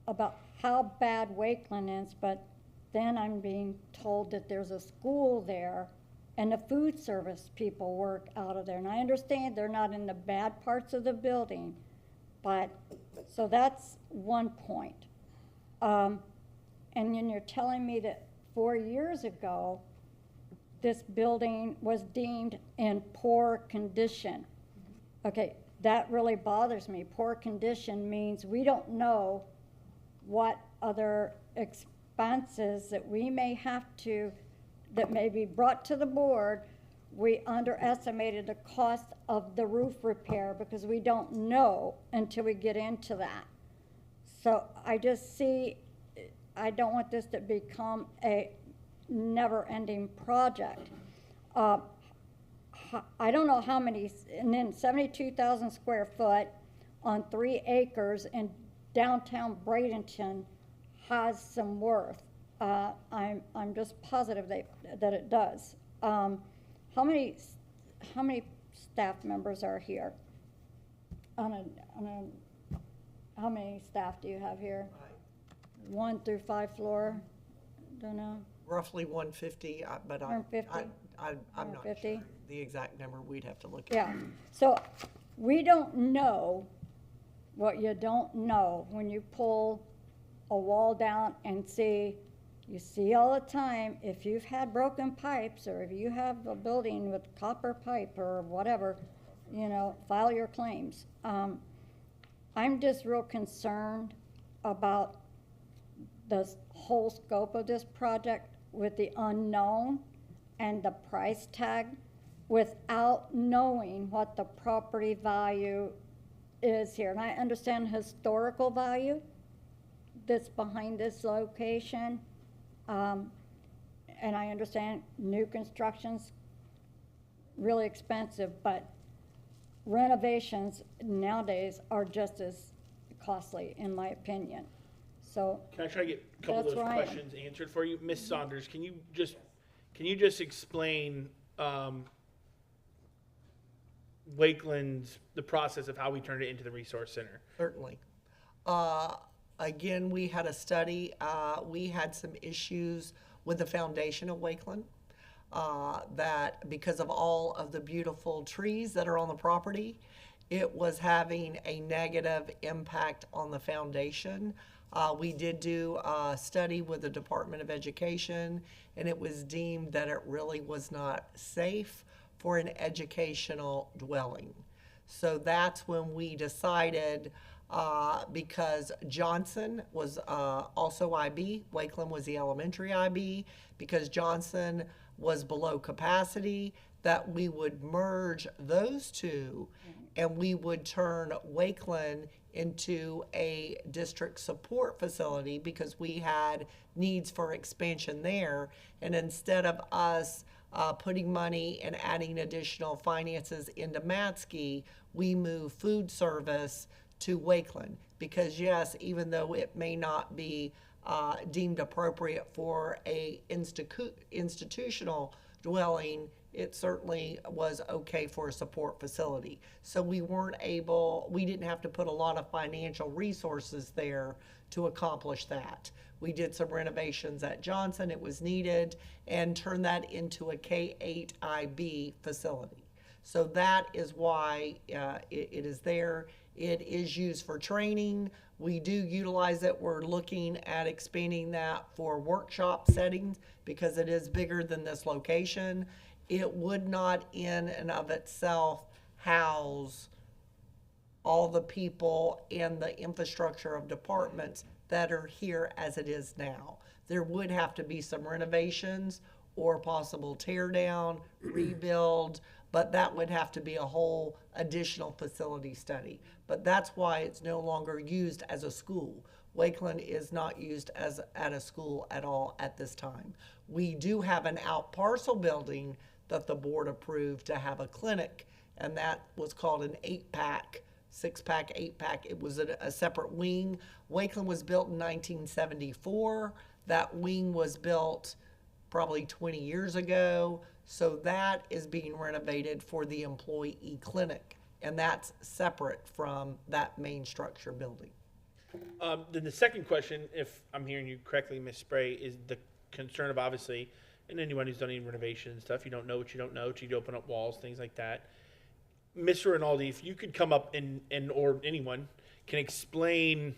about how bad Wakeland is, but then I'm being told that there's a school there and the food service people work out of there. And I understand they're not in the bad parts of the building, but, so that's one point. And then you're telling me that 4 years ago, this building was deemed in poor condition. Okay, that really bothers me. Poor condition means we don't know what other expenses that we may have to, that may be brought to the board. We underestimated the cost of the roof repair because we don't know until we get into that. So I just see, I don't want this to become a never-ending project. I don't know how many, and then 72,000 square foot on 3 acres in downtown Bradenton has some worth. I'm just positive that it does. How many staff members are here? How many staff do you have here? 1 through 5 floor? Don't know. Roughly 150, but 150? I'm not 150? sure the exact number. We'd have to look at. Yeah, so we don't know what you don't know when you pull a wall down and see, you see all the time, if you've had broken pipes or if you have a building with copper pipe or whatever, you know, file your claims. I'm just real concerned about the whole scope of this project with the unknown and the price tag without knowing what the property value is here. And I understand historical value that's behind this location. And I understand new construction's really expensive, but renovations nowadays are just as costly, in my opinion. So Can I try to get a couple of that's those where I am. questions answered for you? Ms. Saunders, can you just explain Wakeland's, the process of how we turned it into the resource center? Certainly. Again, we had a study. We had some issues with the foundation of Wakeland, that because of all of the beautiful trees that are on the property, it was having a negative impact on the foundation. We did do a study with the Department of Education, and it was deemed that it really was not safe for an educational dwelling. So that's when we decided, because Johnson was also IB, Wakeland was the elementary IB, because Johnson was below capacity, that we would merge those two and we would turn Wakeland into a district support facility because we had needs for expansion there. And instead of us putting money and adding additional finances into Matsky, we moved food service to Wakeland. Because yes, even though it may not be deemed appropriate for a institutional dwelling, it certainly was okay for a support facility. So we didn't have to put a lot of financial resources there to accomplish that. We did some renovations at Johnson, it was needed, and turned that into a K-8 IB facility. So that is why it is there. It is used for training. We do utilize it. We're looking at expanding that for workshop settings because it is bigger than this location. It would not in and of itself house all the people and the infrastructure of departments that are here as it is now. There would have to be some renovations or possible tear down, rebuild, but that would have to be a whole additional facility study. But that's why it's no longer used as a school. Wakeland is not used as at a school at all at this time. We do have an out parcel building that the board approved to have a clinic, and that was called an 8-pack, 6-pack, 8-pack. It was a separate wing. Wakeland was built in 1974. That wing was built probably 20 years ago. So that is being renovated for the employee clinic, and that's separate from that main structure building. Then the second question, if I'm hearing you correctly, Ms. Spray, is the concern of obviously, and anyone who's done any renovation and stuff, you don't know what you don't know till you open up walls, things like that. Mr. Rinaldi, if you could come up and or anyone can explain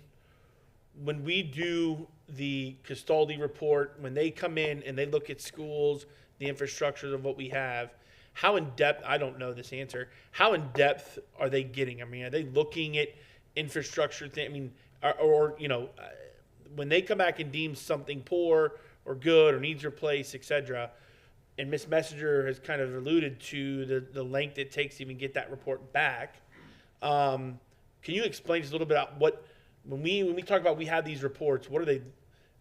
when we do the Castaldi report, when they come in and they look at schools, the infrastructure of what we have, how in depth, I don't know this answer, how in depth are they getting? I mean, are they looking at infrastructure I mean, or you know, when they come back and deem something poor or good or needs replaced, etc., and Ms. Messenger has kind of alluded to the length it takes to even get that report back. Can you explain just a little bit about what, when we talk about we have these reports, what are they,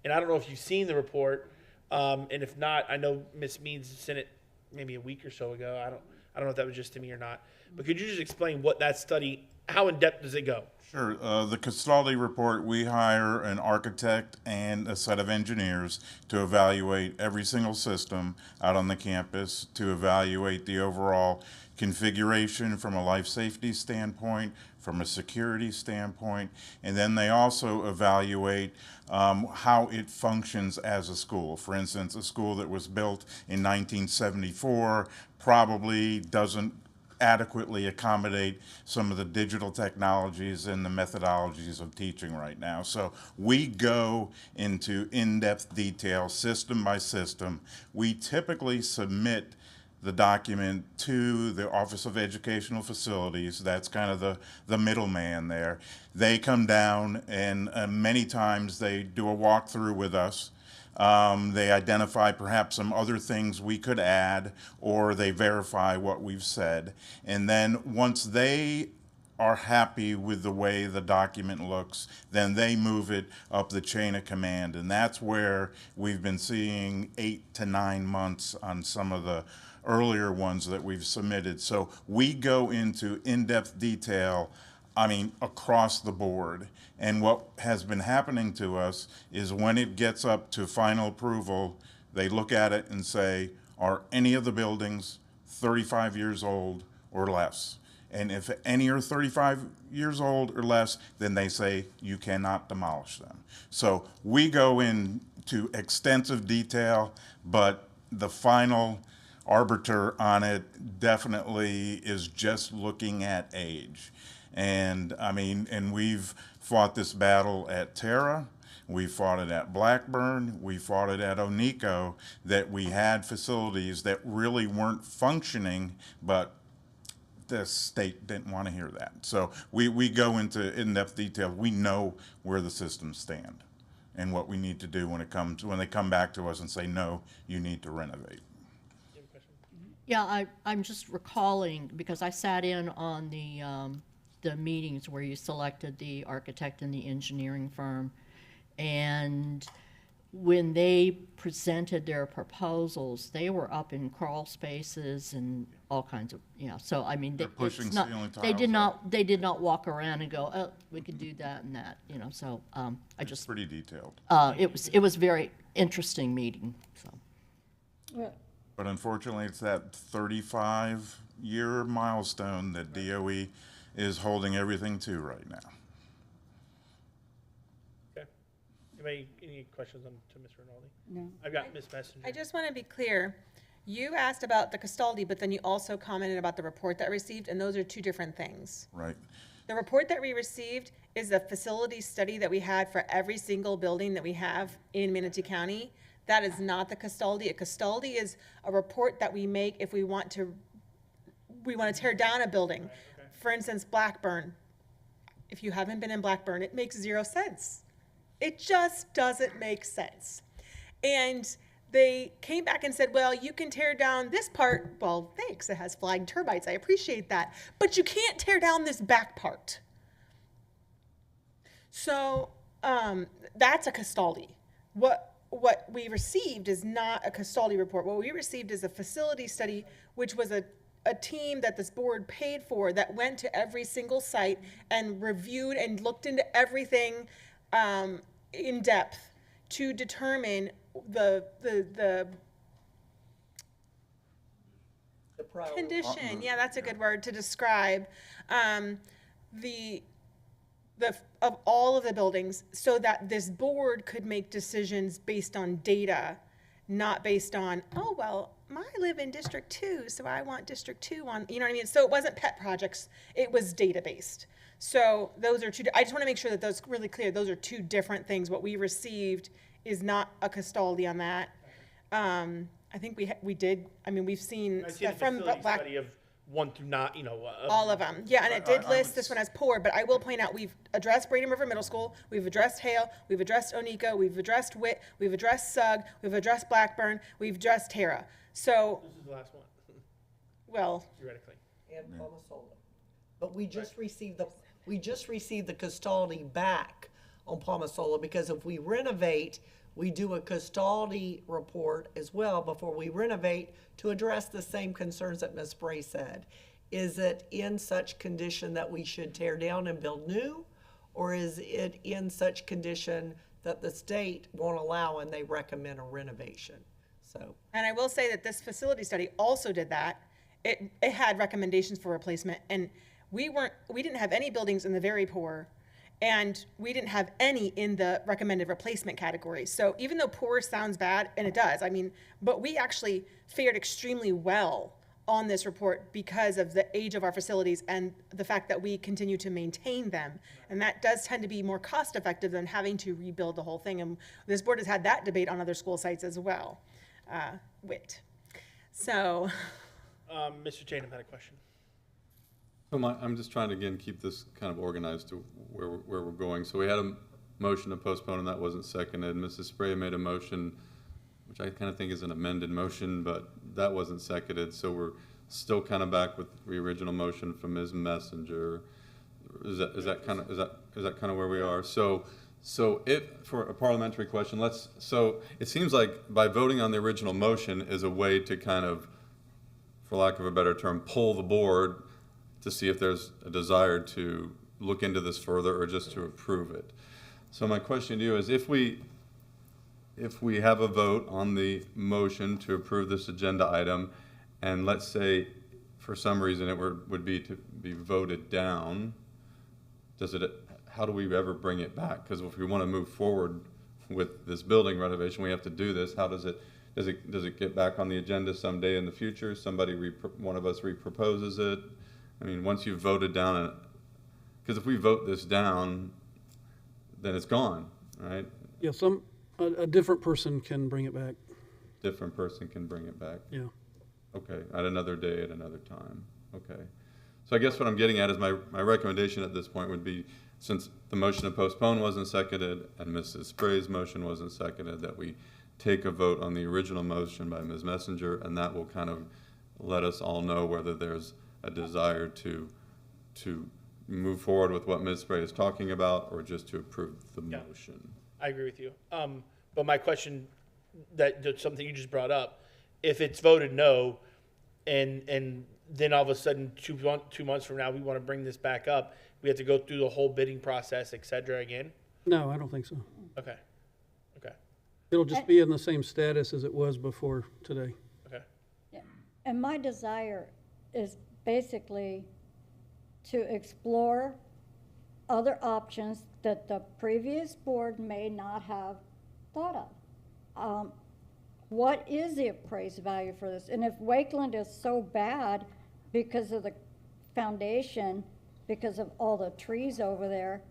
and I don't know if you've seen the report, and if not, I know Ms. Means sent it maybe a week or so ago. I don't know if that was just to me or not, but could you just explain what that study, how in depth does it go? Sure. The Castaldi report, we hire an architect and a set of engineers to evaluate every single system out on the campus, to evaluate the overall configuration from a life safety standpoint, from a security standpoint, and then they also evaluate how it functions as a school. For instance, a school that was built in 1974 probably doesn't adequately accommodate some of the digital technologies and the methodologies of teaching right now. So we go into in-depth detail, system by system. We typically submit the document to the Office of Educational Facilities. That's kind of the middleman there. They come down and many times they do a walkthrough with us. They identify perhaps some other things we could add, or they verify what we've said. And then once they are happy with the way the document looks, then they move it up the chain of command. And that's where we've been seeing 8 to 9 months on some of the earlier ones that we've submitted. So we go into in-depth detail, I mean, across the board. And what has been happening to us is when it gets up to final approval, they look at it and say, are any of the buildings 35 years old or less? And if any are 35 years old or less, then they say you cannot demolish them. So we go into extensive detail, but the final arbiter on it definitely is just looking at age. And I mean, and we've fought this battle at Terra, we fought it at Blackburn, we fought it at Onico, that we had facilities that really weren't functioning, but the state didn't want to hear that. So we go into in-depth detail. We know where the systems stand and what we need to do when they come back to us and say, no, you need to renovate. Yeah, I'm just recalling, because I sat in on the meetings where you selected the architect and the engineering firm, and when they presented their proposals, they were up in crawl spaces and all kinds of, so I mean, pushing it's not, ceiling tiles they did not walk around and go, oh, we could do that and that, so I just. Pretty detailed. It was very interesting meeting, so. Yeah. But unfortunately, it's that 35-year milestone that DOE is holding everything to right now. Okay. Any questions to Ms. Rinaldi? No. I've got Ms. Messenger. I just want to be clear. You asked about the Castaldi, but then you also commented about the report that received, and those are two different things. Right. The report that we received is a facility study that we had for every single building that we have in Manatee County. That is not the Castaldi. A Castaldi is a report that we make if we want to tear down a building. For instance, Blackburn. If you haven't been in Blackburn, it makes 0 sense. It just doesn't make sense. And they came back and said, well, you can tear down this part. Well, thanks, it has flying termites. I appreciate that. But you can't tear down this back part. So that's a Castaldi. What we received is not a Castaldi report. What we received is a facility study, which was a team that this board paid for that went to every single site and reviewed and looked into everything in depth to determine the Condition, yeah, that's a good word to describe the of all of the buildings, so that this board could make decisions based on data, not based on, oh, well, I live in District 2, so I want District 2 on, you know what I mean? So it wasn't pet projects, it was data-based. So those are two, I just want to make sure that those really clear, those are two different things. What we received is not a custody on that. I think we did, I mean, we've seen I see the stuff from facility Black. study of 1 through not, All of them, yeah, and it did list this one as poor, but I will point out, we've addressed Braden River Middle School, we've addressed Hale, we've addressed Onika, we've addressed Witt, we've addressed Sugg, we've addressed Blackburn, we've addressed Tara. So, This is the last one, well, theoretically. And Palmasola. But we just received the custody back on Palmasola, because if we renovate, we do a custody report as well before we renovate to address the same concerns that Ms. Bray said. Is it in such condition that we should tear down and build new? Or is it in such condition that the state won't allow and they recommend a renovation? So, and I will say that this facility study also did that. It had recommendations for replacement, and we didn't have any buildings in the very poor, and we didn't have any in the recommended replacement category. So even though poor sounds bad, and it does, I mean, but we actually fared extremely well on this report because of the age of our facilities and the fact that we continue to maintain them. And that does tend to be more cost effective than having to rebuild the whole thing. And this board has had that debate on other school sites as well. Wit. So. Mr. Chatham had a question. So I'm just trying to, again, keep this kind of organized to where we're going. So we had a motion to postpone, and that wasn't seconded. Mrs. Spray made a motion, which I kind of think is an amended motion, but that wasn't seconded. So we're still kind of back with the original motion from Ms. Messenger. Is that kind of where we are? So if, for a parliamentary question, so it seems like by voting on the original motion is a way to kind of, for lack of a better term, pull the board to see if there's a desire to look into this further or just to approve it. So my question to you is, if we have a vote on the motion to approve this agenda item, and let's say for some reason it would be to be voted down, how do we ever bring it back? Because if we want to move forward with this building renovation, we have to do this. How does it get back on the agenda someday in the future? One of us reproposes it. I mean, once you've voted down, because if we vote this down, then it's gone, right? Yeah, a different person can bring it back. Different person can bring it back. Yeah. Okay, at another day, at another time. Okay. So I guess what I'm getting at is my recommendation at this point would be, since the motion to postpone wasn't seconded and Mrs. Spray's motion wasn't seconded, that we take a vote on the original motion by Ms. Messenger, and that will kind of let us all know whether there's a desire to move forward with what Ms. Spray is talking about, or just to approve the motion. I agree with you. But my question, that's something you just brought up, if it's voted no, and then all of a sudden 2 months from now we want to bring this back up, we have to go through the whole bidding process, et cetera, again? No, I don't think so. Okay. It'll just be in the same status as it was before today. Okay. Yeah. And my desire is basically to explore other options that the previous board may not have thought of. What is the appraised value for this? And if Wakeland is so bad because of the foundation, because of all the trees over there,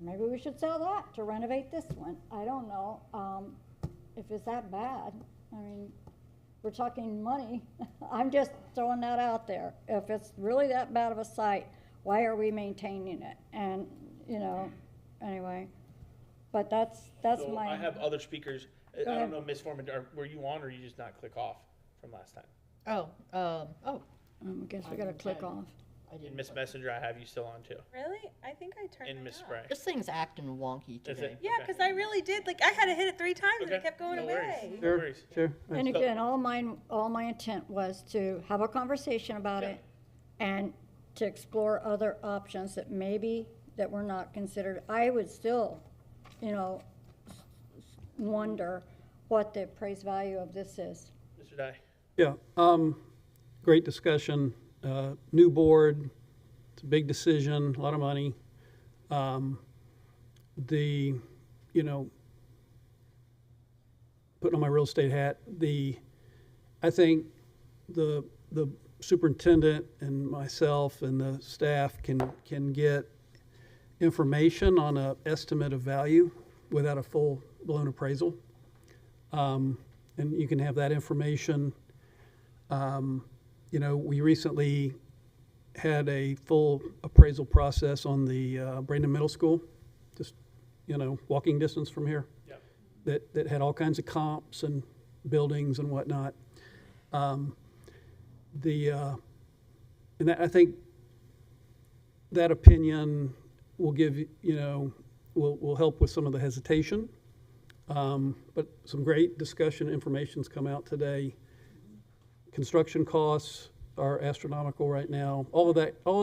maybe we should sell that to renovate this one. I don't know if it's that bad. I mean, we're talking money. I'm just throwing that out there. If it's really that bad of a site, why are we maintaining it? And, anyway, but that's So my. I have other speakers. I ahead. don't know, Ms. Foreman, were you on or you just not click off from last time? I guess we gotta click off. And Ms. Messenger, I have you still on too. Really? I think I turned And mine Ms. off. Spray. This thing's acting wonky Is today. it? Yeah, Okay. because I really did. Like, I had to hit it 3 times and Okay. it kept going No away. worries. Sure. And again, all my intent was to have a conversation about it and to explore other options that maybe that were not considered. I would still, wonder what the appraised value of this is. Mr. Dye. Yeah, great discussion. New board, it's a big decision, a lot of money. You know, putting on my real estate hat, I think the superintendent and myself and the staff can get information on an estimate of value without a full-blown appraisal. And you can have that information. You know, we recently had a full appraisal process on the Brandon Middle School, just, you know, walking distance from here. Yep. That had all kinds of comps and buildings and whatnot. And I think that opinion will give, you know, will help with some of the hesitation. But some great discussion information's come out today. Construction costs are astronomical right now. All of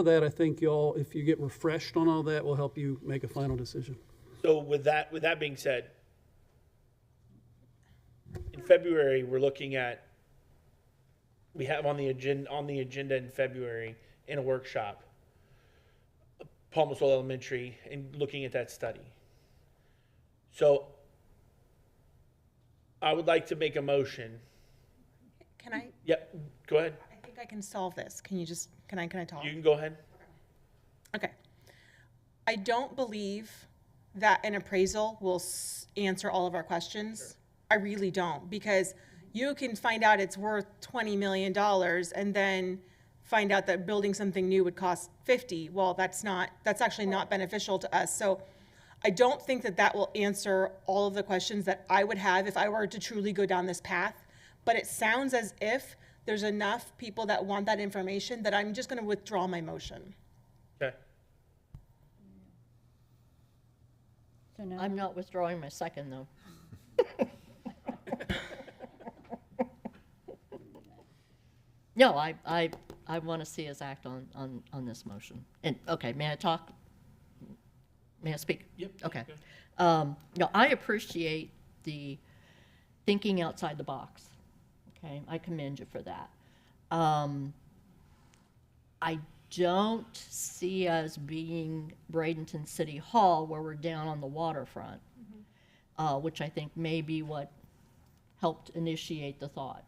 that, I think y'all, if you get refreshed on all that, will help you make a final decision. So with that being said, in February, we're looking at, we have on the agenda in February in a workshop, Palmersville Elementary, and looking at that study. So I would like to make a motion. Can I? Yep, go ahead. I think I can solve this. Can I talk? You can go ahead. Okay. I don't believe that an appraisal will answer all of our questions. Sure. I really don't, because you can find out it's worth $20 million and then find out that building something new would cost 50. Well, that's actually not beneficial to us. So I don't think that will answer all of the questions that I would have if I were to truly go down this path. But it sounds as if there's enough people that want that information that I'm just going to withdraw my motion. Okay. So now, I'm not withdrawing my second, though. No, I want to see us act on this motion. And, okay, may I talk? May I speak? Yep. Okay. No, I appreciate the thinking outside the box. Okay, I commend you for that. I don't see us being Bradenton City Hall where we're down on the waterfront, which I think may be what helped initiate the thought.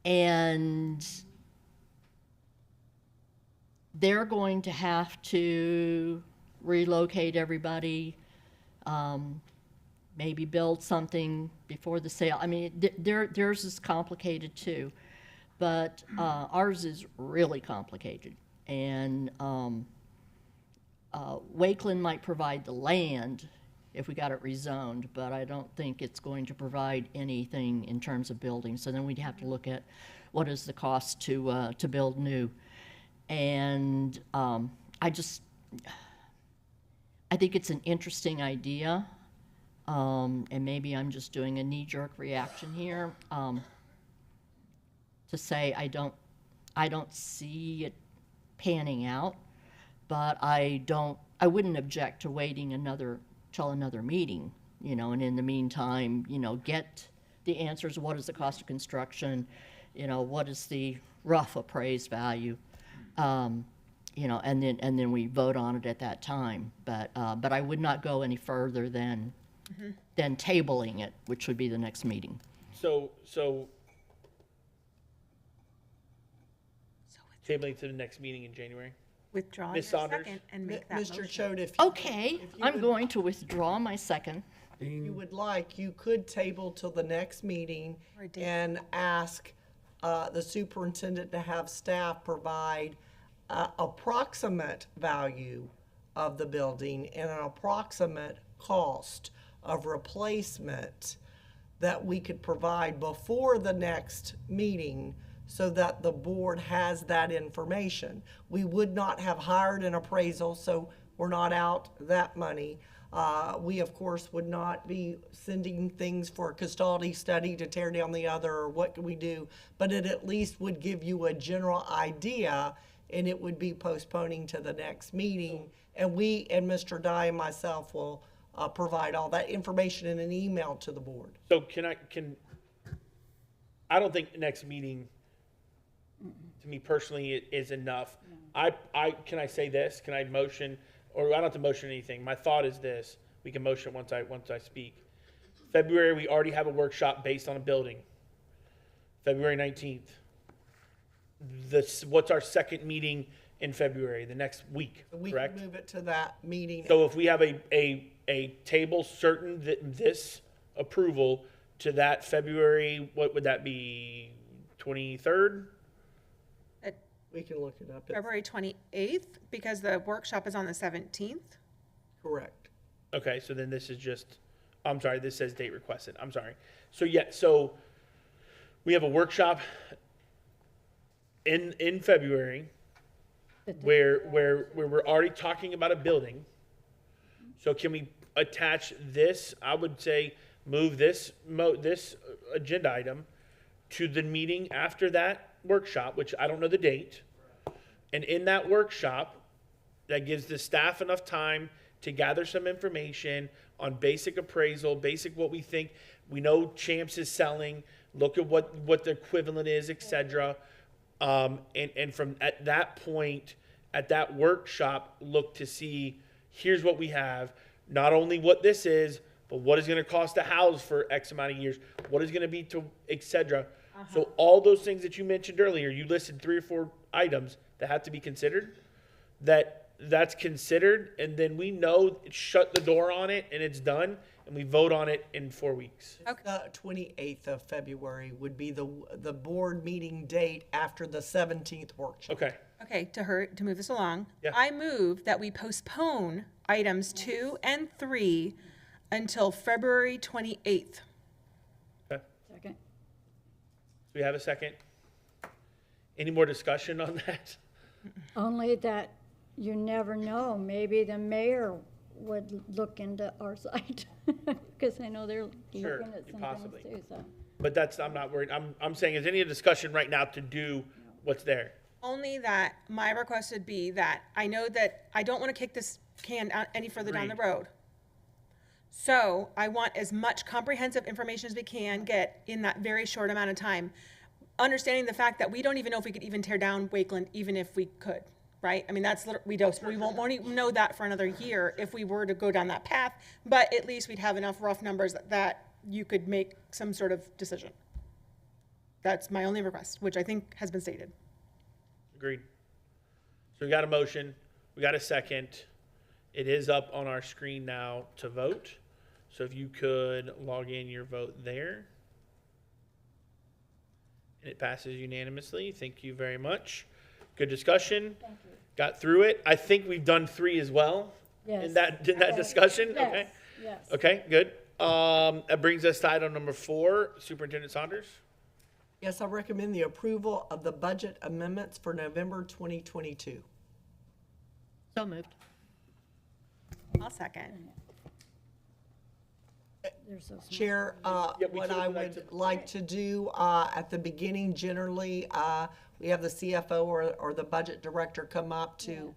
And they're going to have to relocate everybody, maybe build something before the sale. I mean, theirs is complicated too, but ours is really complicated. And Wakeland might provide the land if we got it rezoned, but I don't think it's going to provide anything in terms of building. So then we'd have to look at what is the cost to build new. And I think it's an interesting idea. And maybe I'm just doing a knee-jerk reaction here, to say I don't see it panning out, but I wouldn't object to waiting till another meeting, you know, and in the meantime, you know, get the answers. What is the cost of construction? You know, what is the rough appraised value? You know, and then we vote on it at that time. But I would not go any further than tabling it, which would be the next meeting. So tabling to the next meeting in January. Withdraw Ms. your Saunders? second and make that Mr. motion. Choate, if Okay, I'm going to withdraw my second. you would like, you could table till the next meeting Or a date. and ask the superintendent to have staff provide approximate value of the building and an approximate cost of replacement that we could provide before the next meeting so that the board has that information. We would not have hired an appraisal, so we're not out that money. We, of course, would not be sending things for a custody study to tear down the other, or what can we do, but it at least would give you a general idea, and it would be postponing to the next meeting. And we, and Mr. Dye and myself will provide all that information in an email to the board. So I don't think next meeting, to me personally, is enough. Can I say this? Can I motion, or I don't have to motion anything. My thought is this, we can motion once I speak. February, we already have a workshop based on a building. February 19th. What's our second meeting in February, the next week, We correct? can move it to that meeting. So if we have a table certain that this approval to that February, what would that be, 23rd? We can look it up. February 28th, because the workshop is on the 17th. Correct. Okay, so then this is just, I'm sorry, this says date requested, I'm sorry. So yeah, so we have a workshop in February where we're already talking about a building. So can we attach this, I would say, move this agenda item to the meeting after that workshop, which I don't know the date. And in that workshop, that gives the staff enough time to gather some information on basic appraisal, basic what we think. We know Champs is selling, look at what the equivalent is, etc. And from at that point, at that workshop, look to see, here's what we have, not only what this is, but what is going to cost to house for X amount of years, what is going to be to, etc. So all those things that you mentioned earlier, you listed 3 or 4 items that have to be considered, that's considered, and then we know, shut the door on it, and it's done, and we vote on it in 4 weeks. The 28th of February would be the board meeting date after the 17th workshop. Okay. Okay, to move this along, Yeah. I move that we postpone items 2 and 3 until February 28th. Okay. Second. Do we have a second? Any more discussion on that? Only that you never know, maybe the mayor would look into our site, because I know they're Sure, looking at some possibly. things too, so. But I'm not worried. I'm saying, is any discussion right now to do what's there? Only that my request would be that I know that I don't want to kick this can out any further down the Agreed. road. So I want as much comprehensive information as we can get in that very short amount of time. Understanding the fact that we don't even know if we could even tear down Wakeland, even if we could, right? I mean, we won't even know that for another year if we were to go down that path, but at least we'd have enough rough numbers that you could make some sort of decision. That's my only request, which I think has been stated. Agreed. So we got a motion, we got a second. It is up on our screen now to vote. So if you could log in your vote there. And it passes unanimously. Thank you very much. Good discussion. Thank you. Got through it. I think we've done 3 as well. Yes. In that Okay. discussion. Yes, Okay. yes. Okay, good. That brings us to item number 4, Superintendent Saunders. Yes, I recommend the approval of the budget amendments for November 2022. So moved. I'll second. They're so small. Chair, Yeah, we what could I like would to- like to do at the beginning, generally, we have the CFO or the budget director come up to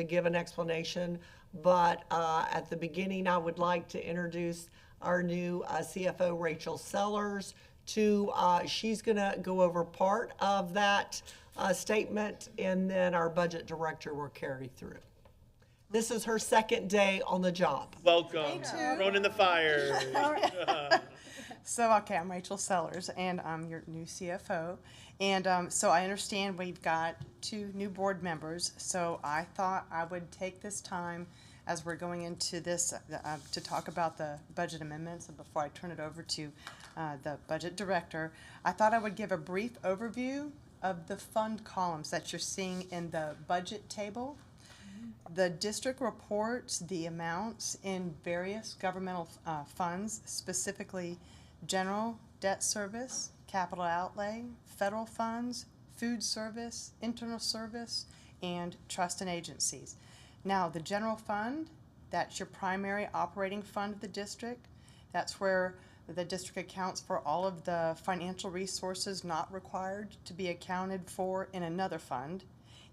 give an explanation. But at the beginning, I would like to introduce our new CFO, Rachel Sellers, she's going to go over part of that statement, and then our budget director will carry through. This is her second day on the job. Welcome. Thrown in the fire. So, okay, I'm Rachel Sellers, and I'm your new CFO. And so I understand we've got 2 new board members, so I thought I would take this time as we're going into this to talk about the budget amendments. And before I turn it over to the budget director, I thought I would give a brief overview of the fund columns that you're seeing in the budget table. The district reports the amounts in various governmental funds, specifically general debt service, capital outlay, federal funds, food service, internal service, and trust and agencies. Now, the general fund, that's your primary operating fund of the district. That's where the district accounts for all of the financial resources not required to be accounted for in another fund,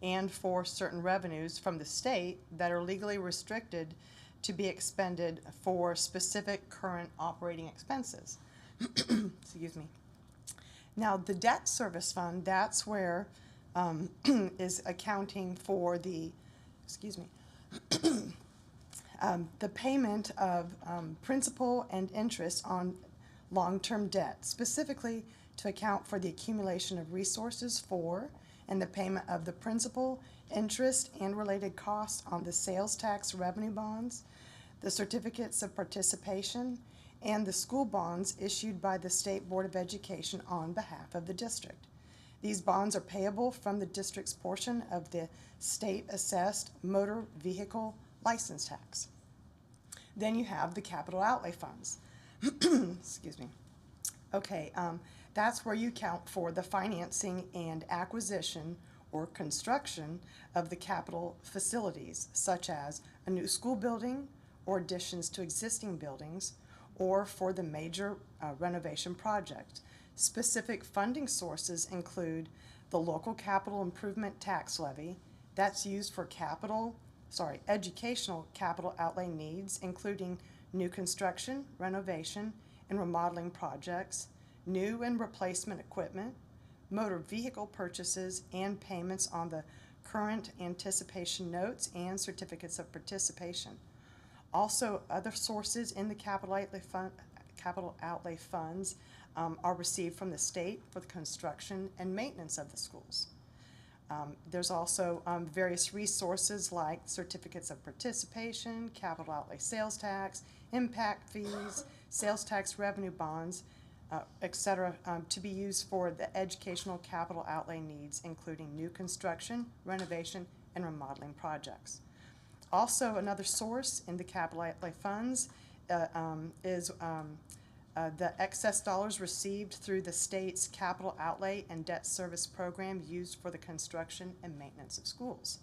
and for certain revenues from the state that are legally restricted to be expended for specific current operating expenses. Excuse me. Now, the debt service fund, that's where is accounting for the, excuse me, the payment of principal and interest on long-term debt, specifically to account for the accumulation of resources for and the payment of the principal, interest, and related costs on the sales tax revenue bonds, the certificates of participation, and the school bonds issued by the State Board of Education on behalf of the district. These bonds are payable from the district's portion of the state-assessed motor vehicle license tax. Then you have the capital outlay funds. Excuse me. Okay, that's where you count for the financing and acquisition or construction of the capital facilities, such as a new school building or additions to existing buildings, or for the major renovation project. Specific funding sources include the local capital improvement tax levy. That's used for educational capital outlay needs, including new construction, renovation, and remodeling projects, new and replacement equipment, motor vehicle purchases, and payments on the current anticipation notes and certificates of participation. Also, other sources in the capital outlay funds are received from the state for the construction and maintenance of the schools. There's also various resources like certificates of participation, capital outlay sales tax, impact fees, sales tax revenue bonds, etc., to be used for the educational capital outlay needs, including new construction, renovation, and remodeling projects. Also, another source in the capital outlay funds is the excess dollars received through the state's capital outlay and debt service program used for the construction and maintenance of schools.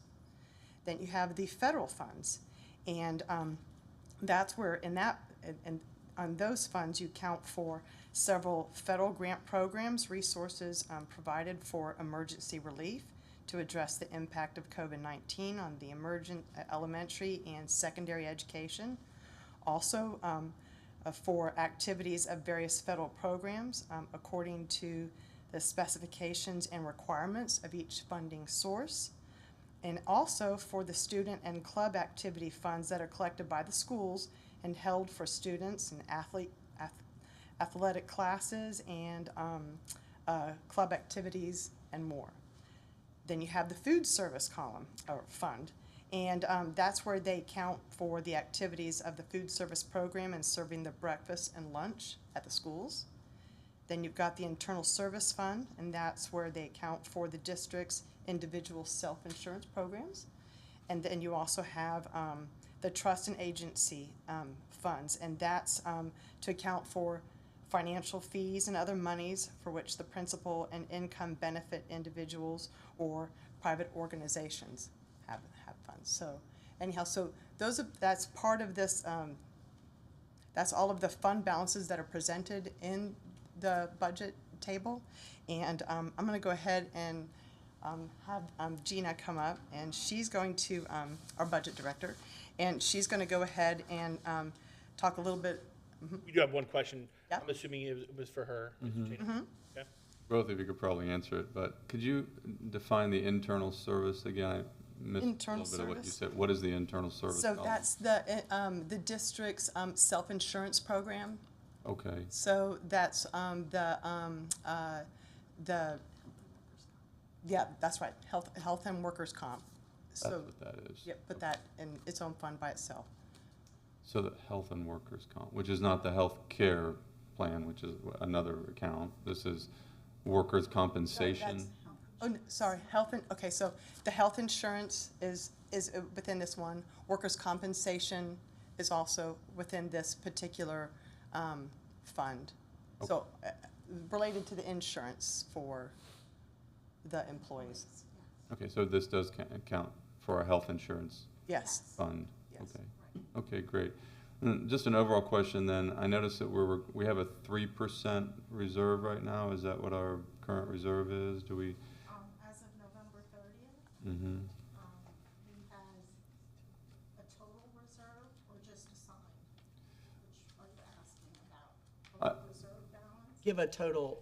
Then you have the federal funds, and that's where on those funds you count for several federal grant programs, resources provided for emergency relief to address the impact of COVID-19 on the emergent elementary and secondary education. Also, for activities of various federal programs according to the specifications and requirements of each funding source, and also for the student and club activity funds that are collected by the schools and held for students and athletic classes and club activities and more. Then you have the food service column or fund, and that's where they count for the activities of the food service program and serving the breakfast and lunch at the schools. Then you've got the internal service fund, and that's where they account for the district's individual self-insurance programs. And then you also have the trust and agency funds, and that's to account for financial fees and other monies for which the principal and income benefit individuals or private organizations have funds. So anyhow, so that's part of this, that's all of the fund balances that are presented in the budget table. And I'm going to go ahead and have Gina come up, and she's going to, our budget director, and she's going to go ahead and talk a little bit. You do have one question. Yep. I'm assuming it was for her. Okay. Both of you could probably answer it, but could you define the internal service again? I missed Internal a little bit of what you service? said. What is the internal service? So column? that's the district's self-insurance program. Okay. So that's yeah, that's right, health and workers' comp. That's So, what that is. yep, put that in its own fund by itself. So the health and workers' comp, which is not the health care plan, which is another account. This is workers' compensation. Oh, sorry, okay, so the health insurance is within this one. Workers' compensation is also within this particular fund. So related to the insurance for the employees. Okay, so this does count for a health insurance Yes. fund? Yes. Okay. Okay, great. And just an overall question then. I noticed that we have a 3% reserve right now. Is that what our current reserve is? Do we? As of November 30th, Mm-hmm. he has a total reserve or just assigned? Which are you asking about? Total reserve balance? Give a total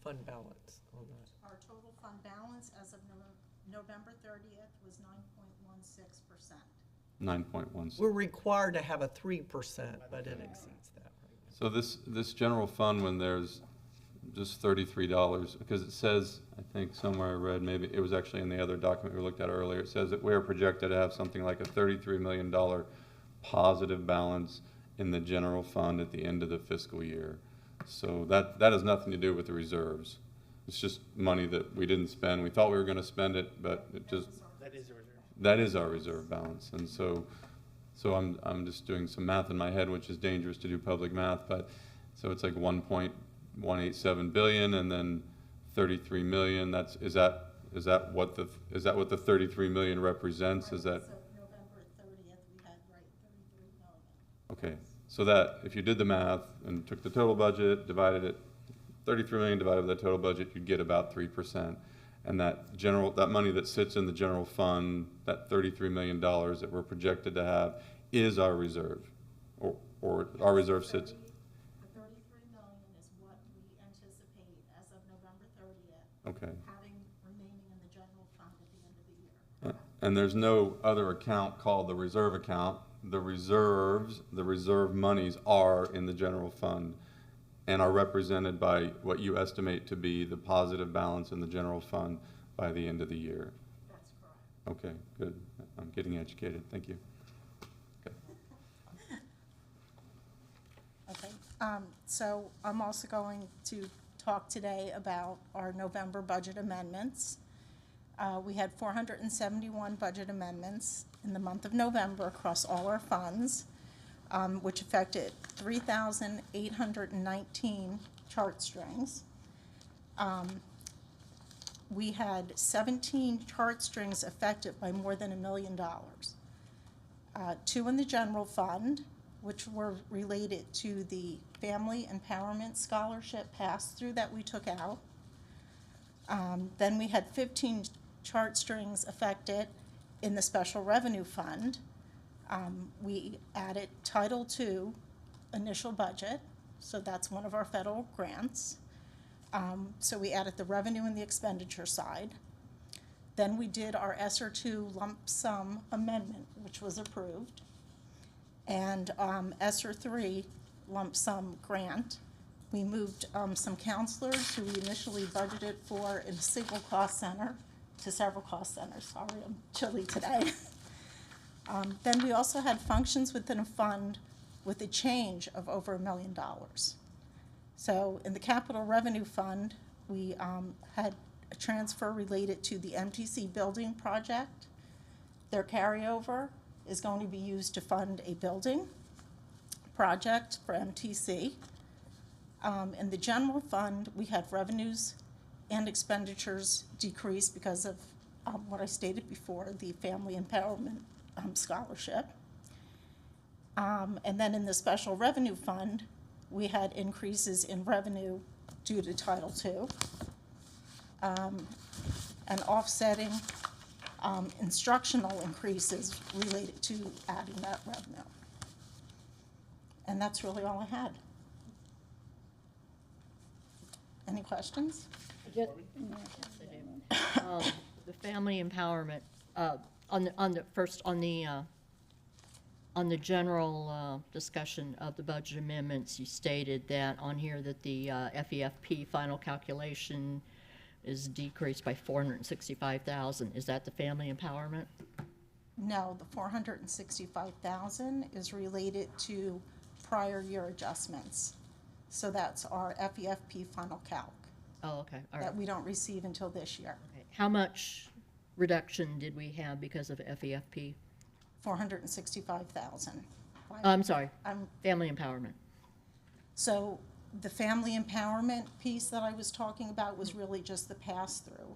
fund balance on that. Our total fund balance as of November 30th was 9.16%. 9.16. We're required to have a 3%, but it exceeds that. So this general fund, when there's just $33, because it says, I think somewhere I read, maybe it was actually in the other document we looked at earlier, it says that we're projected to have something like a $33 million positive balance in the general fund at the end of the fiscal year. So that has nothing to do with the reserves. It's just money that we didn't spend. We thought we were going to spend it, but it just... That is a reserve. That is our reserve balance. And so I'm just doing some math in my head, which is dangerous to do public math, but so it's like 1.187 billion and then 33 million. Is that what the 33 million represents? Is that... So November 30th, we had 33 million. Okay, so that, if you did the math and took the total budget, divided it, 33 million divided by the total budget, you'd get about 3%. And that money that sits in the general fund, that $33 million that we're projected to have, is our reserve, or our reserve sits. The $33 million is what we anticipate as of November 30th. Okay. Having remaining in the general fund at the end of the year. And there's no other account called the reserve account. The reserve monies are in the general fund and are represented by what you estimate to be the positive balance in the general fund by the end of the year. That's correct. Okay, good. I'm getting educated. Thank you. Okay, so I'm also going to talk today about our November budget amendments. We had 471 budget amendments in the month of November across all our funds, which affected 3,819 chart strings. We had 17 chart strings affected by more than $1 million. 2 in the general fund, which were related to the Family Empowerment Scholarship pass-through that we took out. Then we had 15 chart strings affected in the Special Revenue Fund. We added Title II initial budget, so that's one of our federal grants. So we added the revenue and the expenditure side. Then we did our ESSER II lump sum amendment, which was approved, and ESSER III lump sum grant. We moved some counselors who we initially budgeted for in a single cost center to several cost centers. Sorry, I'm chilly today. Then we also had functions within a fund with a change of over $1 million. So in the Capital Revenue Fund, we had a transfer related to the MTC building project. Their carryover is going to be used to fund a building project for MTC. In the general fund, we had revenues and expenditures decrease because of what I stated before, the Family Empowerment Scholarship. And then in the Special Revenue Fund, we had increases in revenue due to Title II, and offsetting instructional increases related to adding that revenue. And that's really all I had. Any questions? The family empowerment, on the general discussion of the budget amendments, you stated that on here that the FEFP final calculation is decreased by $465,000. Is that the family empowerment? No, the $465,000 is related to prior year adjustments. So that's our FEFP final calc. Oh, okay, all right. That we don't receive until this year. Okay. How much reduction did we have because of FEFP? 465,000. I'm sorry, family empowerment. So the family empowerment piece that I was talking about was really just the pass-through.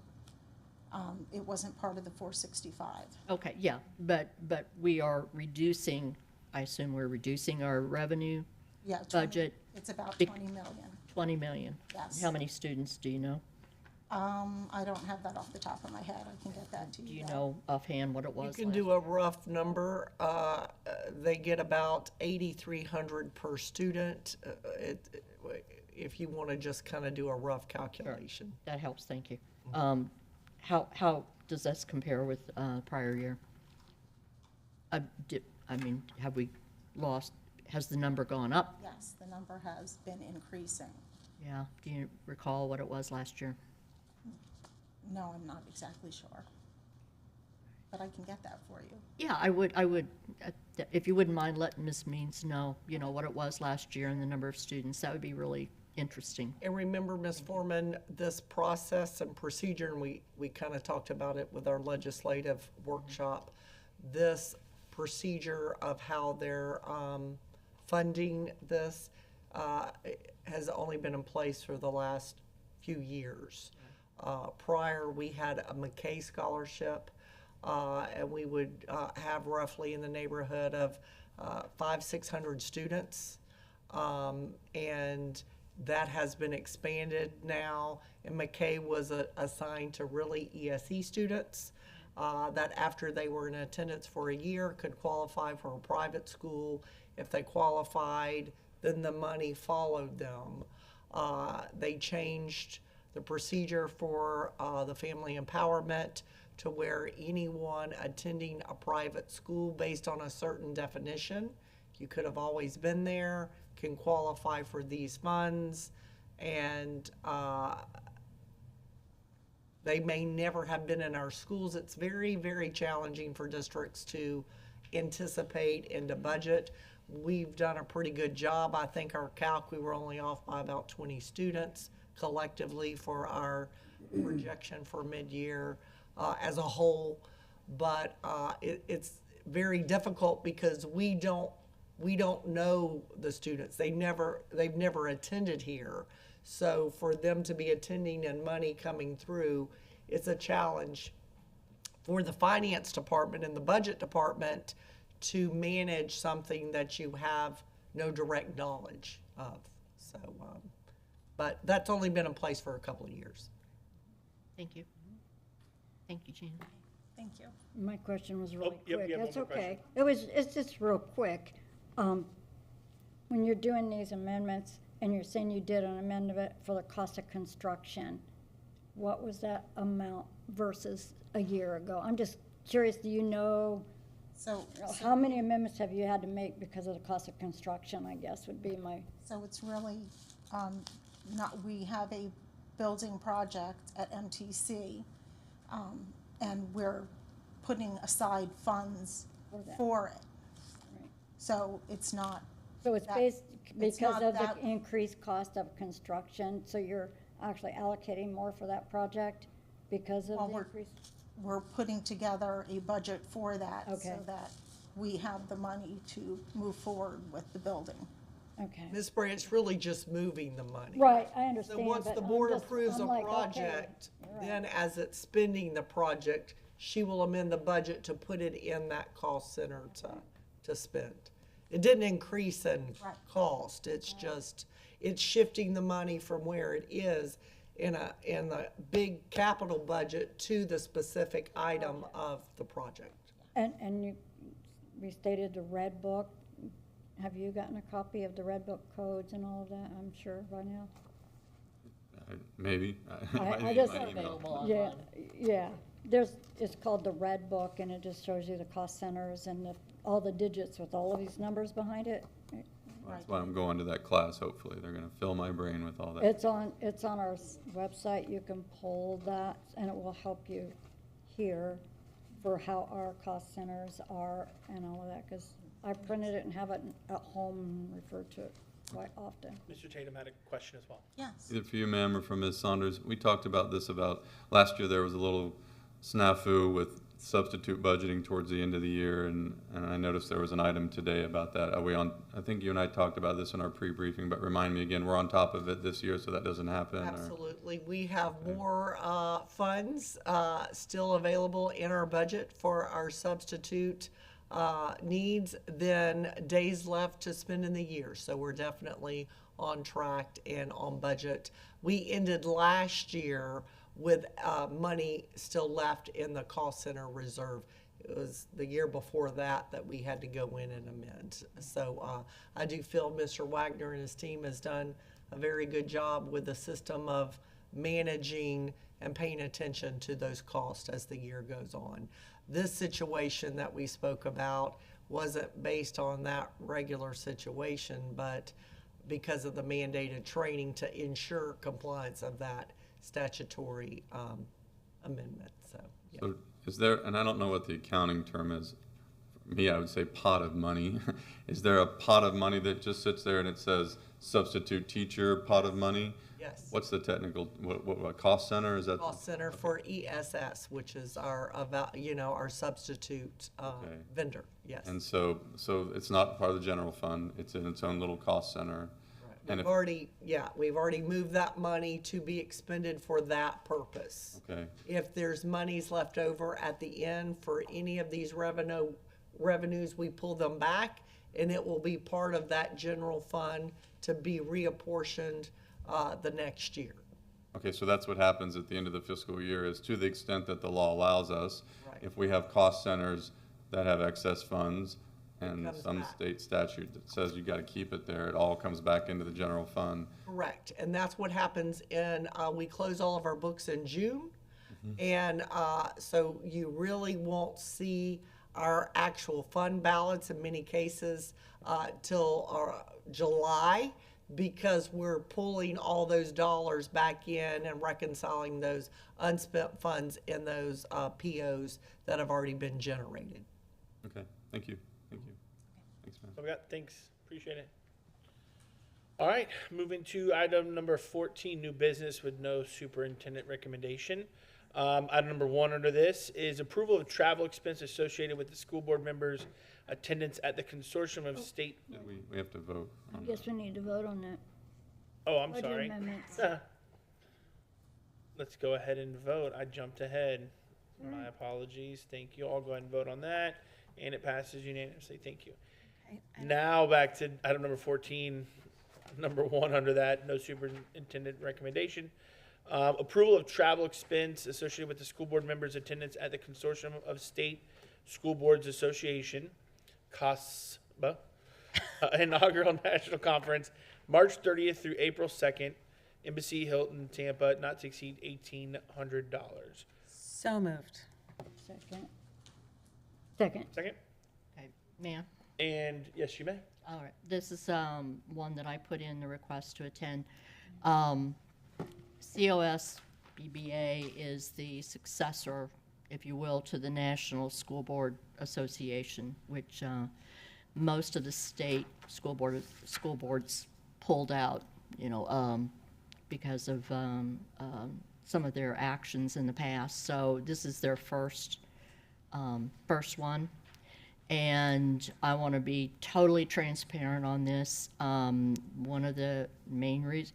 It wasn't part of the 465. Okay, yeah, but we are reducing, I assume we're reducing our revenue budget? It's about 20 million. 20 million? Yes. How many students do you know? I don't have that off the top of my head. I can get that to you. Do you know offhand what it was? You can do a rough number. They get about 8,300 per student. if you want to just kind of do a rough calculation. That helps, thank you. How does this compare with prior year? I mean, have we lost, has the number gone up? Yes, the number has been increasing. Yeah, do you recall what it was last year? No, I'm not exactly sure, but I can get that for you. Yeah, I would, if you wouldn't mind letting Ms. Means know, what it was last year and the number of students, that would be really interesting. And remember, Ms. Foreman, this process and procedure, and we kind of talked about it with our legislative workshop, this procedure of how they're funding this has only been in place for the last few years. Prior, we had a McKay scholarship, and we would have roughly in the neighborhood of 500-600 students, and that has been expanded now. And McKay was assigned to really ESE students that after they were in attendance for a year could qualify for a private school. If they qualified, then the money followed them. They changed the procedure for the family empowerment to where anyone attending a private school based on a certain definition, you could have always been there, can qualify for these funds, and they may never have been in our schools. It's very, very challenging for districts to anticipate and to budget. We've done a pretty good job. I think our calc, we were only off by about 20 students collectively for our projection for mid-year as a whole. But it's very difficult because we don't know the students. They've never attended here. So for them to be attending and money coming through, it's a challenge for the finance department and the budget department to manage something that you have no direct knowledge of. So, but that's only been in place for a couple of years. Thank you. Thank you, Jean. Thank you. My question was really yep, quick. you have That's one more okay. It's just real quick. When you're doing these amendments and you're saying you did an amendment for the cost of construction, what was that amount versus a year ago? I'm just curious, do you know So how many amendments have you had to make because of the cost of construction, I guess would be my. So it's really we have a building project at MTC, and we're putting aside funds for it. Right. So it's not. So it's that- based it's because not of that- the increased cost of construction, so you're actually allocating more for that project because of Well, the we're- increase? We're putting together a budget for that so Okay. that we have the money to move forward with the building. Okay. Ms. Branch really just moving the money. Right, I understand. So once but the I'm board just- approves a I'm like, okay, project, you're right. then as it's spending the project, she will amend the budget to put it in that cost center to spend. It didn't increase in Right. cost, it's just, it's shifting the money from where it is in the big capital budget to the specific item of the project. And you restated the red book. Have you gotten a copy of the red book codes and all of that, I'm sure, by now? Maybe. I just, email. yeah, it's called the red book, and it just shows you the cost centers and all the digits with all of these numbers behind it. That's why I'm going to that class, hopefully. They're gonna fill my brain with all that. It's on our website, you can pull that, and it will help you here for how our cost centers are and all of that, because I printed it and have it at home and refer to it quite often. Mr. Tatum had a question as well. Yes. Either for you, ma'am, or for Ms. Saunders. We talked about this last year there was a little snafu with substitute budgeting towards the end of the year, and I noticed there was an item today about that. I think you and I talked about this in our pre-briefing, but remind me again, we're on top of it this year so that doesn't happen? or- Absolutely. We have more funds still available in our budget for our substitute needs than days left to spend in the year. So we're definitely on track and on budget. We ended last year with money still left in the cost center reserve. It was the year before that we had to go in and amend. So I do feel Mr. Wagner and his team has done a very good job with the system of managing and paying attention to those costs as the year goes on. This situation that we spoke about wasn't based on that regular situation, but because of the mandated training to ensure compliance of that statutory amendment, so. Yeah. So is there, and I don't know what the accounting term is, for me I would say pot of money. Is there a pot of money that just sits there and it says substitute teacher pot of money? Yes. What's the technical, what cost center, is that? Cost center for ESS, which is our, our substitute vendor, yes. And so it's not part of the general fund, it's in its own little cost center. And We've already moved that money to be expended for that purpose. Okay. If there's monies left over at the end for any of these revenues, we pull them back, and it will be part of that general fund to be reapportioned the next year. Okay, so that's what happens at the end of the fiscal year, is to the extent that the law allows us, Right. if we have cost centers that have excess funds and comes some back. state statute that says you gotta keep it there, it all comes back into the general fund. Correct, and that's what happens we close all of our books in June, and so you really won't see our actual fund balance in many cases till July, because we're pulling all those dollars back in and reconciling those unspent funds in those POs that have already been generated. Okay, thank you, thank you. Thanks, man. So we got, thanks, appreciate it. All right, moving to item number 14, new business with no superintendent recommendation. Item number 1 under this is approval of travel expense associated with the school board members' attendance at the consortium of state. Yeah, we have to vote I on guess we need to vote on that. Oh, I'm Budget sorry. amendments. Let's go ahead and vote. I jumped ahead. My apologies. Thank you. I'll go ahead and vote on that, and it passes unanimously. Thank you. Okay, Now back to item number 14, number 1 under that, no superintendent recommendation. Approval of travel expense associated with the school board members' attendance at the Consortium of State School Boards Association, CASBA, inaugural national conference, March 30th through April 2nd, Embassy Hilton, Tampa, not to exceed $1,800. So moved. Second. Second? Okay, ma'am? And yes, you may. All right, this is one that I put in the request to attend. COS BBA is the successor, if you will, to the National School Board Association, which most of the state school boards pulled out, because of some of their actions in the past. So this is their first one. And I want to be totally transparent on this. One of the main reasons,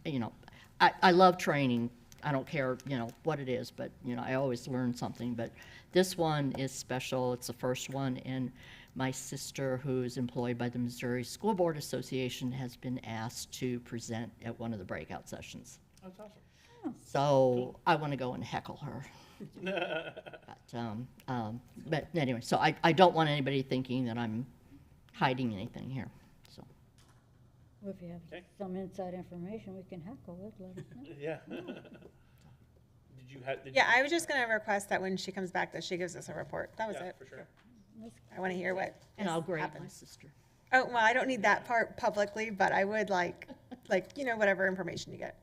I love training. I don't care, what it is, but, I always learn something. But this one is special. It's the first one. And my sister, who is employed by the Missouri School Board Association, has been asked to present at one of the breakout sessions. That's awesome. So I want to go and heckle her. But anyway, so I don't want anybody thinking that I'm hiding anything here, so. Well, if you have Okay. some inside information, we can heckle it, let us know. Yeah. Did you have? Yeah, I was just gonna request that when she comes back, that she gives us a report. That was Yeah, it. for sure. I wanna hear what And I'll has grade my happened. sister. Oh, well, I don't need that part publicly, but I would like, whatever information you get.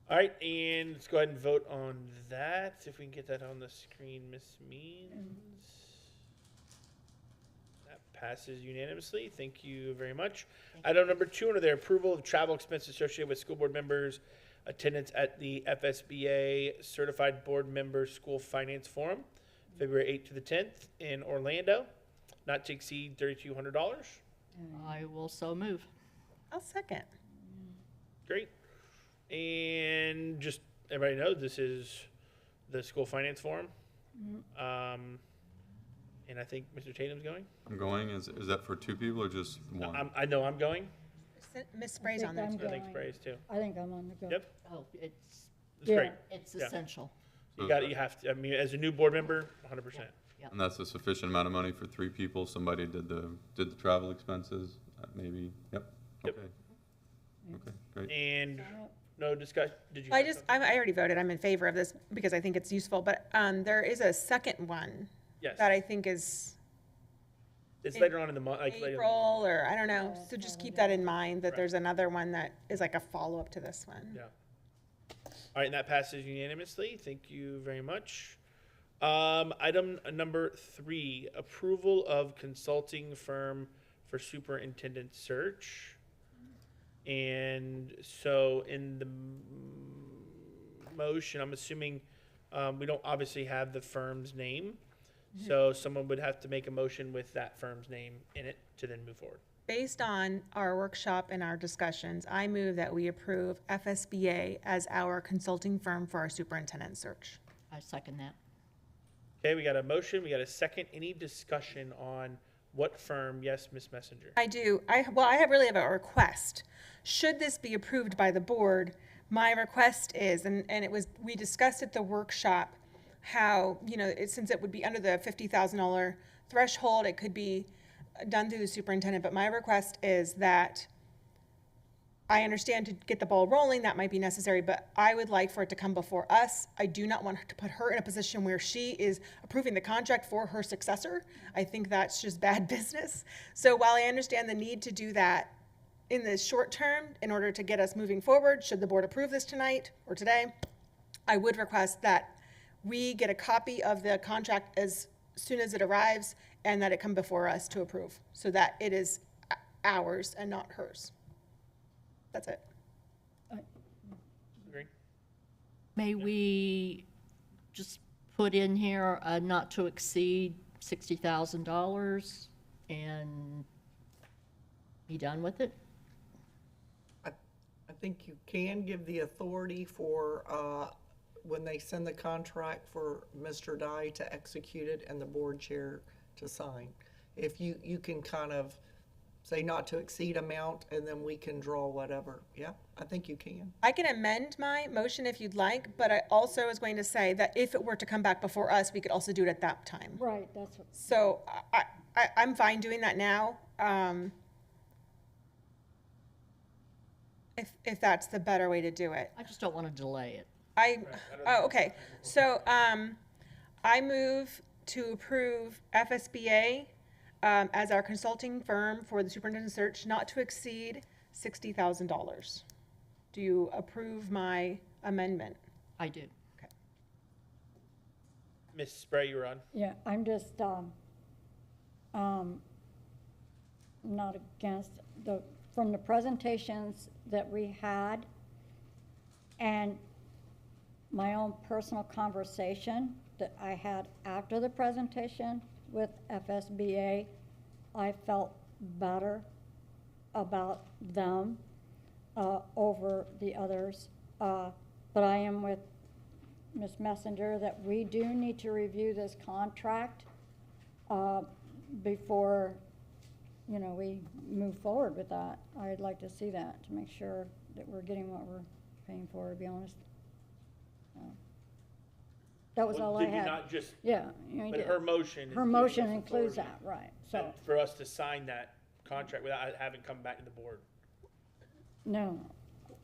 All right, and let's go ahead and vote on that. If we can get that on the screen, Miss Means. That passes unanimously. Thank you very much. Item number 2 under their approval of travel expense associated with school board members' attendance at the FSBA Certified Board Member School Finance Forum, February 8th to the 10th in Orlando, not to exceed $3,200. I will so move. I'll second. Great. And just everybody know this is the school finance forum. And I think Mr. Tatum's going. I'm going, is that for 2 people or just one? I know I'm going. Miss Spray's on there. I'm too. I think going. Spray's too. I think I'm on the go. Yep, Oh, it's it's great. it's Yeah. essential. You have to. I mean, as a new board member, 100%. And that's a sufficient amount of money for 3 people? Somebody did the travel expenses, maybe? Yep, Yep. okay. Okay, great. And no discussion, did you? I have just, something? I already voted, I'm in favor of this because I think it's useful, but, there is a second one Yes. that I think is It's in later on in the month, like later. April, or I don't know, so just keep that in mind, that there's another one that is like a follow-up to this one. Yeah. All right, and that passes unanimously. Thank you very much. Item number 3, approval of consulting firm for superintendent search. And so in the motion, I'm assuming, we don't obviously have the firm's name. So someone would have to make a motion with that firm's name in it to then move forward. Based on our workshop and our discussions, I move that we approve FSBA as our consulting firm for our superintendent search. I second that. Okay, we got a motion, we got a second. Any discussion on what firm? Yes, Ms. Messenger. I do. I really have a request. Should this be approved by the board, my request is, and we discussed at the workshop how, since it would be under the $50,000 threshold, it could be done through the superintendent, but my request is that I understand to get the ball rolling, that might be necessary, but I would like for it to come before us. I do not want to put her in a position where she is approving the contract for her successor. I think that's just bad business. So while I understand the need to do that in the short term, in order to get us moving forward, should the board approve this tonight or today, I would request that we get a copy of the contract as soon as it arrives and that it come before us to approve, so that it is ours and not hers. That's it. Agree? May we just put in here not to exceed $60,000 and be done with it? I think you can give the authority for, when they send the contract for Mr. Dye to execute it and the board chair to sign. If you can kind of say not to exceed amount, and then we can draw whatever. Yeah, I think you can. I can amend my motion if you'd like, but I also was going to say that if it were to come back before us, we could also do it at that time. Right, that's what. So I'm fine doing that now, if that's the better way to do it. I just don't want to delay it. Okay. So, I move to approve FSBA, as our consulting firm for the superintendent search, not to exceed $60,000. Do you approve my amendment? I do. Ms. Spray, you're on. Yeah, I'm just, not against from the presentations that we had and my own personal conversation that I had after the presentation with FSBA, I felt better about them over the others. But I am with Ms. Messenger that we do need to review this contract before, we move forward with that. I'd like to see that to make sure that we're getting what we're paying for, to be honest. That was all I Did you had. not just? Yeah. But her motion. Her motion includes that, right, so, For us to sign that contract without having come back to the board. no.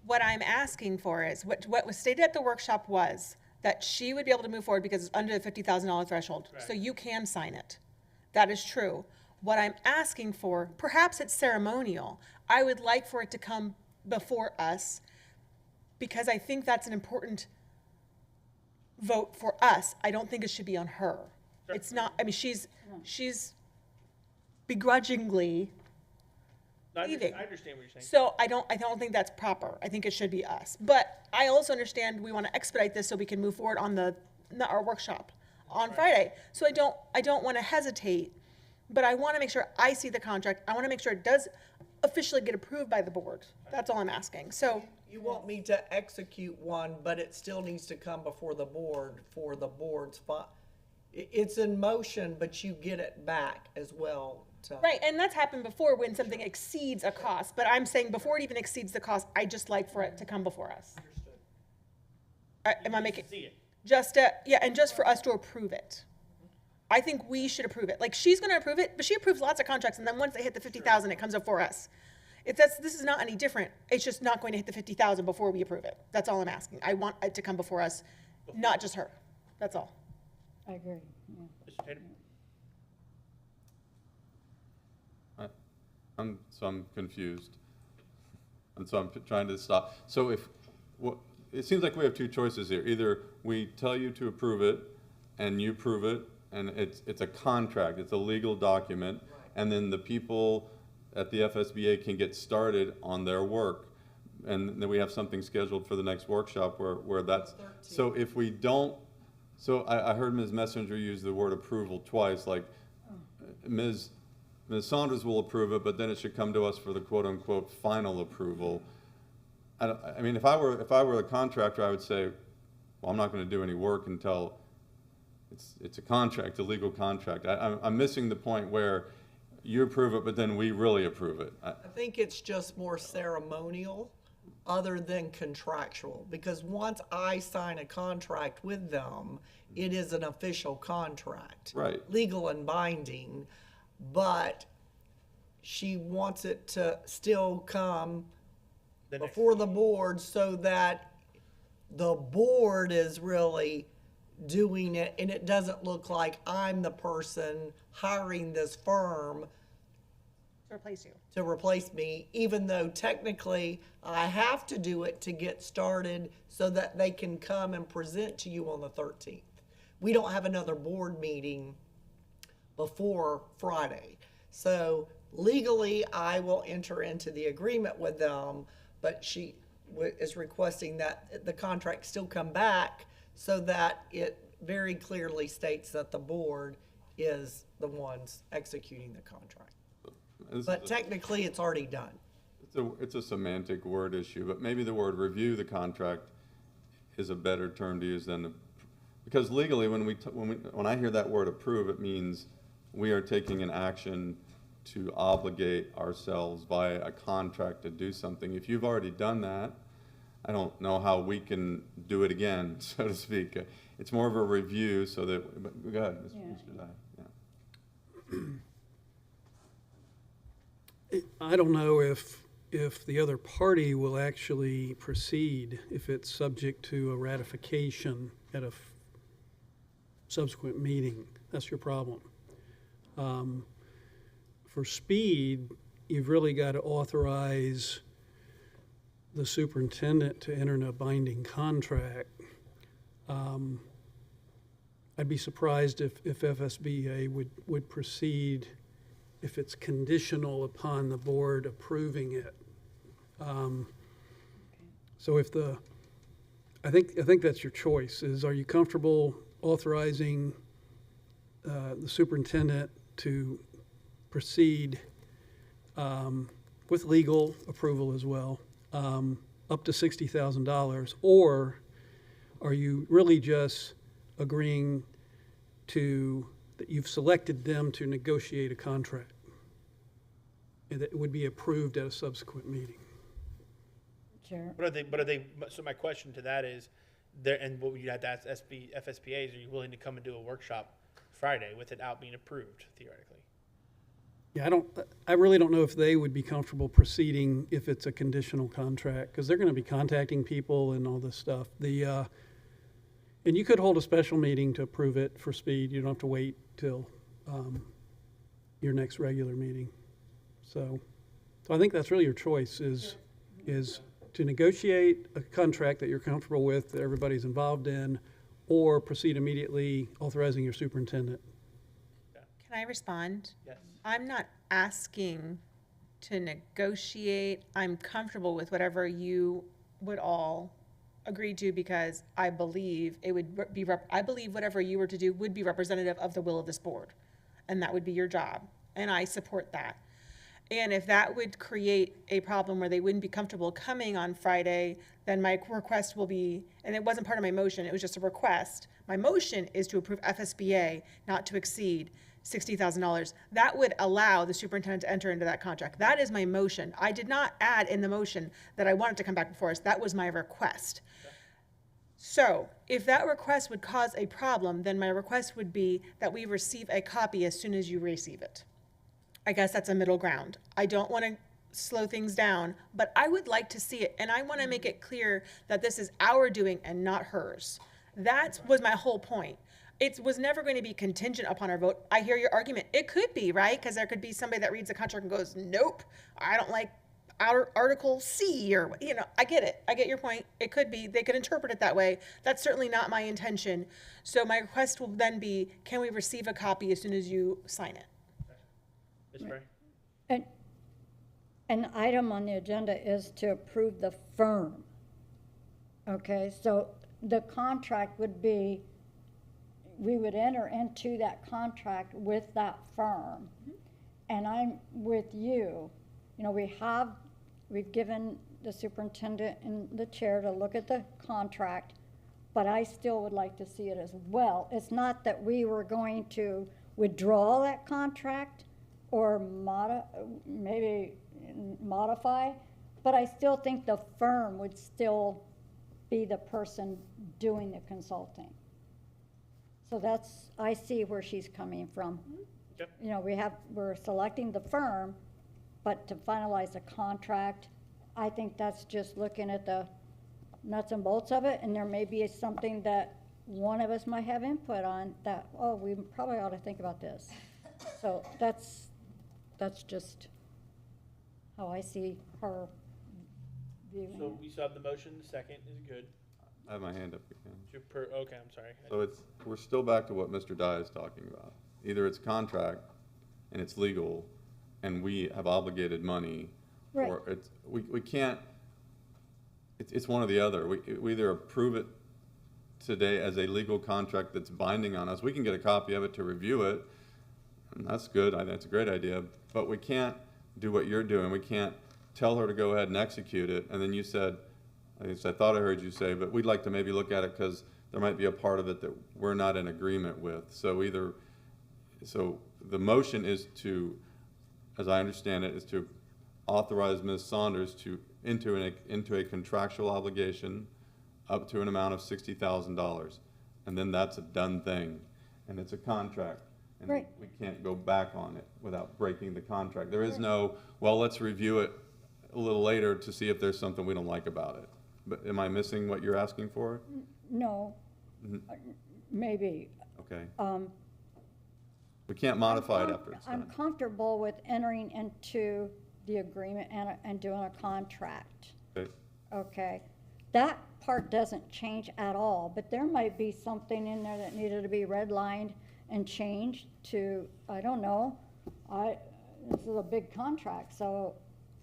What I'm asking for is, what was stated at the workshop was that she would be able to move forward because it's under the $50,000 threshold. So you can sign it. That is true. What I'm asking for, perhaps it's ceremonial, I would like for it to come before us because I think that's an important vote for us. I don't think it should be on her. It's not, I mean, she's begrudgingly leaving. I understand what you're saying. So I don't think that's proper. I think it should be us. But I also understand we want to expedite this so we can move forward on our workshop on Friday. So I don't want to hesitate, but I want to make sure I see the contract. I want to make sure it does officially get approved by the board. That's all I'm asking. So You want me to execute one, but it still needs to come before the board for the board's it's in motion, but you get it back as well. right, and that's happened before when something exceeds a cost. But I'm saying before it even exceeds the cost, I just like for it to come before us. Am I making See it. and just for us to approve it. I think we should approve it. Like, she's going to approve it, but she approves lots of contracts, and then once they hit the 50,000, it comes up for us. This is not any different. It's just not going to hit the 50,000 before we approve it. That's all I'm asking. I want it to come before us, not just her. That's all. I agree. Mr. Tatum? I'm confused. And so I'm trying to stop. So it seems like we have two choices here. Either we tell you to approve it and you approve it, and it's a contract, it's a legal document, and then the people at the FSBA can get started on their work. And then we have something scheduled for the next workshop where that's, so if we don't, so I heard Ms. Messenger use the word approval twice, like Ms. Saunders will approve it, but then it should come to us for the quote-unquote final approval. I mean, if I were the contractor, I would say, well, I'm not going to do any work until it's a contract, a legal contract. I'm missing the point where you approve it, but then we really approve it. I think it's just more ceremonial other than contractual, because once I sign a contract with them, it is an official contract. Right. Legal and binding, but she wants it to still come before the board so that the board is really doing it, and it doesn't look like I'm the person hiring this firm To replace you. to replace me, even though technically I have to do it to get started so that they can come and present to you on the 13th. We don't have another board meeting before Friday. So legally, I will enter into the agreement with them, but she is requesting that the contract still come back so that it very clearly states that the board is the ones executing the contract. But technically, it's already done. It's a semantic word issue, but maybe the word review the contract is a better term to use than because legally, when I hear that word approve, it means we are taking an action to obligate ourselves via a contract to do something. If you've already done that, I don't know how we can do it again, so to speak. It's more of a review so that, but go ahead, Mr. Dye. Yeah. I don't know if the other party will actually proceed if it's subject to a ratification at a subsequent meeting. That's your problem. For speed, you've really got to authorize the superintendent to enter a binding contract. I'd be surprised if FSBA would proceed if it's conditional upon the board approving it. So I think that's your choice, is are you comfortable authorizing the superintendent to proceed with legal approval as well, up to $60,000, or are you really just agreeing to that you've selected them to negotiate a contract and that it would be approved at a subsequent meeting? Chair. But are they, so my question to that is, and what you have to ask FSPA is, are you willing to come and do a workshop Friday with it out being approved, theoretically? Yeah, I really don't know if they would be comfortable proceeding if it's a conditional contract, because they're going to be contacting people and all this stuff. And you could hold a special meeting to approve it for speed. You don't have to wait till your next regular meeting. So I think that's really your choice, is to negotiate a contract that you're comfortable with, that everybody's involved in, or proceed immediately authorizing your superintendent. Can I respond? Yes. I'm not asking to negotiate. I'm comfortable with whatever you would all agree to, because I believe it would be, I believe whatever you were to do would be representative of the will of this board, and that would be your job, and I support that. And if that would create a problem where they wouldn't be comfortable coming on Friday, then my request will be, and it wasn't part of my motion, it was just a request. My motion is to approve FSBA not to exceed $60,000. That would allow the superintendent to enter into that contract. That is my motion. I did not add in the motion that I wanted to come back before us. That was my request. So if that request would cause a problem, then my request would be that we receive a copy as soon as you receive it. I guess that's a middle ground. I don't want to slow things down, but I would like to see it, and I want to make it clear that this is our doing and not hers. That was my whole point. It was never going to be contingent upon our vote. I hear your argument. It could be, right? Because there could be somebody that reads the contract and goes, nope, I don't like Article C, or, I get it. I get your point. It could be. They could interpret it that way. That's certainly not my intention. So my request will then be, can we receive a copy as soon as you sign it? Ms. Murray? And an item on the agenda is to approve the firm. Okay, so the contract would be, we would enter into that contract with that firm. And I'm with you. We've given the superintendent and the chair to look at the contract, but I still would like to see it as well. It's not that we were going to withdraw that contract or maybe modify, but I still think the firm would still be the person doing the consulting. So I see where she's coming from. Yep. We're selecting the firm, but to finalize a contract, I think that's just looking at the nuts and bolts of it, and there may be something that one of us might have input on that, we probably ought to think about this. So that's just how I see her viewing So it. we still have the motion, the second is good. I have my hand up again. Okay, I'm sorry. So we're still back to what Mr. Dye is talking about. Either it's contract and it's legal and we have obligated money, Right. or we can't, it's one or the other. We either approve it today as a legal contract that's binding on us. We can get a copy of it to review it, and that's good. I think that's a great idea, but we can't do what you're doing. We can't tell her to go ahead and execute it, and then you said, I thought I heard you say, but we'd like to maybe look at it because there might be a part of it that we're not in agreement with. So the motion is to, as I understand it, is to authorize Ms. Saunders into a contractual obligation up to an amount of $60,000. And then that's a done thing, and it's a contract. And Right. we can't go back on it without breaking the contract. There is no, well, let's review it a little later to see if there's something we don't like about it. But am I missing what you're asking for? No, maybe. Okay. We can't modify it after it's I'm done. comfortable with entering into the agreement and doing a contract. Okay. Okay, that part doesn't change at all, but there might be something in there that needed to be redlined and changed to, I don't know, this is a big contract, so,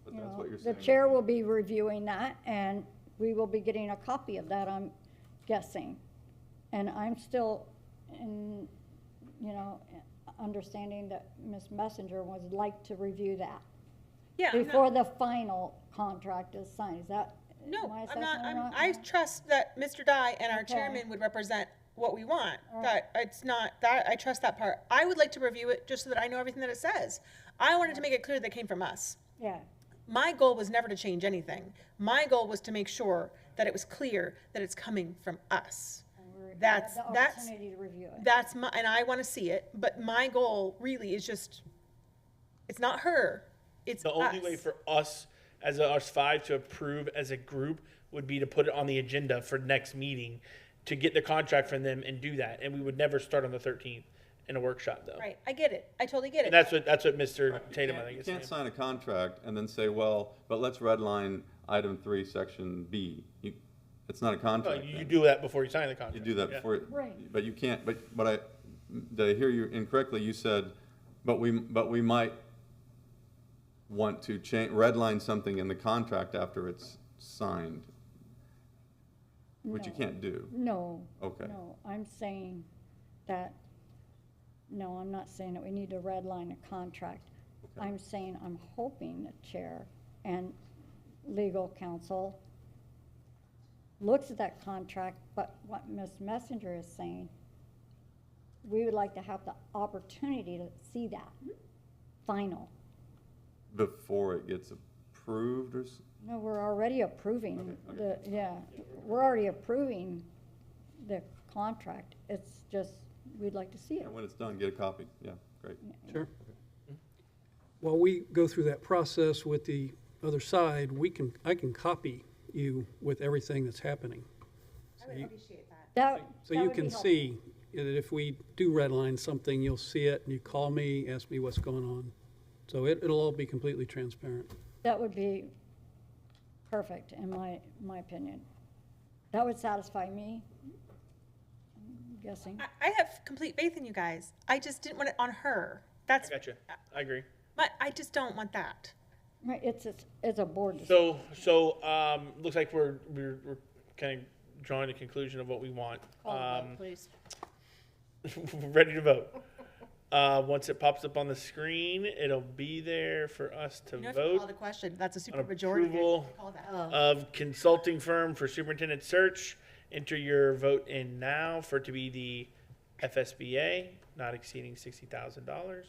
But that's what you're the saying. chair will be reviewing that, and we will be getting a copy of that, I'm guessing. And I'm still understanding that Ms. Messenger would like to review that Yeah. before the final contract is signed. Is that? No, my I'm not, assessment right? I trust that Mr. Dye and our Okay. chairman would represent what we want. All That, it's not, that, I trust that part. I would like to review it just so that I know everything that it says. I wanted to make it clear that it came from us. Yeah, My goal was never to change anything. My goal was to make sure that it was clear that it's coming from us. That's, the that's, opportunity to review it. that's my, and I want to see it, but my goal really is just, it's not her, it's The only way us. for us, as us five, to approve as a group would be to put it on the agenda for next meeting to get the contract from them and do that. And we would never start on the 13th in a workshop, though. Right, I get it. I totally get And it. that's what Mr. Tatum, I think, You is can't saying. sign a contract and then say, well, but let's redline item 3, section B. It's not a No, contract. you then. do that before you sign the contract. You do that Yeah. before, Right. but you can't, did I hear you incorrectly? You said, but we might want to redline something in the contract after it's signed, which you No. can't do. No. Okay. No, I'm saying that, no, I'm not saying that we need to redline a contract. Okay. I'm saying I'm hoping the chair and legal counsel looks at that contract, but what Ms. Messenger is saying, we would like to have the opportunity to see that final. Before it gets approved or? No, we're already approving Okay. we're already approving the contract. It's just, we'd like to see it. And when it's done, get a copy. Yeah, great. Sure. While we go through that process with the other side, I can copy you with everything that's happening. I would appreciate that. So you can see that if we do redline something, you'll see it, and you call me, ask me what's going on. So it'll all be completely transparent. That would be perfect, in my opinion. That would satisfy me, I'm guessing. I have complete faith in you guys. I just didn't want it on her. I gotcha. I agree. But I just don't want that. Right, it's a board decision. So, looks like we're kind of drawing a conclusion of what we want. Call the vote, please. Ready to vote. Once it pops up on the screen, it'll be there for us to You know, if you vote. call the question, that's a super on majority. approval Call that. of consulting firm for superintendent search. Enter your vote in now for it to be the FSBA, not exceeding $60,000. Okay,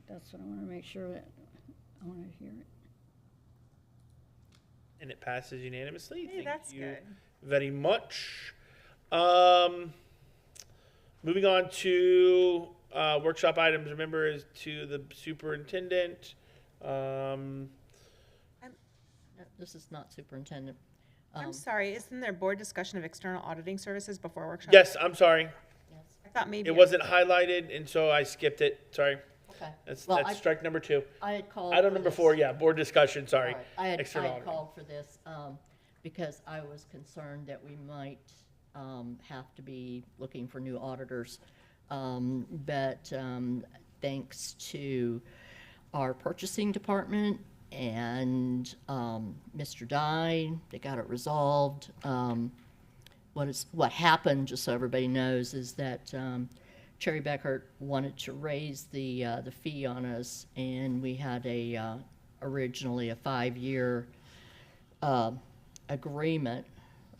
that's what I want to make sure that, I want to hear it. And it passes unanimously. Hey, that's good. Very much. Moving on to workshop items. Remember, is to the superintendent. No, this is not superintendent. I'm sorry, isn't there board discussion of external auditing services before workshop? Yes, I'm sorry. I thought maybe. It wasn't highlighted, and so I skipped it. Sorry. Okay. That's Well, strike number 2. I had called. Item for number this. 4, yeah, board discussion. Sorry. All right. I had External auditing. called for this because I was concerned that we might have to be looking for new auditors. But thanks to our purchasing department and Mr. Dye, they got it resolved. What happened, just so everybody knows, is that Cherry Beckert wanted to raise the fee on us, and we had originally a 5-year agreement,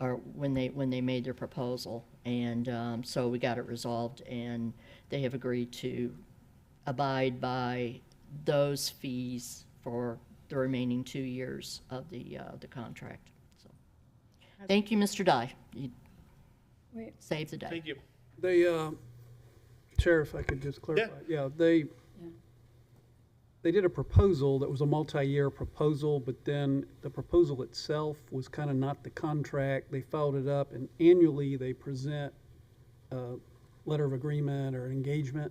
or when they made their proposal, and so we got it resolved, and they have agreed to abide by those fees for the remaining 2 years of the contract. So, thank you, Mr. Dye. You saved the day. Thank you. They, Chair, if I could just clarify. Yeah, they did a proposal that was a multi-year proposal, but then the proposal itself was kind of not the contract. They followed it up, and annually they present a letter of agreement or engagement.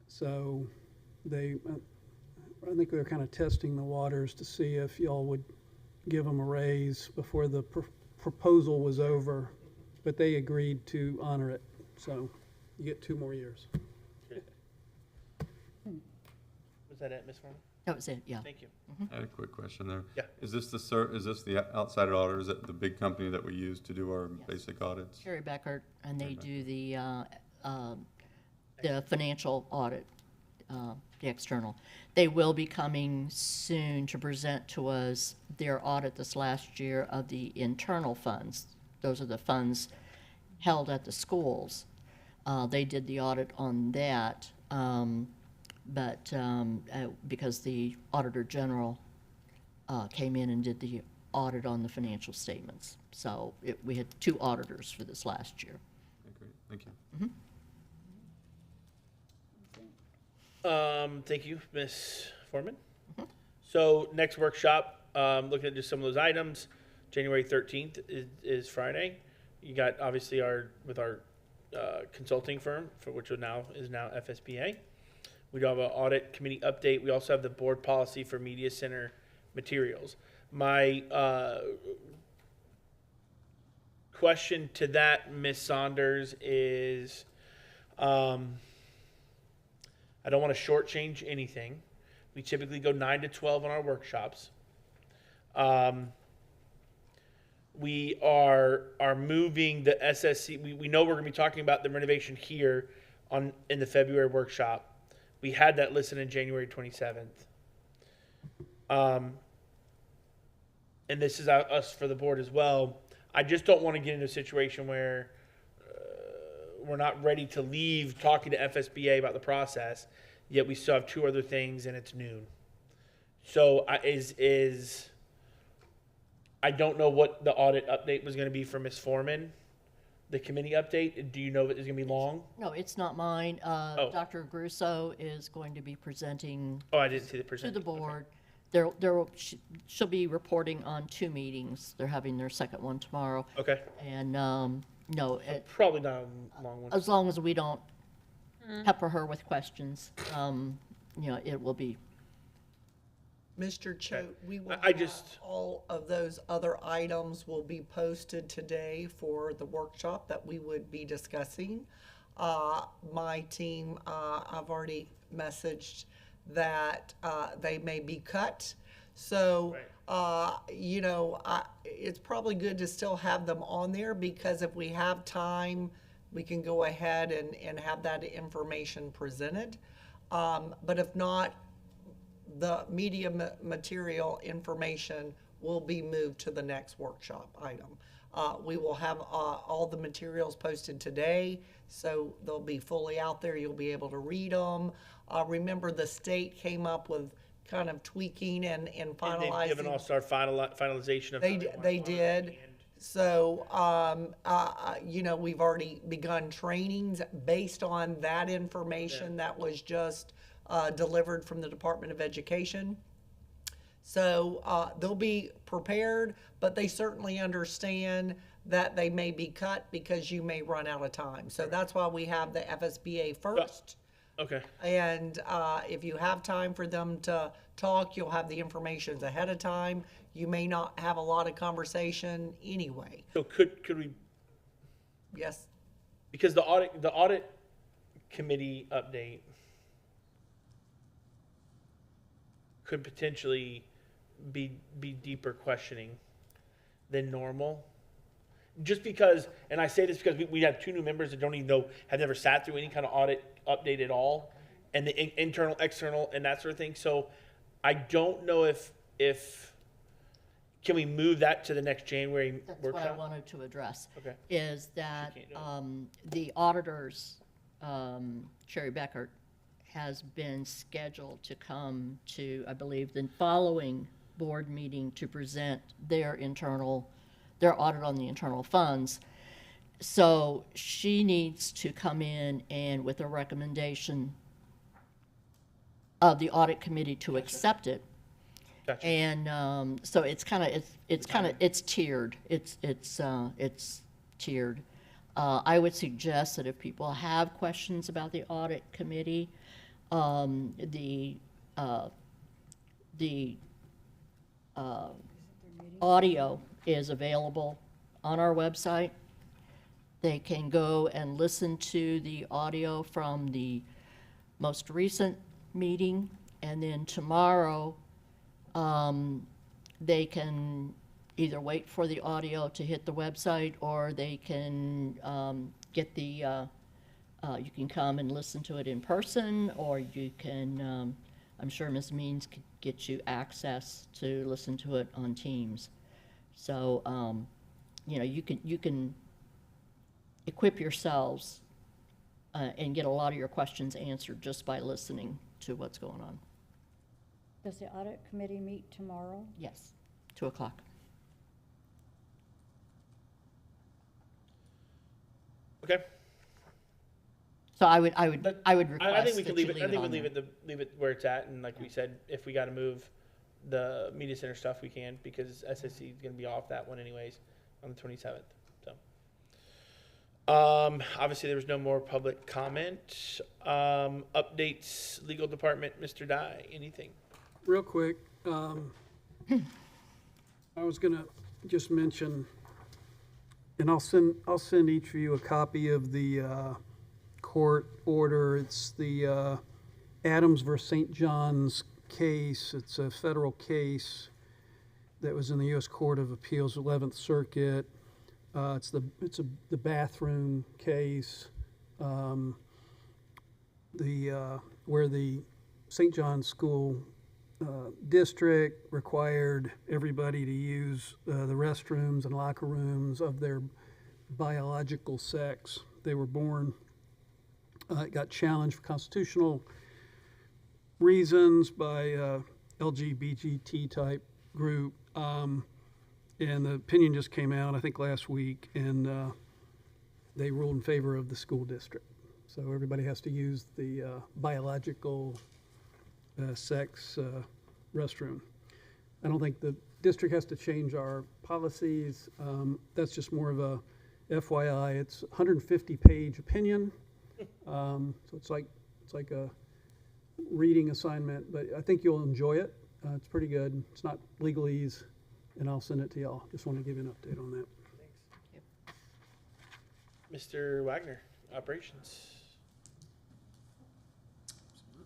So I think they're kind of testing the waters to see if y'all would give them a raise before the proposal was over, but they agreed to honor it. So you get 2 more years. Was that it, Ms. Foreman? That was it, yeah. Thank you. I had a quick question there. Yeah. Is this the outside auditor? Is it the big company that we use to do our basic audits? Cherry Beckert, and they do the financial audit, the external. They will be coming soon to present to us their audit this last year of the internal funds. Those are the funds held at the schools. They did the audit on that, but because the Auditor General came in and did the audit on the financial statements. So we had 2 auditors for this last year. Okay, great. Thank you. Thank you, Ms. Foreman. So next workshop, looking at just some of those items, January 13th is Friday. You got obviously our consulting firm, for which is now FSBA. We do have an audit committee update. We also have the board policy for media center materials. My question to that, Ms. Saunders, is I don't want to shortchange anything. We typically go 9 to 12 on our workshops. We are moving the SSC. We know we're going to be talking about the renovation here in the February workshop. We had that listed in January 27th. And this is us for the board as well. I just don't want to get into a situation where we're not ready to leave talking to FSBA about the process, yet we still have 2 other things and it's noon. So I don't know what the audit update was going to be for Ms. Foreman. The committee update, do you know if it's going to be long? No, it's not mine. Dr. Grusso is going to be presenting Oh, I didn't see the to percent. the board she'll be reporting on 2 meetings. They're having their second one tomorrow. Okay. And, no, Probably not a long one. as long as we don't pepper her with questions, it will be. Mr. Choate, we will I just- all of those other items will be posted today for the workshop that we would be discussing. My team, I've already messaged that they may be cut. So, it's probably good to still have them on there, because if we have time, we can go ahead and have that information presented. But if not, the media material information will be moved to the next workshop item. We will have all the materials posted today, so they'll be fully out there. You'll be able to read them. Remember, the state came up with kind of tweaking and finalizing. They've given us our finalization of. They did. So, we've already begun trainings based on that information that was just delivered from the Department of Education. So they'll be prepared, but they certainly understand that they may be cut because you may run out of time. So that's why we have the FSBA first. Okay. And if you have time for them to talk, you'll have the information ahead of time. You may not have a lot of conversation anyway. So could we? Yes. Because the audit committee update could potentially be deeper questioning than normal. Just because, and I say this because we have 2 new members that don't even know, have never sat through any kind of audit update at all, and the internal, external, and that sort of thing. So I don't know if can we move that to the next January That's workshop? what I wanted to address. Okay. Is that the auditors, Sherry Beckert, has been scheduled to come to, I believe, the following board meeting to present their audit on the internal funds. So she needs to come in and with a recommendation of the audit committee to accept it. Gotcha. And so it's tiered. It's tiered. I would suggest that if people have questions about the audit committee, the audio is available on our website. They can go and listen to the audio from the most recent meeting, and then tomorrow they can either wait for the audio to hit the website, or they can get the you can come and listen to it in person, or you can I'm sure Ms. Means could get you access to listen to it on Teams. So you can equip yourselves and get a lot of your questions answered just by listening to what's going on. Does the audit committee meet tomorrow? Yes, 2 o'clock. Okay. So I would request I think we can that you leave it. I think on we there. leave it where it's at, and like we said, if we got to move the media center stuff, we can, because SSC is going to be off that one anyways on the 27th. So, obviously there was no more public comment. Updates, legal department, Mr. Dye, anything? Real quick, I was gonna just mention, and I'll send each of you a copy of the court order. It's the Adams versus St. John's case. It's a federal case that was in the U.S. Court of Appeals, 11th Circuit. It's the bathroom case, where the St. John's School district required everybody to use the restrooms and locker rooms of their biological sex they were born. It got challenged for constitutional reasons by LGBT type group, and the opinion just came out, I think, last week, and they ruled in favor of the school district. So everybody has to use the biological sex restroom. I don't think the district has to change our policies. That's just more of a FYI. It's 150-page opinion. So it's like a reading assignment, but I think you'll enjoy it. It's pretty good. It's not legalese, and I'll send it to y'all. Just want to give you an update on that. Mr. Wagner, operations.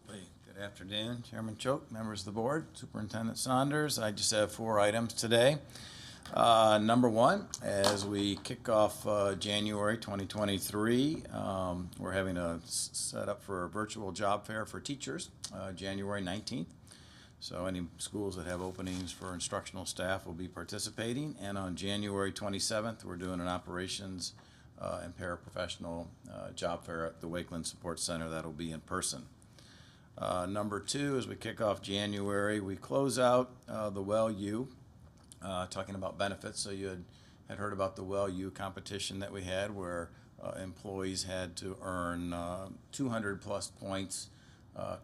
Good afternoon, Chairman Choate, members of the board, Superintendent Saunders. I just have 4 items today. Number one, as we kick off January 2023, we're having a set up for a virtual job fair for teachers, January 19th. So any schools that have openings for instructional staff will be participating. And on January 27th, we're doing an operations and paraprofessional job fair at the Wakeland Support Center. That'll be in person. Number two, as we kick off January, we close out the Well U, talking about benefits. So you had heard about the Well U competition that we had, where employees had to earn 200 plus points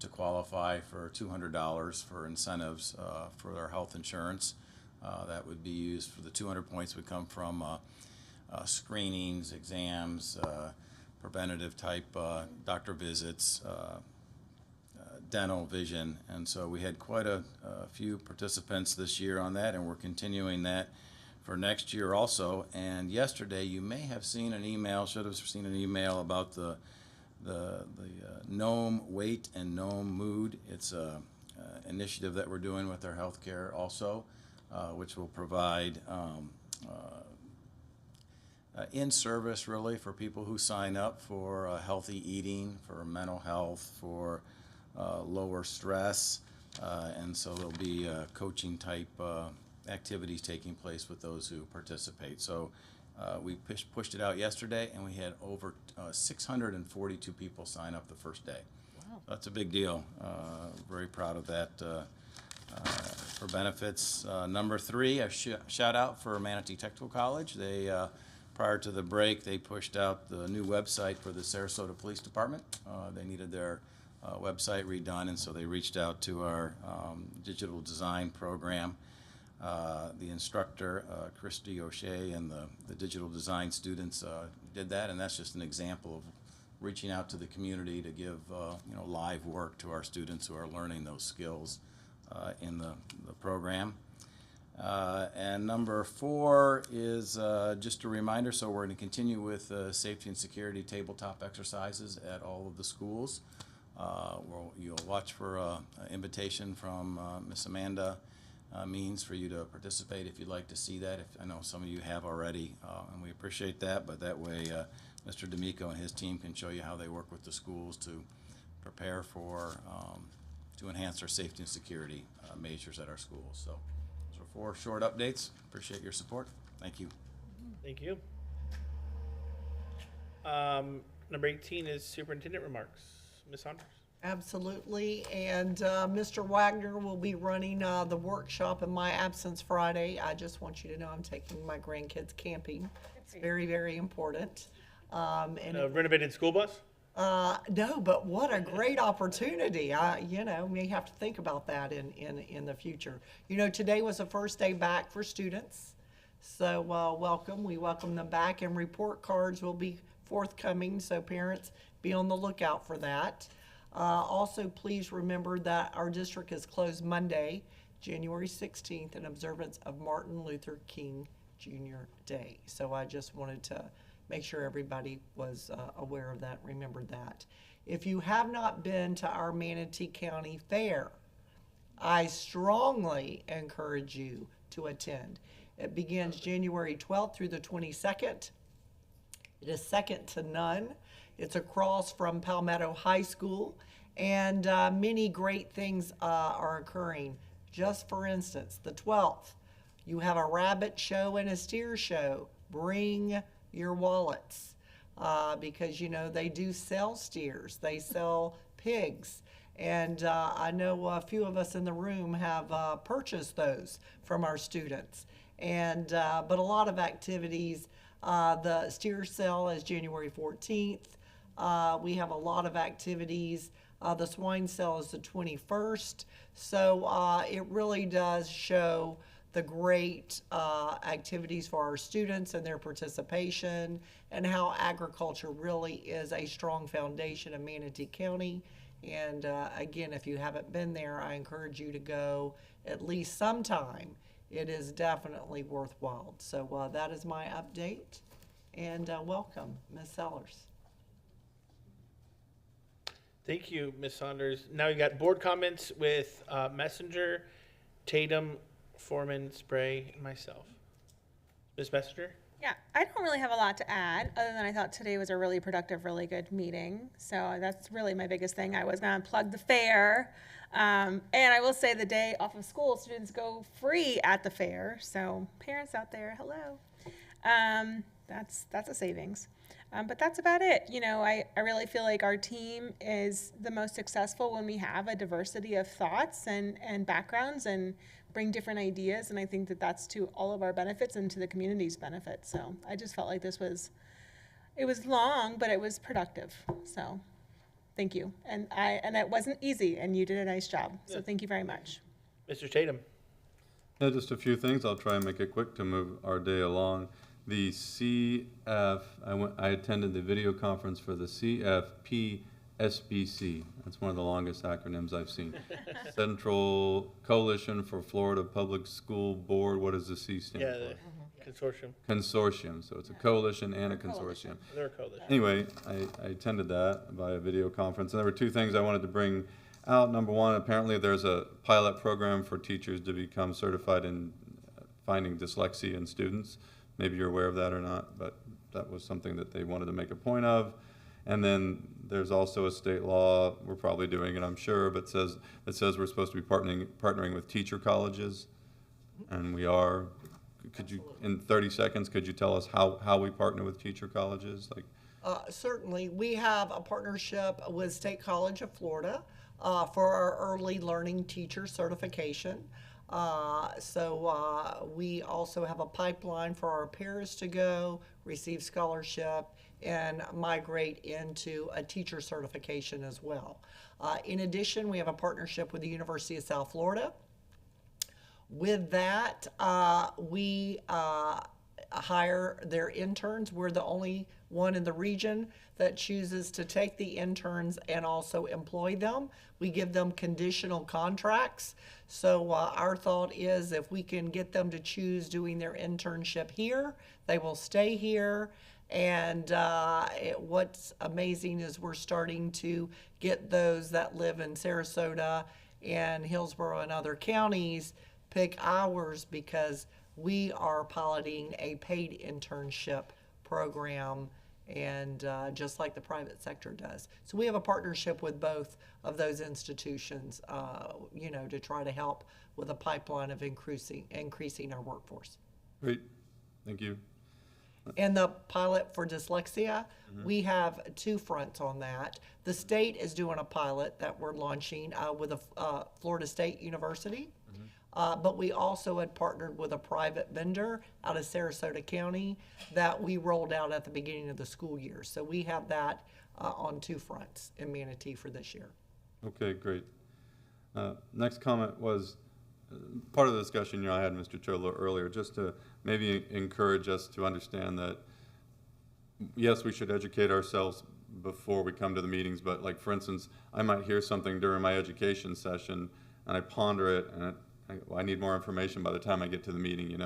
to qualify for $200 for incentives for their health insurance. That would be used for the 200 points would come from screenings, exams, preventative type doctor visits, dental, vision, and so we had quite a few participants this year on that, and we're continuing that for next year also. And yesterday, you may have seen an email, should have seen an email about the Gnome Weight and Gnome Mood. It's a initiative that we're doing with our healthcare also, which will provide in-service really for people who sign up for healthy eating, for mental health, for lower stress, and so there'll be coaching type activities taking place with those who participate. So we pushed it out yesterday, and we had over 642 people sign up the first day. Wow. That's a big deal. Very proud of that for benefits. Number three, a shout out for Manatee Technical College. They prior to the break, they pushed out the new website for the Sarasota Police Department. They needed their website redone, and so they reached out to our digital design program. The instructor, Christy O'Shea, and the digital design students did that, and that's just an example of reaching out to the community to give live work to our students who are learning those skills in the program. And number four is just a reminder, so we're going to continue with safety and security tabletop exercises at all of the schools. You'll watch for an invitation from Miss Amanda Means for you to participate if you'd like to see that. I know some of you have already, and we appreciate that, but that way Mr. D'Amico and his team can show you how they work with the schools to prepare for, to enhance our safety and security measures at our schools. So those are 4 short updates. Appreciate your support. Thank you. Thank you. Number 18 is superintendent remarks. Ms. Saunders. Absolutely, and Mr. Wagner will be running the workshop in my absence Friday. I just want you to know I'm taking my grandkids camping. It's very, very important. And a renovated school bus? No, but what a great opportunity. May have to think about that in the future. Today was the first day back for students, so welcome. We welcome them back, and report cards will be forthcoming, so parents be on the lookout for that. Also, please remember that our district is closed Monday, January 16th, in observance of Martin Luther King Jr. Day. So I just wanted to make sure everybody was aware of that, remembered that. If you have not been to our Manatee County Fair, I strongly encourage you to attend. It begins January 12th through the 22nd. It is second to none. It's across from Palmetto High School, and many great things are occurring. Just for instance, the 12th, you have a rabbit show and a steer show. Bring your wallets because, they do sell steers. They sell pigs. And I know a few of us in the room have purchased those from our students. And but a lot of activities. The steer sale is January 14th. We have a lot of activities The swine sale is the 21st. So it really does show the great activities for our students and their participation, and how agriculture really is a strong foundation in Manatee County. And again, if you haven't been there, I encourage you to go at least sometime. It is definitely worthwhile. So that is my update, and welcome, Ms. Sellers. Thank you, Ms. Saunders. Now you got board comments with Messenger, Tatum, Foreman, Spray, and myself. Ms. Messenger? Yeah, I don't really have a lot to add, other than I thought today was a really productive, really good meeting. So that's really my biggest thing. I was going to plug the fair. And I will say the day off of school, students go free at the fair. So parents out there, hello. That's a savings. But that's about it. You know, I really feel like our team is the most successful when we have a diversity of thoughts and backgrounds and bring different ideas. And I think that that's to all of our benefits and to the community's benefit. So I just felt like it was long, but it was productive. So thank you. And it wasn't easy, and you did a nice job. So thank you very much. Mr. Tatum? Yeah, just a few things. I'll try and make it quick to move our day along. The CF, I attended the video conference for the CFP-SBC. That's one of the longest acronyms I've seen. Central Coalition for Florida Public School Board. What does the C stand for? The consortium. Consortium. So it's a coalition and a consortium. They're a coalition. Anyway, I attended that via video conference. And there were two things I wanted to bring out. Number one, apparently there's a pilot program for teachers to become certified in finding dyslexia in students. Maybe you're aware of that or not, but that was something that they wanted to make a point of. And then there's also a state law, we're probably doing it, I'm sure, but it says we're supposed to be partnering with teacher colleges, and we are. Could you, in 30 seconds, could you tell us how we partner with teacher colleges? Certainly. We have a partnership with State College of Florida for our early learning teacher certification. We also have a pipeline for our pairs to go, receive scholarship, and migrate into a teacher certification as well. In addition, we have a partnership with the University of South Florida. With that, we hire their interns. We're the only one in the region that chooses to take the interns and also employ them. We give them conditional contracts. So our thought is if we can get them to choose doing their internship here, they will stay here. And what's amazing is we're starting to get those that live in Sarasota and Hillsborough and other counties pick ours, because we are piloting a paid internship program, and just like the private sector does. So we have a partnership with both of those institutions, to try to help with a pipeline of increasing our workforce. Great, thank you. And the pilot for dyslexia, we have two fronts on that. The state is doing a pilot that we're launching with Florida State University. But we also had partnered with a private vendor out of Sarasota County that we rolled out at the beginning of the school year. So we have that on two fronts in Manatee for this year. Okay, great. Next comment was part of the discussion I had, Mr. Chodler, earlier, just to maybe encourage us to understand that, yes, we should educate ourselves before we come to the meetings, but like, for instance, I might hear something during my education session and I ponder it, and I need more information by the time I get to the meeting,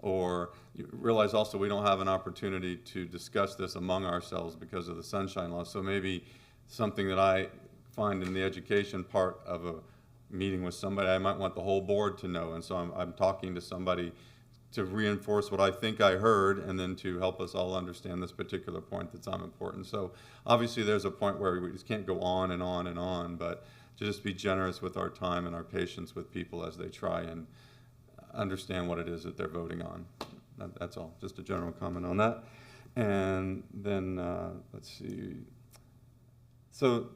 or you realize also we don't have an opportunity to discuss this among ourselves because of the sunshine law. So maybe something that I find in the education part of a meeting with somebody, I might want the whole board to know. And so I'm talking to somebody to reinforce what I think I heard, and then to help us all understand this particular point that's important. So obviously there's a point where we just can't go on and on and on, but to just be generous with our time and our patience with people as they try and understand what it is that they're voting on. That's all, just a general comment on that. And then, let's see. So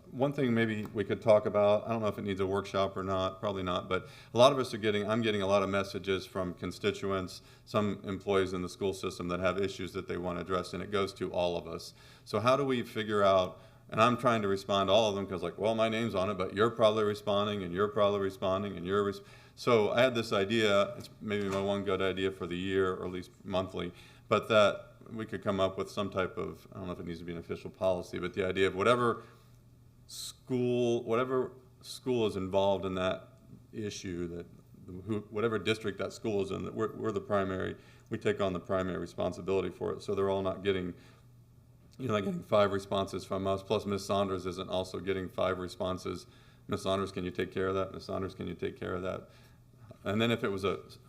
one thing maybe we could talk about, I don't know if it needs a workshop or not, probably not, but a lot of us are I'm getting a lot of messages from constituents, some employees in the school system that have issues that they want to address, and it goes to all of us. So how do we figure out And I'm trying to respond to all of them because like, well, my name's on it, but you're probably responding and you're probably responding and so I had this idea, it's maybe my one good idea for the year or at least monthly, but that we could come up with some type of, I don't know if it needs to be an official policy, but the idea of whatever school is involved in that issue, that whatever district that school is in, that we're the primary, we take on the primary responsibility for it. So they're all not getting, not getting 5 responses from us, plus Ms. Saunders isn't also getting 5 responses. Ms. Saunders, can you take care of that? Ms. Saunders, can you take care of that? And then if it was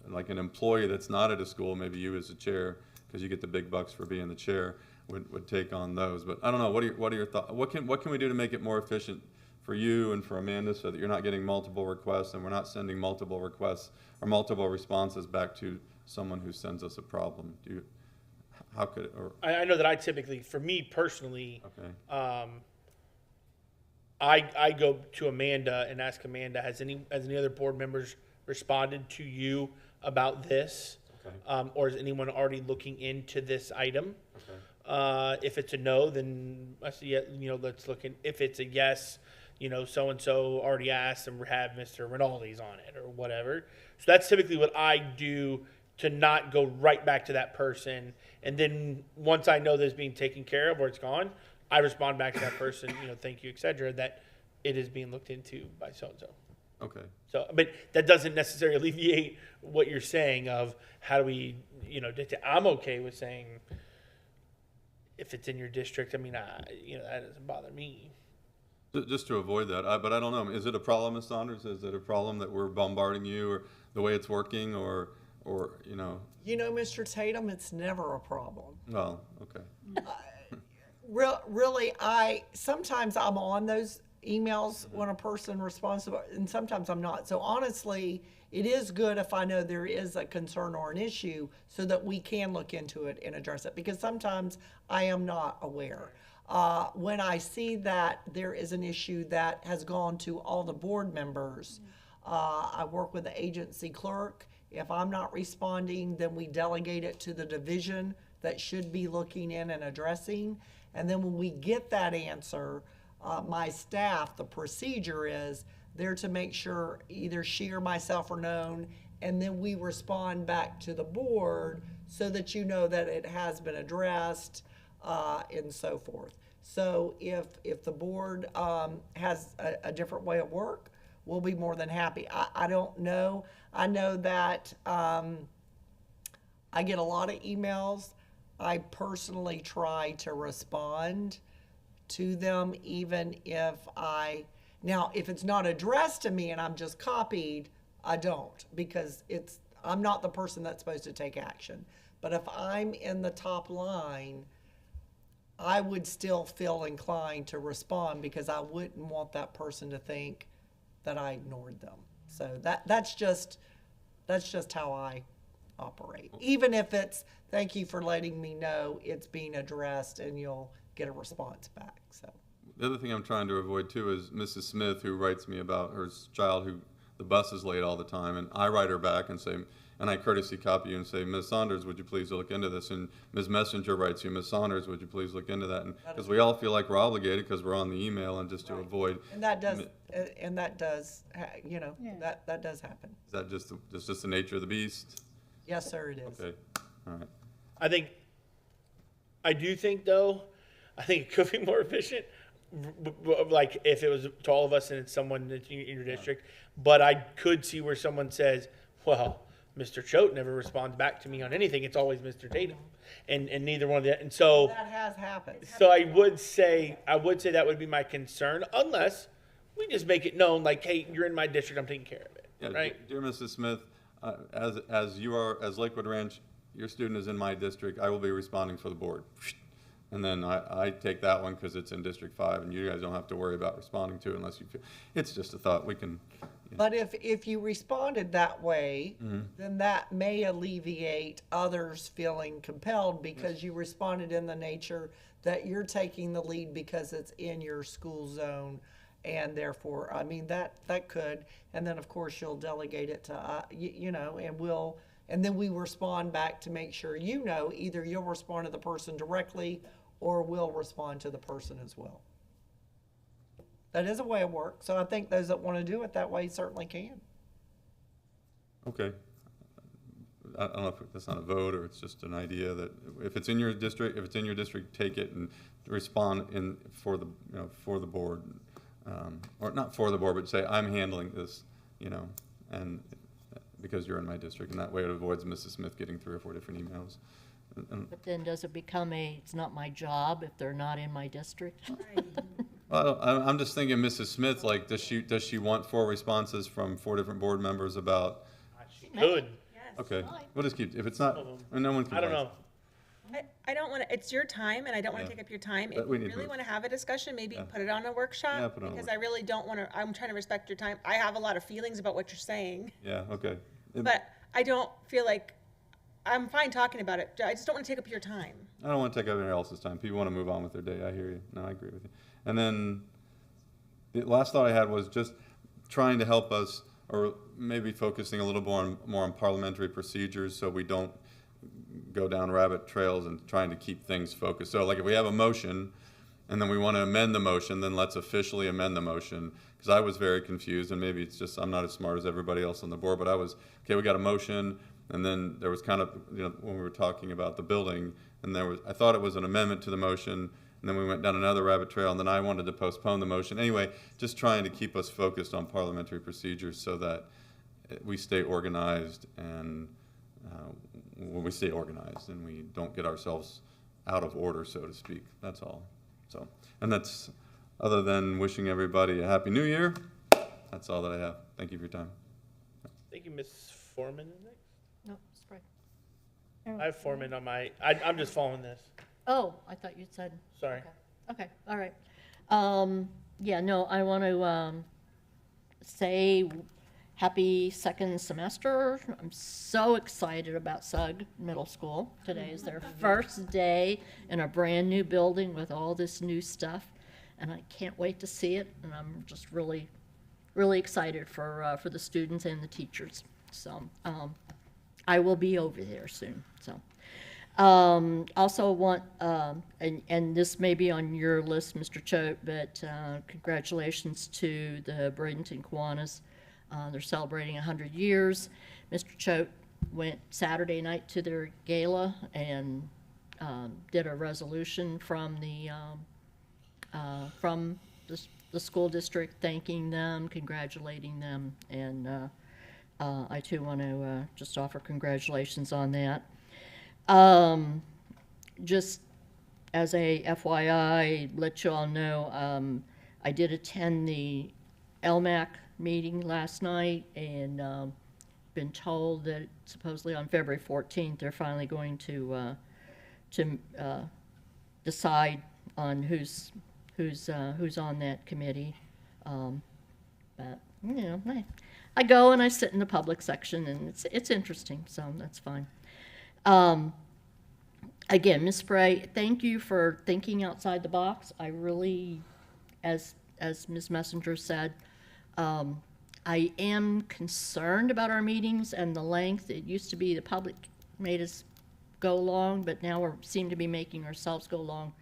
like an employee that's not at a school, maybe you as the chair, because you get the big bucks for being the chair, would take on those. But I don't know, what are your thoughts? What can we do to make it more efficient for you and for Amanda so that you're not getting multiple requests and we're not sending multiple requests or multiple responses back to someone who sends us a problem? How could it, or? I know that I typically, for me personally, Okay. I go to Amanda and ask Amanda, has any other board members responded to you about this? Okay. Or is anyone already looking into this item? Okay. If it's a no, then I say, let's look in. If it's a yes, so-and-so already asked and have Mr. Rinaldi's on it or whatever. So that's typically what I do to not go right back to that person. And then once I know this being taken care of or it's gone, I respond back to that person, thank you, et cetera, that it is being looked into by so-and-so. Okay. So, but that doesn't necessarily alleviate what you're saying of how do we, I'm okay with saying if it's in your district, that doesn't bother me. Just to avoid that, but I don't know. Is it a problem, Ms. Saunders? Is it a problem that we're bombarding you, or the way it's working, or Mr. Tatum, it's never a problem. Well, okay. Really, sometimes I'm on those emails when a person responds to it, and sometimes I'm not. So honestly, it is good if I know there is a concern or an issue so that we can look into it and address it, because sometimes I am not aware. When I see that there is an issue that has gone to all the board members, I work with the agency clerk. If I'm not responding, then we delegate it to the division that should be looking in and addressing. And then when we get that answer, my staff, the procedure is they're to make sure either she or myself are known, and then we respond back to the board so that that it has been addressed, and so forth. So if the board has a different way of work, we'll be more than happy. I don't know. I know that I get a lot of emails. I personally try to respond to them, even if if it's not addressed to me and I'm just copied, I don't, because I'm not the person that's supposed to take action. But if I'm in the top line, I would still feel inclined to respond, because I wouldn't want that person to think that I ignored them. So that's just how I operate. Even if it's, thank you for letting me know it's being addressed, and you'll get a response back. So The other thing I'm trying to avoid too is Mrs. Smith, who writes me about her child who the bus is late all the time, and I write her back and say, and I courtesy copy you and say, Ms. Saunders, would you please look into this? And Ms. Messenger writes you, Ms. Saunders, would you please look into that? And because we all feel like we're obligated because we're on the email, and just to avoid. And that does, that does happen. Is that just the nature of the beast? Yes, sir, it is. Okay, all right. I do think though, it could be more efficient, like if it was to all of us and it's someone that's in your district. But I could see where someone says, well, Mr. Choate never responds back to me on anything. It's always Mr. Tatum, and neither one of that. And so that has happened. So I would say that would be my concern, unless we just make it known, like, hey, you're in my district, I'm taking care of it. Yeah, right? Dear Mrs. Smith, as you are, as Lakewood Ranch, your student is in my district, I will be responding for the board. And then I take that one because it's in District 5, and you guys don't have to worry about responding to it unless you feel. It's just a thought. We can. But if you responded that way, then that may alleviate others feeling compelled, because you responded in the nature that you're taking the lead because it's in your school zone, and therefore, that could. And then of course you'll delegate it to and then we respond back to make sure either you'll respond to the person directly, or we'll respond to the person as well. That is a way of work. So I think those that want to do it that way certainly can. Okay. I don't know if that's not a vote or it's just an idea that if it's in your district, take it and respond for the, for the board. Or not for the board, but say, I'm handling this, and because you're in my district, and that way it avoids Mrs. Smith getting 3 or 4 different emails. But then does it become it's not my job if they're not in my district? Well, I'm just thinking, Mrs. Smith, like, does she want 4 responses from 4 different board members about? She could. Okay, we'll just keep, if it's not, no one can. I don't know. I don't want to, it's your time, and I don't want to Yeah. take up your time. But If we you need to really move. want to have a discussion, maybe Yeah. put it on a workshop. Yeah, put it on a Because I really don't want to, I'm trying to respect your time. I have a lot of feelings about what you're saying, Yeah, okay. but I don't feel like, I'm fine talking about it. I just don't want to take up your time. I don't want to take up anyone else's time. People want to move on with their day. I hear you. No, I agree with you. And then the last thought I had was just trying to help us, or maybe focusing a little more on parliamentary procedures so we don't go down rabbit trails and trying to keep things focused. So like if we have a motion and then we want to amend the motion, then let's officially amend the motion. Because I was very confused, and maybe it's just I'm not as smart as everybody else on the board, but I was, okay, we got a motion, and then there was kind of, when we were talking about the building, and I thought it was an amendment to the motion, and then we went down another rabbit trail, and then I wanted to postpone the motion. Anyway, just trying to keep us focused on parliamentary procedures so that we stay organized and when we stay organized and we don't get ourselves out of order, so to speak. That's all. So, and that's, other than wishing everybody a Happy New Year, that's all that I have. Thank you for your time. Thank you, Ms. Foreman. No, spray. I have Foreman on my, I'm just following this. Oh, I thought you said. Sorry. Okay, all right. Yeah, no, I want to say happy second semester. I'm so excited about SUG Middle School. Today is their first day in a brand new building with all this new stuff, and I can't wait to see it. And I'm just really, really excited for the students and the teachers. So I will be over there soon. So. Also want, and this may be on your list, Mr. Choate, but congratulations to the Bradenton Kiwanis. They're celebrating 100 years. Mr. Choate went Saturday night to their gala and did a resolution from the school district thanking them, congratulating them, and I too want to just offer congratulations on that. Just as a FYI, let you all know, I did attend the LMAC meeting last night and been told that supposedly on February 14th, they're finally going to decide on who's on that committee. But, I go and I sit in the public section, and it's interesting, so that's fine. Again, Ms. Spray, thank you for thinking outside the box. I really, as Ms. Messenger said, I am concerned about our meetings and the length. It used to be the public made us go long, but now we seem to be making ourselves go long.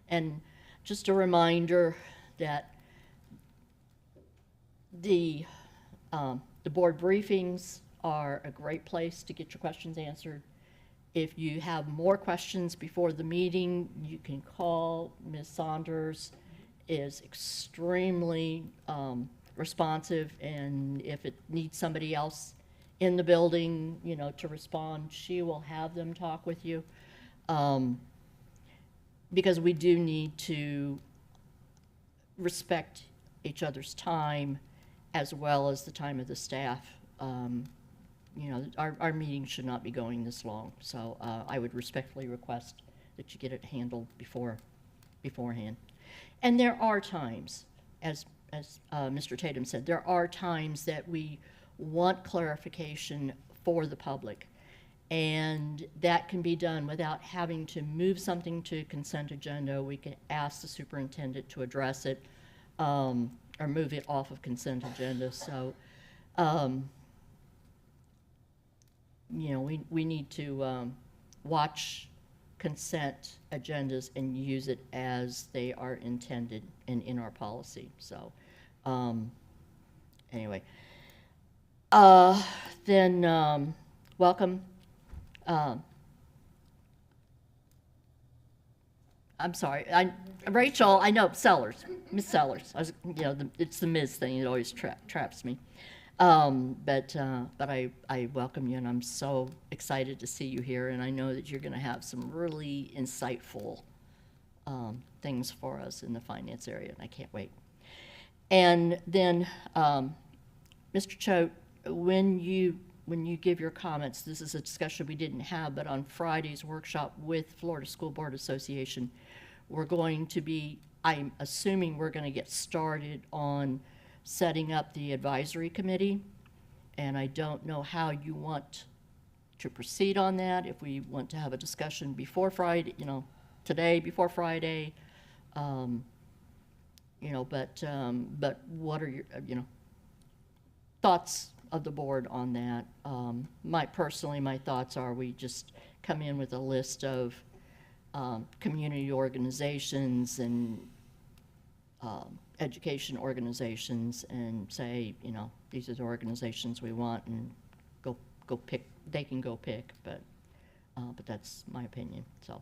And just a reminder that the board briefings are a great place to get your questions answered. If you have more questions before the meeting, you can call. Ms. Saunders is extremely responsive, and if it needs somebody else in the building, to respond, she will have them talk with you. Because we do need to respect each other's time as well as the time of the staff. Our meetings should not be going this long, so I would respectfully request that you get it handled beforehand. And there are times, as Mr. Tatum said, there are times that we want clarification for the public, and that can be done without having to move something to consent agenda. We can ask the superintendent to address it, or move it off of consent agenda. So, we need to watch consent agendas and use it as they are intended and in our policy. So, anyway. Then, welcome. I'm sorry, Rachel, I know, Sellers, Miss Sellers. It's the Ms. thing, it always traps me. But I welcome you, and I'm so excited to see you here, and I know that you're gonna have some really insightful things for us in the finance area, and I can't wait. And then, Mr. Choate, when you give your comments, this is a discussion we didn't have, but on Friday's workshop with Florida School Board Association, we're going to be, I'm assuming we're gonna get started on setting up the advisory committee. And I don't know how you want to proceed on that, if we want to have a discussion before Friday, today, before Friday. But what are your, thoughts of the board on that? My thoughts are we just come in with a list of community organizations and education organizations and say, these are the organizations we want, and go pick, they can go pick, but that's my opinion. So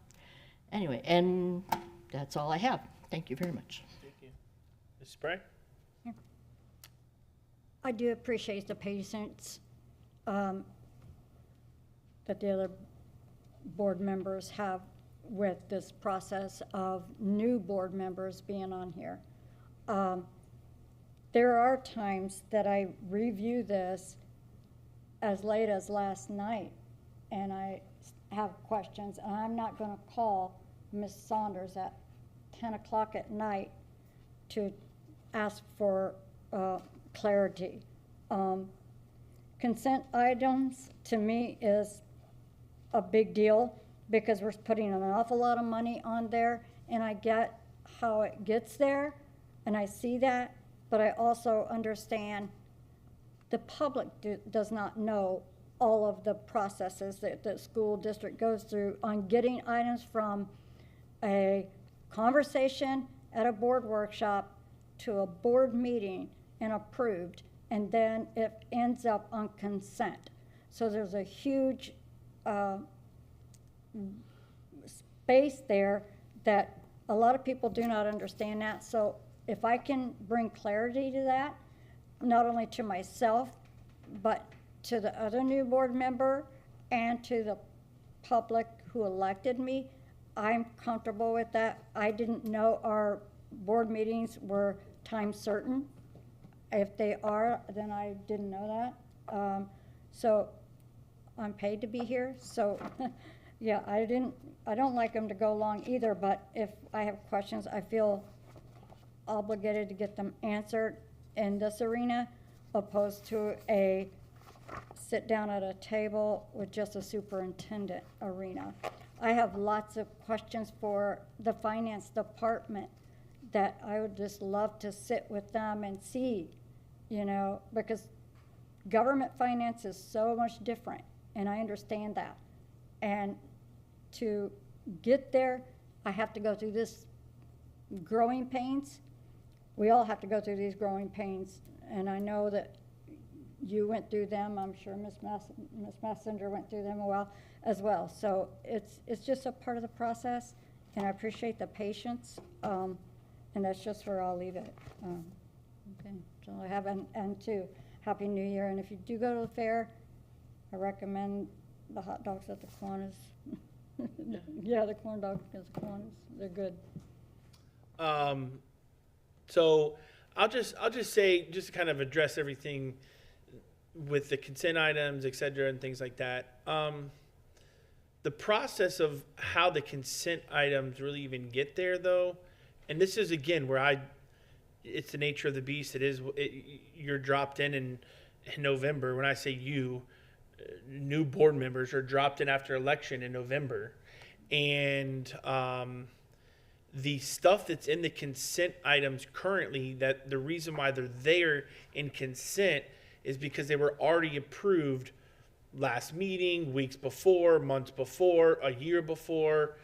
anyway, and that's all I have. Thank you very much. Thank you. Ms. Spray? I do appreciate the patience that the other board members have with this process of new board members being on here. There are times that I review this as late as last night, and I have questions, and I'm not going to call Ms. Saunders at 10 o'clock at night to ask for clarity. Consent items, to me, is a big deal because we're putting an awful lot of money on there, and I get how it gets there, and I see that, but I also understand the public does not know all of the processes that the school district goes through on getting items from a conversation at a board workshop to a board meeting and approved, and then it ends up on consent. So there's a huge space there that a lot of people do not understand that. So if I can bring clarity to that, not only to myself, but to the other new board member and to the public who elected me, I'm comfortable with that. I didn't know our board meetings were time certain. If they are, then I didn't know that. So I'm paid to be here, so yeah, I don't like them to go long either, but if I have questions, I feel obligated to get them answered in this arena, opposed to a sit down at a table with just a superintendent arena. I have lots of questions for the finance department that I would just love to sit with them and see, because government finance is so much different, and I understand that. And to get there, I have to go through this growing pains. We all have to go through these growing pains, and I know that you went through them. I'm sure Ms. Messenger went through them as well. So it's just a part of the process, and I appreciate the patience, and that's just where I'll leave it. Okay, so I have, and too, Happy New Year, and if you do go to the fair, I recommend the hot dogs at the Kiwanis. Yeah, the corn dogs at the Kiwanis, they're good. So I'll just say, just to kind of address everything with the consent items, et cetera, and things like that. The process of how the consent items really even get there, though, and this is again where it's the nature of the beast. You're dropped in November. When I say you, new board members are dropped in after election in November, and the stuff that's in the consent items currently, that the reason why they're there in consent is because they were already approved last meeting, weeks before, months before, a year before.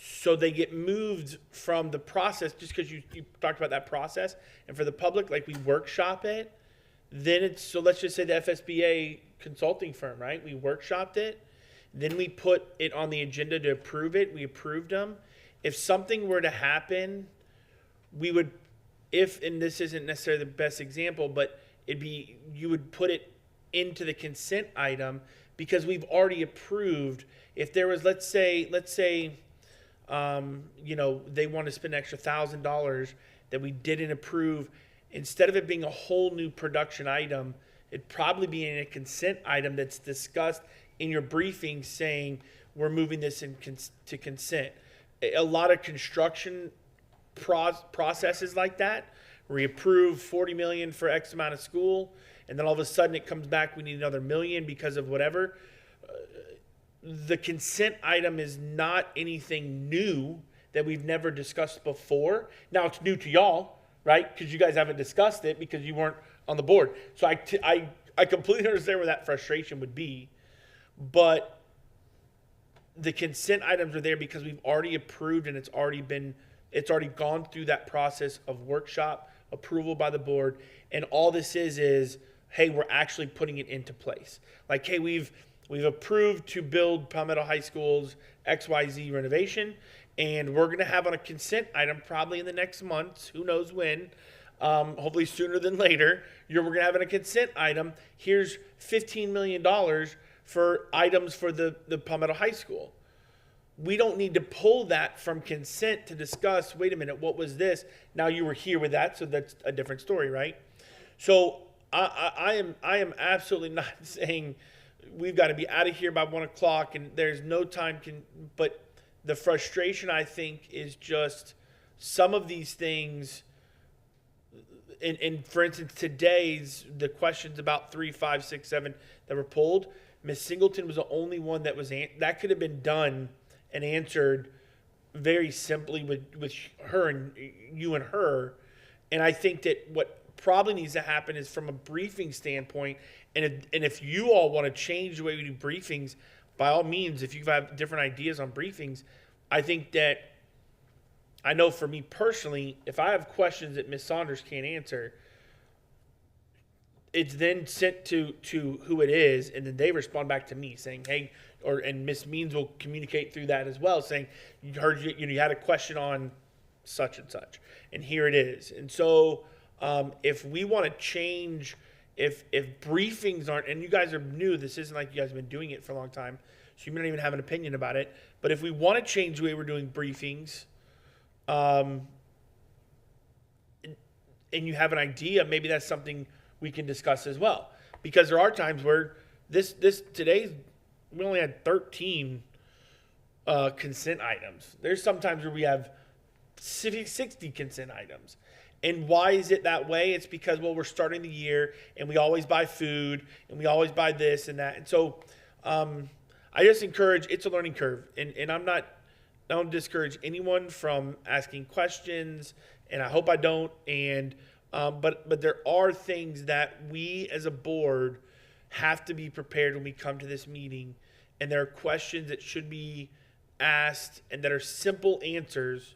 So they get moved from the process, just because you talked about that process. And for the public, like we workshop it, then it's, so let's just say the FSBA consulting firm, right? We workshopped it. Then we put it on the agenda to approve it. We approved them. If something were to happen, we would, and this isn't necessarily the best example, but you would put it into the consent item because we've already approved. If there was, let's say, they want to spend an extra $1,000 that we didn't approve, instead of it being a whole new production item, it'd probably be in a consent item that's discussed in your briefing saying we're moving this to consent. A lot of construction processes like that, where we approve $40 million for X amount of school, and then all of a sudden it comes back, we need another $1 million because of whatever. The consent item is not anything new that we've never discussed before. Now it's new to y'all, right? Because you guys haven't discussed it because you weren't on the board. So I completely understand where that frustration would be, but the consent items are there because we've already approved and it's already gone through that process of workshop, approval by the board, and all this is, hey, we're actually putting it into place. Like, hey, we've approved to build Palmetto High School's XYZ renovation, and we're going to have on a consent item probably in the next month, who knows when, hopefully sooner than later, we're going to have on a consent item, here's $15 million for items for the Palmetto High School. We don't need to pull that from consent to discuss, wait a minute, what was this? Now you were here with that, so that's a different story, right? So I am absolutely not saying we've got to be out of here by 1 o'clock and there's no time but the frustration, I think, is just some of these things. And for instance, the questions about 3, 5, 6, 7 that were pulled, Miss Singleton was the only one that that could have been done and answered very simply with her and you and her. And I think that what probably needs to happen is from a briefing standpoint, and if you all want to change the way we do briefings, by all means, if you have different ideas on briefings, I think that, I know for me personally, if I have questions that Ms. Saunders can't answer, it's then sent to who it is, and then they respond back to me saying, hey, and Ms. Means will communicate through that as well, saying, you had a question on such and such, and here it is. And so if we want to change, if briefings aren't, and you guys are new, this isn't like you guys have been doing it for a long time, so you may not even have an opinion about it, but if we want to change the way we're doing briefings, and you have an idea, maybe that's something we can discuss as well. Because there are times where we only had 13 consent items. There's sometimes where we have 60 consent items. And why is it that way? It's because, well, we're starting the year and we always buy food and we always buy this and that. And so I just encourage, it's a learning curve. And I don't discourage anyone from asking questions, and I hope I don't. And but there are things that we as a board have to be prepared when we come to this meeting, and there are questions that should be asked and that are simple answers.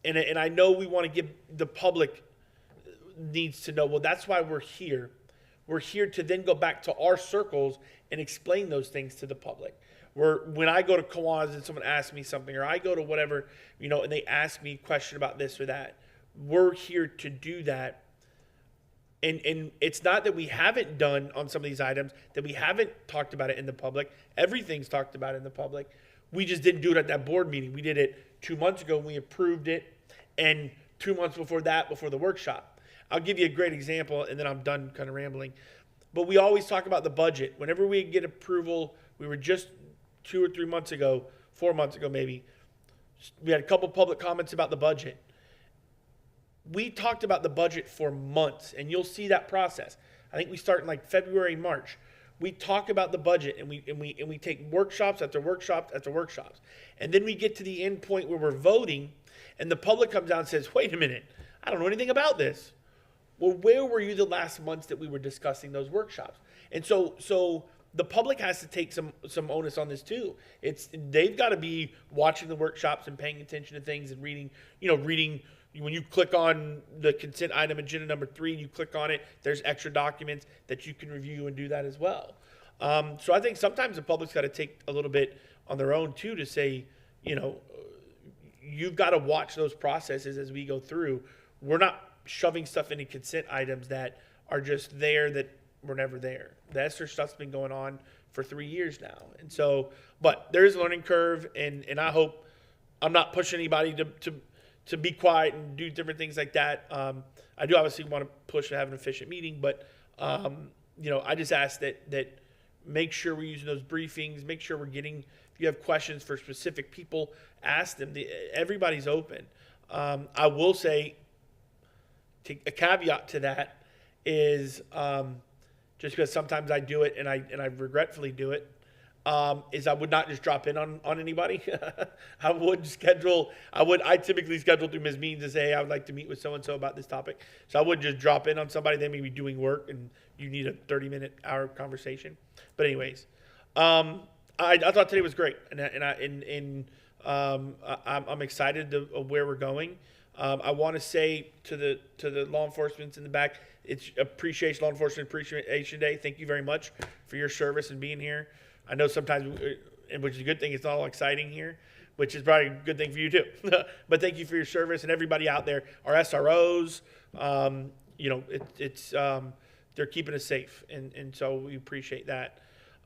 And I know we want to give the public needs to know, well, that's why we're here. We're here to then go back to our circles and explain those things to the public. When I go to Kiwanis and someone asks me something, or I go to whatever, and they ask me a question about this or that, we're here to do that. And it's not that we haven't done on some of these items, that we haven't talked about it in the public. Everything's talked about in the public. We just didn't do it at that board meeting. We did it 2 months ago when we approved it, and 2 months before that, before the workshop. I'll give you a great example, and then I'm done kind of rambling. But we always talk about the budget. Whenever we get approval, we were just 2 or 3 months ago, 4 months ago maybe, we had a couple public comments about the budget. We talked about the budget for months, and you'll see that process. I think we start in like February, March. We talk about the budget, and we take workshops after workshops after workshops. And then we get to the end point where we're voting, and the public comes down and says, wait a minute, I don't know anything about this. Well, where were you the last months that we were discussing those workshops? And so the public has to take some onus on this too. They've got to be watching the workshops and paying attention to things and reading. When you click on the consent item agenda number 3, and you click on it, there's extra documents that you can review and do that as well. So I think sometimes the public's got to take a little bit on their own too to say, you've got to watch those processes as we go through. We're not shoving stuff into consent items that are just there that were never there. The ESSER stuff's been going on for 3 years now. And so, but there is a learning curve, and I hope I'm not pushing anybody to be quiet and do different things like that. I do obviously want to push to have an efficient meeting, but I just ask that make sure we're using those briefings, make sure we're getting, if you have questions for specific people, ask them. Everybody's open. I will say, a caveat to that is, just because sometimes I do it and I regretfully do it, is I would not just drop in on anybody. I typically schedule through Ms. Means to say, hey, I would like to meet with so-and-so about this topic. So I wouldn't just drop in on somebody. They may be doing work and you need a 30-minute hour conversation. But anyways, I thought today was great. I'm excited of where we're going. I want to say to the law enforcement in the back, it's Law Enforcement Appreciation Day. Thank you very much for your service and being here. I know sometimes, which is a good thing, it's not all exciting here, which is probably a good thing for you too. But thank you for your service, and everybody out there, our SROs, they're keeping us safe, and so we appreciate that.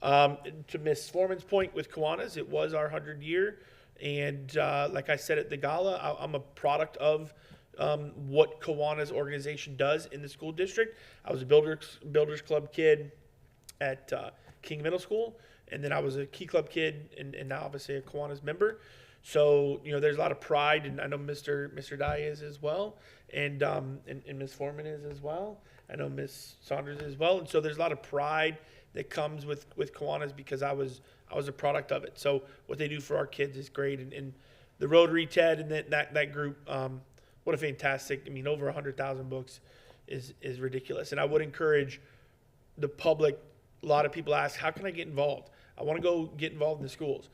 To Ms. Foreman's point with Kiwanis, it was our 100 year. And like I said at the gala, I'm a product of what Kiwanis organization does in the school district. I was a Builders Club kid at King Middle School, and then I was a Key Club kid, and now obviously a Kiwanis member. So there's a lot of pride, and I know Mr. Dye is as well, and Ms. Foreman is as well. I know Ms. Saunders is as well, and so there's a lot of pride that comes with Kiwanis because I was a product of it. So what they do for our kids is great. And the Rotary TED and that group, what a fantastic, over 100,000 books is ridiculous. And I would encourage the public, a lot of people ask, how can I get involved? I want to go get involved in the schools.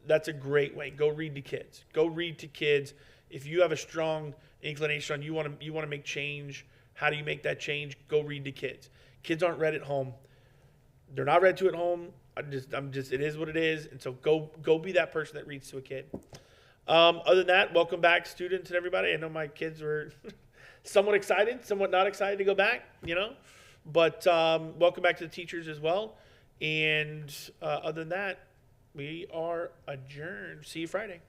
That's a great way. Go read to kids. Go read to kids. If you have a strong inclination on you want to make change, how do you make that change? Go read to kids. Kids aren't read at home. They're not read to at home. It is what it is. And so go be that person that reads to a kid. Other than that, welcome back, students and everybody. I know my kids were somewhat excited, somewhat not excited to go back, but welcome back to the teachers as well. And other than that, we are adjourned. See you Friday.